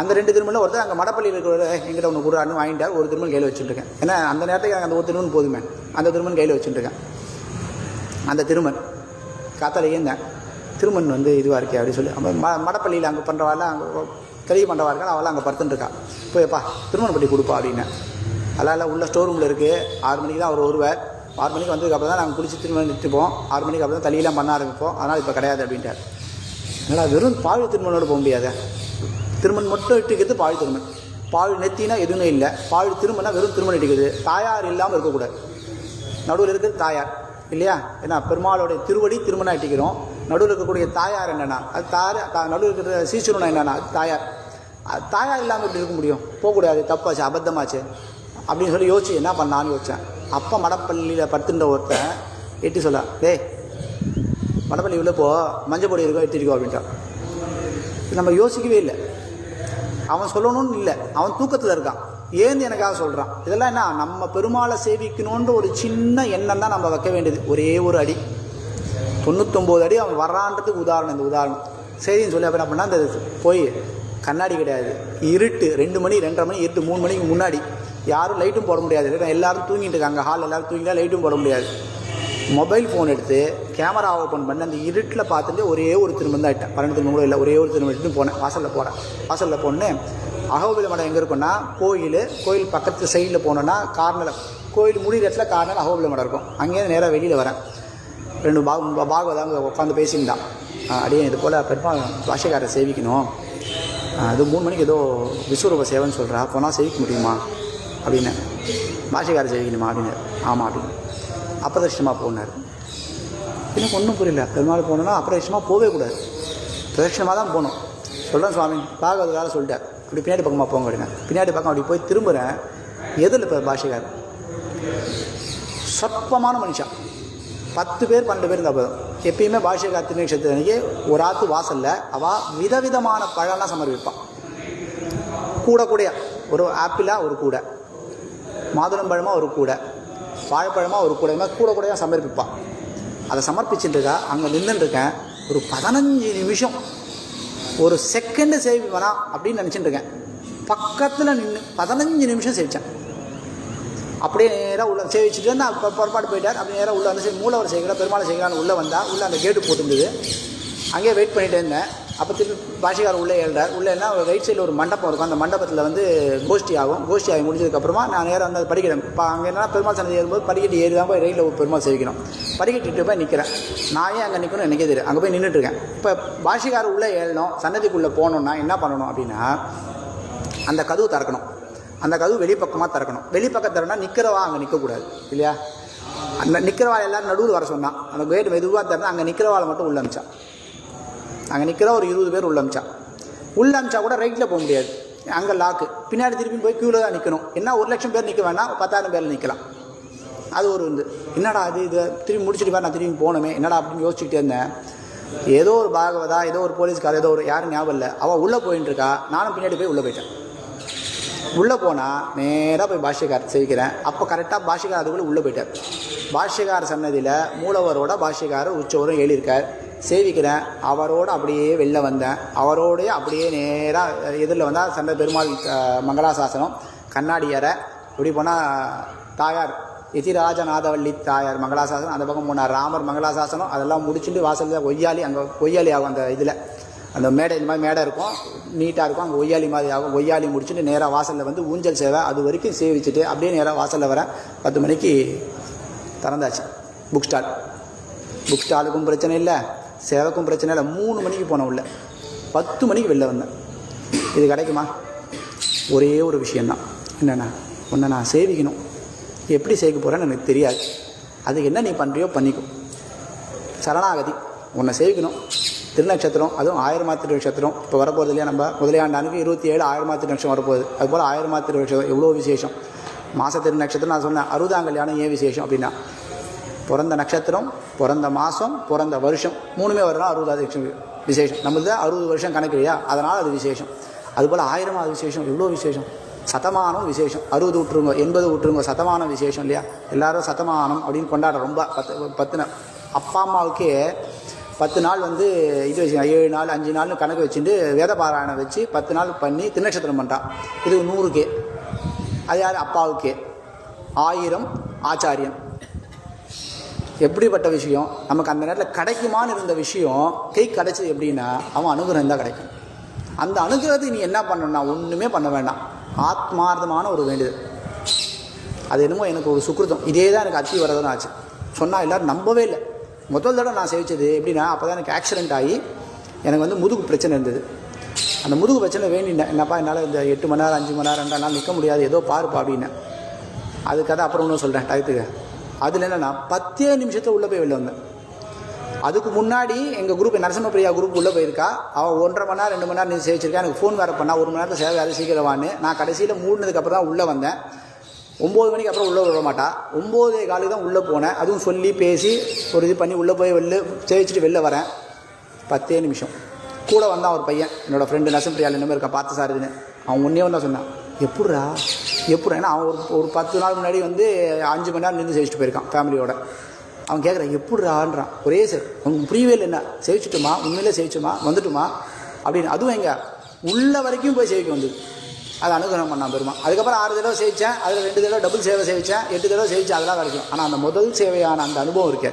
S1: அந்த 2 திருமணம் ஒருத்தர் அங்கே மடப்பள்ளியில் இருக்கிற எங்கிட்ட ஒன்று கொடுறான்னு வாங்கிட்டார். ஒரு திருமணம் கையில் வச்சுட்டுருக்கேன். ஏன்னா அந்த நேரத்துக்கு எனக்கு அந்த ஒரு திருமணம் போதுமே, அந்த திருமணம் கையில் வச்சுட்டுருக்கேன். அந்த திருமண் காத்தால ஏந்தேன், திருமண் வந்து இதுவாக இருக்கே அப்படின்னு சொல்லி மடப்பள்ளியில் அங்கே பண்ணுறவாள், அங்கே தெளிவு பண்ணுறவா இருக்கா, அவளாம் அங்கே படுத்துட்டுருக்கா. போய்ப்பா திருமணம் பட்டி கொடுப்பா அப்படின்னு. அதனால் உள்ள ஸ்டோர் ரூமில் இருக்குது. 6 மணிக்கு தான் அவர் வருவார். 6 மணிக்கு வந்ததுக்கப்புறம் தான் நாங்கள் குளிச்சு திருமணம் நிறுத்திப்போம். 6 மணிக்கு அப்புறம் தான் தலையெல்லாம் பண்ண ஆரம்பிப்போம். அதனால் இப்போ கிடையாது அப்படின்ட்டார். அதனால் வெறும் பாழ் திருமணோடு போக முடியாது. திருமணம் மட்டும் இட்டுக்கிறது பாழ் திருமணம். பாழ் நெத்தினா எதுவுமே இல்லை. பாழ் திருமணம் வெறும் திருமணம் இட்டுக்குது. தாயார் இல்லாமல் இருக்கக்கூடாது. நடுவில் இருக்கிறது தாயார் இல்லையா. ஏன்னா பெருமாளுடைய திருவடி திருமணம் இட்டிக்கிறோம். நடுவில் இருக்கக்கூடிய தாயார் என்னென்னா அது நடுவில் இருக்கிற சீசுரனா என்னென்னா அது தாயார். தாயார் இல்லாமல் எப்படி இருக்க முடியும்? போகக்கூடாது, தப்பாச்சு, அபத்தமாச்சு அப்படின்னு சொல்லி யோசிச்சு என்ன பண்ணான்னு யோசித்தேன். அப்போ மடப்பள்ளியில் படுத்துட்ட ஒருத்தன் எட்டி சொல்ல, டேய் மடப்பள்ளி உள்ள போ, மஞ்சள் பொடி இருக்கோ எடுத்துக்கோ அப்படின்ட்டான். நம்ம யோசிக்கவே இல்லை. அவன் சொல்லணும்னு இல்லை, அவன் தூக்கத்தில் இருக்கான். ஏந்து எனக்காக சொல்கிறான். இதெல்லாம் என்ன, நம்ம பெருமாளை சேவிக்கணுன்ற ஒரு சின்ன எண்ணம் தான் நம்ம வைக்க வேண்டியது. ஒரே ஒரு அடி, 99 அடி அவன் வர்றான்றதுக்கு உதாரணம் இந்த உதாரணம். சரின்னு சொல்லி அப்போ என்ன பண்ணால், அந்த போய் கண்ணாடி கிடையாது, இருட்டு, 2 மணி 2:30 மணி இருட்டு, 3 மணிக்கு முன்னாடி யாரும் லைட்டும் போட முடியாது. எல்லாரும் தூங்கிட்டு இருக்காங்க, ஹால் எல்லாரும் தூங்கிட்டா லைட்டும் போட முடியாது. மொபைல் ஃபோன் எடுத்து கேமரா ஓப்பன் பண்ணி அந்த இருட்டில் பார்த்துட்டு ஒரே ஒரு திரும்ப தான் ஆகிட்டேன். 12 திரும்ப கூட இல்லை, ஒரே ஒரு திரும்ப எடுத்துட்டு போனேன். வாசலில் போனேன். அகோபில மடம் எங்கே இருக்குன்னா கோயில் பக்கத்து சைடில் போனோன்னா கார்னரில், கோயில் முடிகிற இடத்துல கார்னர் அகோபில மடம் இருக்கும். அங்கேருந்து நேராக வெளியில் வரேன். 2 பாகவதாங்க உட்காந்து பேசியிருந்தான். அப்படியே இது போல் பெருமாள் பாஷைக்காரரை சேவிக்கணும், அது 3 மணிக்கு ஏதோ விஸ்வரூப சேவைன்னு சொல்கிறா, போனால் சேவிக்க முடியுமா அப்படின்னு. பாஷைக்காரரை சேவிக்கணுமா அப்படின்னு. ஆமாம் அப்படின்னு. அப்பிரதட்சணமாக போனார். எனக்கு ஒன்றும் புரியல. பெருமாள் போனோன்னா அப்பிரதட்சணமாக போகவே கூடாது, பிரதட்சணமாக தான் போகணும். சொல்கிறேன் சுவாமி பாகவதார சொல்லிட்டார், அப்படி பின்னாடி பக்கமாக போங்க அப்படின்னா. பின்னாடி பக்கம் அப்படி போய் திரும்புகிறேன். எதில் இப்போ பாஷைக்காரர் சொற்பமான மனுஷன், 10 பேர் 12 பேர் இருந்தால் போதும். எப்பயுமே பாஷைக்கார திருநட்சத்திரம் அன்றைக்கி ஒரு ஆற்று வாசலில் அவள் விதவிதமான பழம்லாம் சமர்ப்பிப்பான். கூடையா ஒரு ஆப்பிளாக ஒரு கூடை, மாதுளம்பழமாக ஒரு கூடை, வாழைப்பழமாக ஒரு கூடை, இது மாதிரி கூடையாக சமர்ப்பிப்பான். அதை சமர்ப்பிச்சுட்டுருக்கா. அங்கே நின்றுட்டுருக்கேன். ஒரு 15 நிமிஷம், ஒரு செகண்டு சேவிப்பேனா அப்படின்னு நினச்சிட்டு இருக்கேன். பக்கத்தில் நின்று 15 நிமிஷம் சேவித்தேன். அப்படியே நேராக உள்ள சேவிச்சுட்டு நான் புறப்பாடு போயிட்டார். அப்படி நேராக உள்ள வந்து மூலவர் செய்கிறா, பெருமாளை செய்கிறான்னு உள்ளே வந்தால் உள்ளே அந்த கேட்டு போட்டுருந்தது. அங்கேயே வெயிட் பண்ணிகிட்டே இருந்தேன். அப்போ திருப்பி பாஷைக்காரர் உள்ளே எழுறார். உள்ளே என்ன ரைட் சைடில் ஒரு மண்டபம் இருக்கும். அந்த மண்டபத்தில் வந்து கோஷ்டி ஆகி முடிஞ்சதுக்கப்புறமா நான் நேராக வந்து அது படிக்கிறேன். இப்போ அங்கே என்னன்னா பெருமாள் சன்னதி ஏறும்போது படிக்கட்டு ஏறி தான் போய் ரயிலில் பெருமாள் சேவிக்கணும். படிக்கட்டு போய் நிற்கிறேன். நான் ஏன் அங்கே நிற்கணும் எனக்கே தெரியும். அங்கே போய் நின்றுட்டுருக்கேன். இப்போ பாஷைக்காரர் உள்ளே ஏறணும், சன்னதிக்குள்ளே போகணுன்னா என்ன பண்ணணும் அப்படின்னா, அந்த கதவு திறக்கணும். அந்த கதவு வெளிப்பக்கமாக திறக்கணும். வெளிப்பக்கம் திறனா நிற்கிறவா அங்கே நிற்கக்கூடாது இல்லையா. அந்த நிற்கிறவாள் எல்லோரும் நடுவில் வர சொன்னான். அந்த கேட் மெதுவாக திறனா அங்கே நிற்கிறவாளை மட்டும் உள்ள அமிச்சான். அங்கே நிற்கிற ஒரு 20 பேர் உள்ள அமிச்சா கூட ரைட்டில் போக முடியாது, அங்கே லாக்கு. பின்னாடி திருப்பி போய் க்யூவில் தான் நிற்கணும். என்ன 1 லட்சம் பேர் நிற்க வேணாம், 10,000 பேரில் நிற்கலாம். அது ஒரு என்னடா அது, இது திரும்பி முடிச்சுட்டு நான் திரும்பி போகணுமே என்னடா அப்படின்னு யோசிச்சுக்கிட்டே இருந்தேன். ஏதோ ஒரு பாகவதா, ஏதோ ஒரு போலீஸ்கார், ஏதோ ஒரு யாரும் ஞாபகம் இல்லை, அவள் உள்ளே போயின்னு இருக்கா. நானும் பின்னாடி போய் உள்ளே போயிட்டேன். உள்ளே போனால் நேராக போய் பாஷ்யக்காரர் சேவிக்கிறேன். அப்போ கரெக்டாக பாஷ்யக்காரர் அதுக்குள்ளே உள்ளே போயிட்டார். பாஷ்யக்கார சன்னதியில் மூலவரோட பாஷ்யக்காரர் உச்சவரும் எழுதியிருக்கார். சேவிக்கிறேன். அவரோடு அப்படியே வெளில வந்தேன். அவரோடைய அப்படியே நேராக எதிரில் வந்தால் சண்டை பெருமாள் மங்களாசாசனம், கண்ணாடி அறை. இப்படி போனால் தாயார் எதிராஜநாதவள்ளி தாயார் மங்களாசாசனம். அந்த பக்கம் போனால் ராமர் மங்களாசாசனம். அதெல்லாம் முடிச்சுட்டு வாசலில் ஒய்யாளி ஆகும். அந்த இதில் அந்த மேடை இந்த மாதிரி மேடை இருக்கும், நீட்டாக இருக்கும். அங்கே ஒய்யாளி மாதிரி ஆகும். ஒய்யாளி முடிச்சுட்டு நேராக வாசலில் வந்து ஊஞ்சல் சேவை அது வரைக்கும் சேவிச்சுட்டு அப்படியே நேராக வாசலில் வரேன். 10 மணிக்கு திறந்தாச்சு புக் ஸ்டாலுக்கும் பிரச்சனை இல்லை, சேவைக்கும் பிரச்சனை இல்லை. 3 மணிக்கு போனேன் உள்ள, 10 மணிக்கு வெளில வந்தேன். இது கிடைக்குமா? ஒரே ஒரு விஷயந்தான். என்னென்னா, உன்னை நான் சேவிக்கணும். எப்படி சேவிக்க போகிறேன்னு எனக்கு தெரியாது. அதுக்கு என்ன நீ பண்ணுறியோ பண்ணிக்கும். சரணாகதி. உன்னை சேவிக்கணும். திருநட்சத்திரம், அதுவும் 1000 திருநட்சத்திரம் இப்போ வரப்போகிறது இல்லையா. நம்ம முதலையாண்டானுக்கு 27 1000 திருநட்சத்திரம் வரப்போகுது. அதுபோல் 1000 திருநட்சத்திரம் எவ்வளோ விசேஷம். மாத திருநட்சத்திரம் நான் சொன்னேன். 60ஆம் கல்யாணம் ஏன் விசேஷம் அப்படின்னா, பிறந்த நட்சத்திரம், பிறந்த மாதம், பிறந்த வருஷம் 3மே வரலாம் 60 விசேஷம். நம்மளுக்கு 60 வருஷம் கணக்கு இல்லையா, அதனால் அது விசேஷம். அதுபோல் 1000 விசேஷம், எவ்வளோ விசேஷம். சதமானம் விசேஷம். 60 விட்டுருங்க, 80 விட்டுருங்க, சதமானம் விசேஷம் இல்லையா. எல்லோரும் சதமானம் அப்படின்னு கொண்டாடுற. ரொம்ப 10 அப்பா அம்மாவுக்கே 10 நாள் வந்து இது வச்சு 7 நாள் 5 நாள்னு கணக்கு வச்சுட்டு வேத பாராயணம் வச்சு 10 நாள் பண்ணி திருநட்சத்திரம் பண்ணுறான். இது 100K. அது யார்? அப்பாவுக்கே. 1000 ஆச்சாரியன். எப்படிப்பட்ட விஷயம். நமக்கு அந்த நேரத்தில் கிடைக்குமான்னு இருந்த விஷயம் கை கிடைச்சது எப்படின்னா, அவன் அனுகிரகம் தான் கிடைக்கும். அந்த அனுகிரகத்தை நீ என்ன பண்ணணும்னா ஒன்றுமே பண்ண வேண்டாம், ஆத்மார்த்தமான ஒரு வேண்டுதல். அது என்னமோ எனக்கு ஒரு சுக்கிருத்தம். இதே தான் எனக்கு அத்தி வரதான் ஆச்சு. சொன்னால் எல்லோரும் நம்பவே இல்லை. முதல் தடவை நான் சேவிச்சது எப்படின்னா, அப்போ தான் எனக்கு ஆக்சிடென்ட் ஆகி எனக்கு வந்து முதுகு பிரச்சனை இருந்தது. அந்த முதுகு பிரச்சனை வேண்டினேன். என்னப்பா என்னால் இந்த 8 மணி நேரம் 5 மணி நேரம் 2 நாள் நிற்க முடியாது, ஏதோ பாருப்பா அப்படின்னேன். அதுக்காக அப்புறம் ஒன்றும் சொல்கிறேன் டயத்துக்கு. அதில் என்னென்னா 10 நிமிஷத்தில் உள்ளே போய் வெளில வந்தேன். அதுக்கு முன்னாடி எங்கள் குரூப் நரசிம்மப்பிரியா குரூப் உள்ளே போயிருக்கா. அவள் 1.5 மணி நேரம் 2 மணி நேரம் நீ சேவிச்சிருக்கா. எனக்கு ஃபோன் வேறு பண்ணா 1 மணி நேரத்தில் சேவை வேறு சீக்கிரவான்னு. நான் கடைசியில் மூடினதுக்கப்புறம் தான் உள்ளே வந்தேன். 9 மணிக்கு அப்புறம் உள்ளே விட மாட்டா. 9:15 தான் உள்ளே போனேன். அதுவும் சொல்லி பேசி ஒரு இது பண்ணி உள்ளே போய் வெளில சேவிச்சுட்டு வெளில வரேன். 10 நிமிஷம். கூட வந்தான் ஒரு பையன், என்னோடய ஃப்ரெண்டு நரசிம்மப்பிரியாவில் இன்னும் இருக்கா, பார்த்து சார் இதுன்னு. அவன் ஒன்றே தான் சொன்னான், எப்பட்றா. ஏன்னா அவன் ஒரு 10 நாள் முன்னாடி வந்து 5 மணி நேரம் நின்று சேவிச்சுட்டு போயிருக்கான் ஃபேமிலியோட. அவன் கேட்குறான் எப்பட்றான்றான். ஒரே சார் அவனுக்கு புரியவே இல்லை. என்ன சேவிச்சுட்டுமா, உண்மையிலே சேவிச்சுமா, வந்துட்டுமா அப்படின்னு. அதுவும் எங்கே உள்ள வரைக்கும் போய் சேவிக்க வந்தது. அது அனுகிரகம் பண்ணான் பெருமாள். அதுக்கப்புறம் 6 தடவை சேவித்தேன், அதில் 2 தடவை டபுள் சேவை சேவித்தேன், 8 தடவை சேவித்தேன், அதெல்லாம் கிடைக்கும். ஆனால் அந்த முதல் சேவையான அந்த அனுபவம் இருக்கு,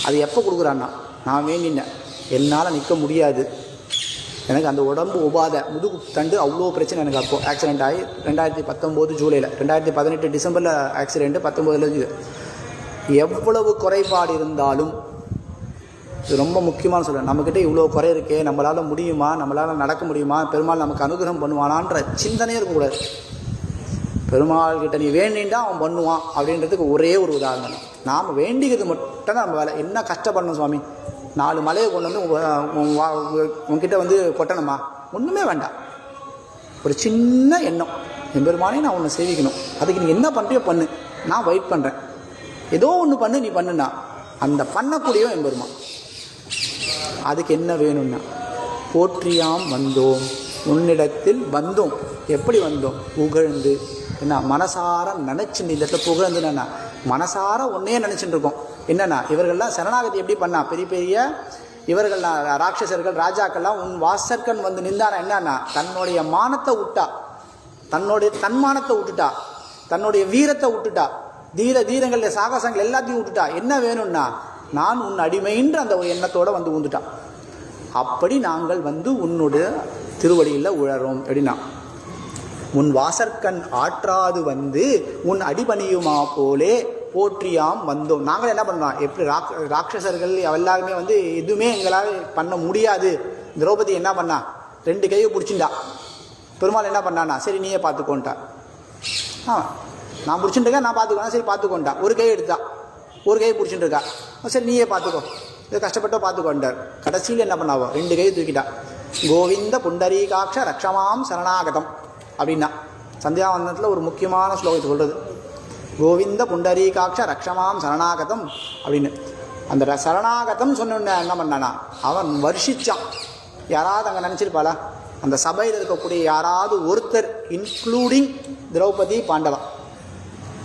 S1: அது எப்போ கொடுக்குறான்னா, நான் வேண்டினேன் என்னால் நிற்க முடியாது, எனக்கு அந்த உடம்பு உபாதை முதுகு தண்டு அவ்வளோ பிரச்சனை. எனக்கு அப்போது ஆக்சிடென்ட் ஆகி 2019 ஜூலையில், 2018 டிசம்பரில் ஆக்சிடென்ட்டு, 19 எவ்வளவு குறைபாடு இருந்தாலும், இது ரொம்ப முக்கியமான சொல்கிறேன், நம்மக்கிட்ட இவ்வளோ குறை இருக்கே, நம்மளால் முடியுமா, நம்மளால் நடக்க முடியுமா, பெருமாள் நமக்கு அனுகிரகம் பண்ணுவானான்ற சிந்தனையே இருக்கக்கூடாது. பெருமாள் கிட்ட நீ வேண்டின்டா அவன் பண்ணுவான் அப்படின்றதுக்கு ஒரே ஒரு உதாரணம். நாம் வேண்டிக்கிறது மட்டும் நம்ம வேலை. என்ன கஷ்டப்படணும் சுவாமி, 4 மலையை கொண்டு வந்து உங்ககிட்ட வந்து கொட்டணுமா, ஒன்றுமே வேண்டாம். ஒரு சின்ன எண்ணம், என் பெருமானே நான் உன்னை சேவிக்கணும், அதுக்கு நீ என்ன பண்ணுறியோ பண்ணு, நான் வெயிட் பண்ணுறேன், ஏதோ ஒன்று பண்ணு, நீ பண்ணுனா அந்த பண்ணக்கூடியவன் என் பெருமான். அதுக்கு என்ன வேணும்னா, போற்றியாம் வந்தோம், உன்னிடத்தில் வந்தோம். எப்படி வந்தோம், புகழ்ந்து, என்ன மனசார நினச்சி. இந்த இடத்துல புகழ்ந்துன்னா மனசார ஒன்றையே நினச்சிட்டு இருக்கோம். என்னென்னா இவர்கள்லாம் சரணாகதி எப்படி பண்ணா, பெரிய பெரிய இவர்கள்லாம் ராட்சசர்கள் ராஜாக்கள்லாம் உன் வாசற்கண் வந்து நின்றானா என்னன்னா, தன்னுடைய மானத்தை விட்டா, தன்னுடைய தன்மானத்தை விட்டுட்டா, தன்னுடைய வீரத்தை விட்டுட்டா, தீரங்கள் சாகசங்கள் எல்லாத்தையும் விட்டுட்டா. என்ன வேணும்னா, நான் உன் அடிமைன்ற அந்த ஒரு எண்ணத்தோடு வந்து ஊந்துட்டான். அப்படி நாங்கள் வந்து உன்னுடைய திருவடியில் உழறோம். எப்படின்னா, உன் வாசற்கண் ஆற்றாது வந்து உன் அடிபணியுமா போலே போற்றியாம் வந்தோம். நாங்கள் என்ன பண்ணுறோம், எப்படி ராட்சசர்கள் எல்லாருமே வந்து எதுவுமே எங்களால் பண்ண முடியாது. திரௌபதி என்ன பண்ணா, 2 கையை பிடிச்சிண்டா. பெருமாள் என்ன பண்ணானா, சரி நீயே பார்த்துக்கோன்ட்டா. நான் பிடிச்சிட்டுருக்கேன், நான் பார்த்துக்கோனா, சரி பார்த்துக்கோன்ட்டா. ஒரு கை எடுத்தா, ஒரு கை பிடிச்சிட்டு இருக்கா, சரி நீயே பார்த்துக்கோ, இது கஷ்டப்பட்டோ பார்த்துக்கோண்டார். கடைசியில் என்ன பண்ணாவோ, 2 கையை தூக்கிட்டா. கோவிந்த புண்டரீகாட்ச ரக்ஷமாம் சரணாகதம் அப்படின்னா சந்தியாவந்தனத்தில் ஒரு முக்கியமான ஸ்லோகத்தை சொல்கிறது. கோவிந்த புண்டரீகாட்ச ரக்ஷமாம் சரணாகதம் அப்படின்னு. அந்த சரணாகதம் சொன்ன என்ன பண்ணானா, அவன் வருஷிச்சான். யாராவது அங்கே நினச்சிருப்பாளா, அந்த சபையில் இருக்கக்கூடிய யாராவது ஒருத்தர், இன்க்ளூடிங் திரௌபதி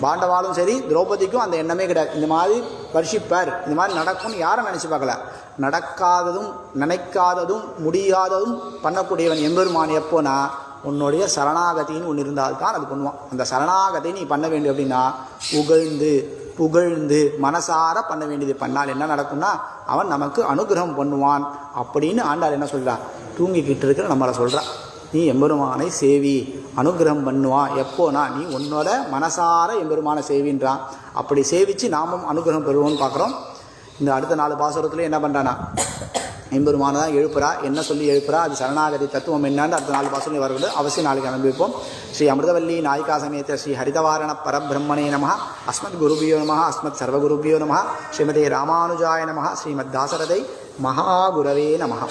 S1: பாண்டவாலும் சரி, திரௌபதிக்கும் அந்த எண்ணமே கிடையாது. இந்த மாதிரி வருஷிப்பார், இந்த மாதிரி நடக்கும்னு யாரும் நினச்சி பார்க்கல. நடக்காததும் நினைக்காததும் முடியாததும் பண்ணக்கூடியவன் எம்பெருமான். எப்போனா, உன்னுடைய சரணாகதின்னு ஒன்று இருந்தால்தான் அது பண்ணுவான். அந்த சரணாகதி நீ பண்ண வேண்டிய அப்படின்னா புகழ்ந்து மனசார பண்ண வேண்டியது பண்ணால் என்ன நடக்கும்னா, அவன் நமக்கு அனுகிரகம் பண்ணுவான் அப்படின்னு ஆண்டாள் என்ன சொல்கிறா, தூங்கிக்கிட்டு இருக்கிற நம்மளை சொல்கிறா. நீ எம்பெருமானை சேவி, அனுகிரகம் பண்ணுவான். எப்போனா, நீ உன்னோட மனசார எம்பெருமானை சேவின்றான். அப்படி சேவித்து நாமும் அனுகிரகம் பெறுவோம்னு பார்க்குறோம். இந்த அடுத்த 4 பாசுரத்துலேயும் என்ன பண்ணுறானா, எம்பெருமானை தான் எழுப்புறா. என்ன சொல்லி எழுப்புறா, அது சரணாகதி தத்துவம் என்னன்னு அடுத்த 4 பாசுரம் வருகிறது. அவசியம் நாளைக்கு அனுபவிப்போம். ஸ்ரீ அமிர்தவல்லி நாயிகா சமேத ஸ்ரீ ஹரிதவாரண பரபிரம்மணே நமஹ. அஸ்மத் குருபியோ நமஹ. அஸ்மத் சர்வகுருபியோ நமஹ. ஸ்ரீமதே ராமானுஜாய நமஹ. ஸ்ரீமத் தாசரதை மகாகுரவே நமஹ.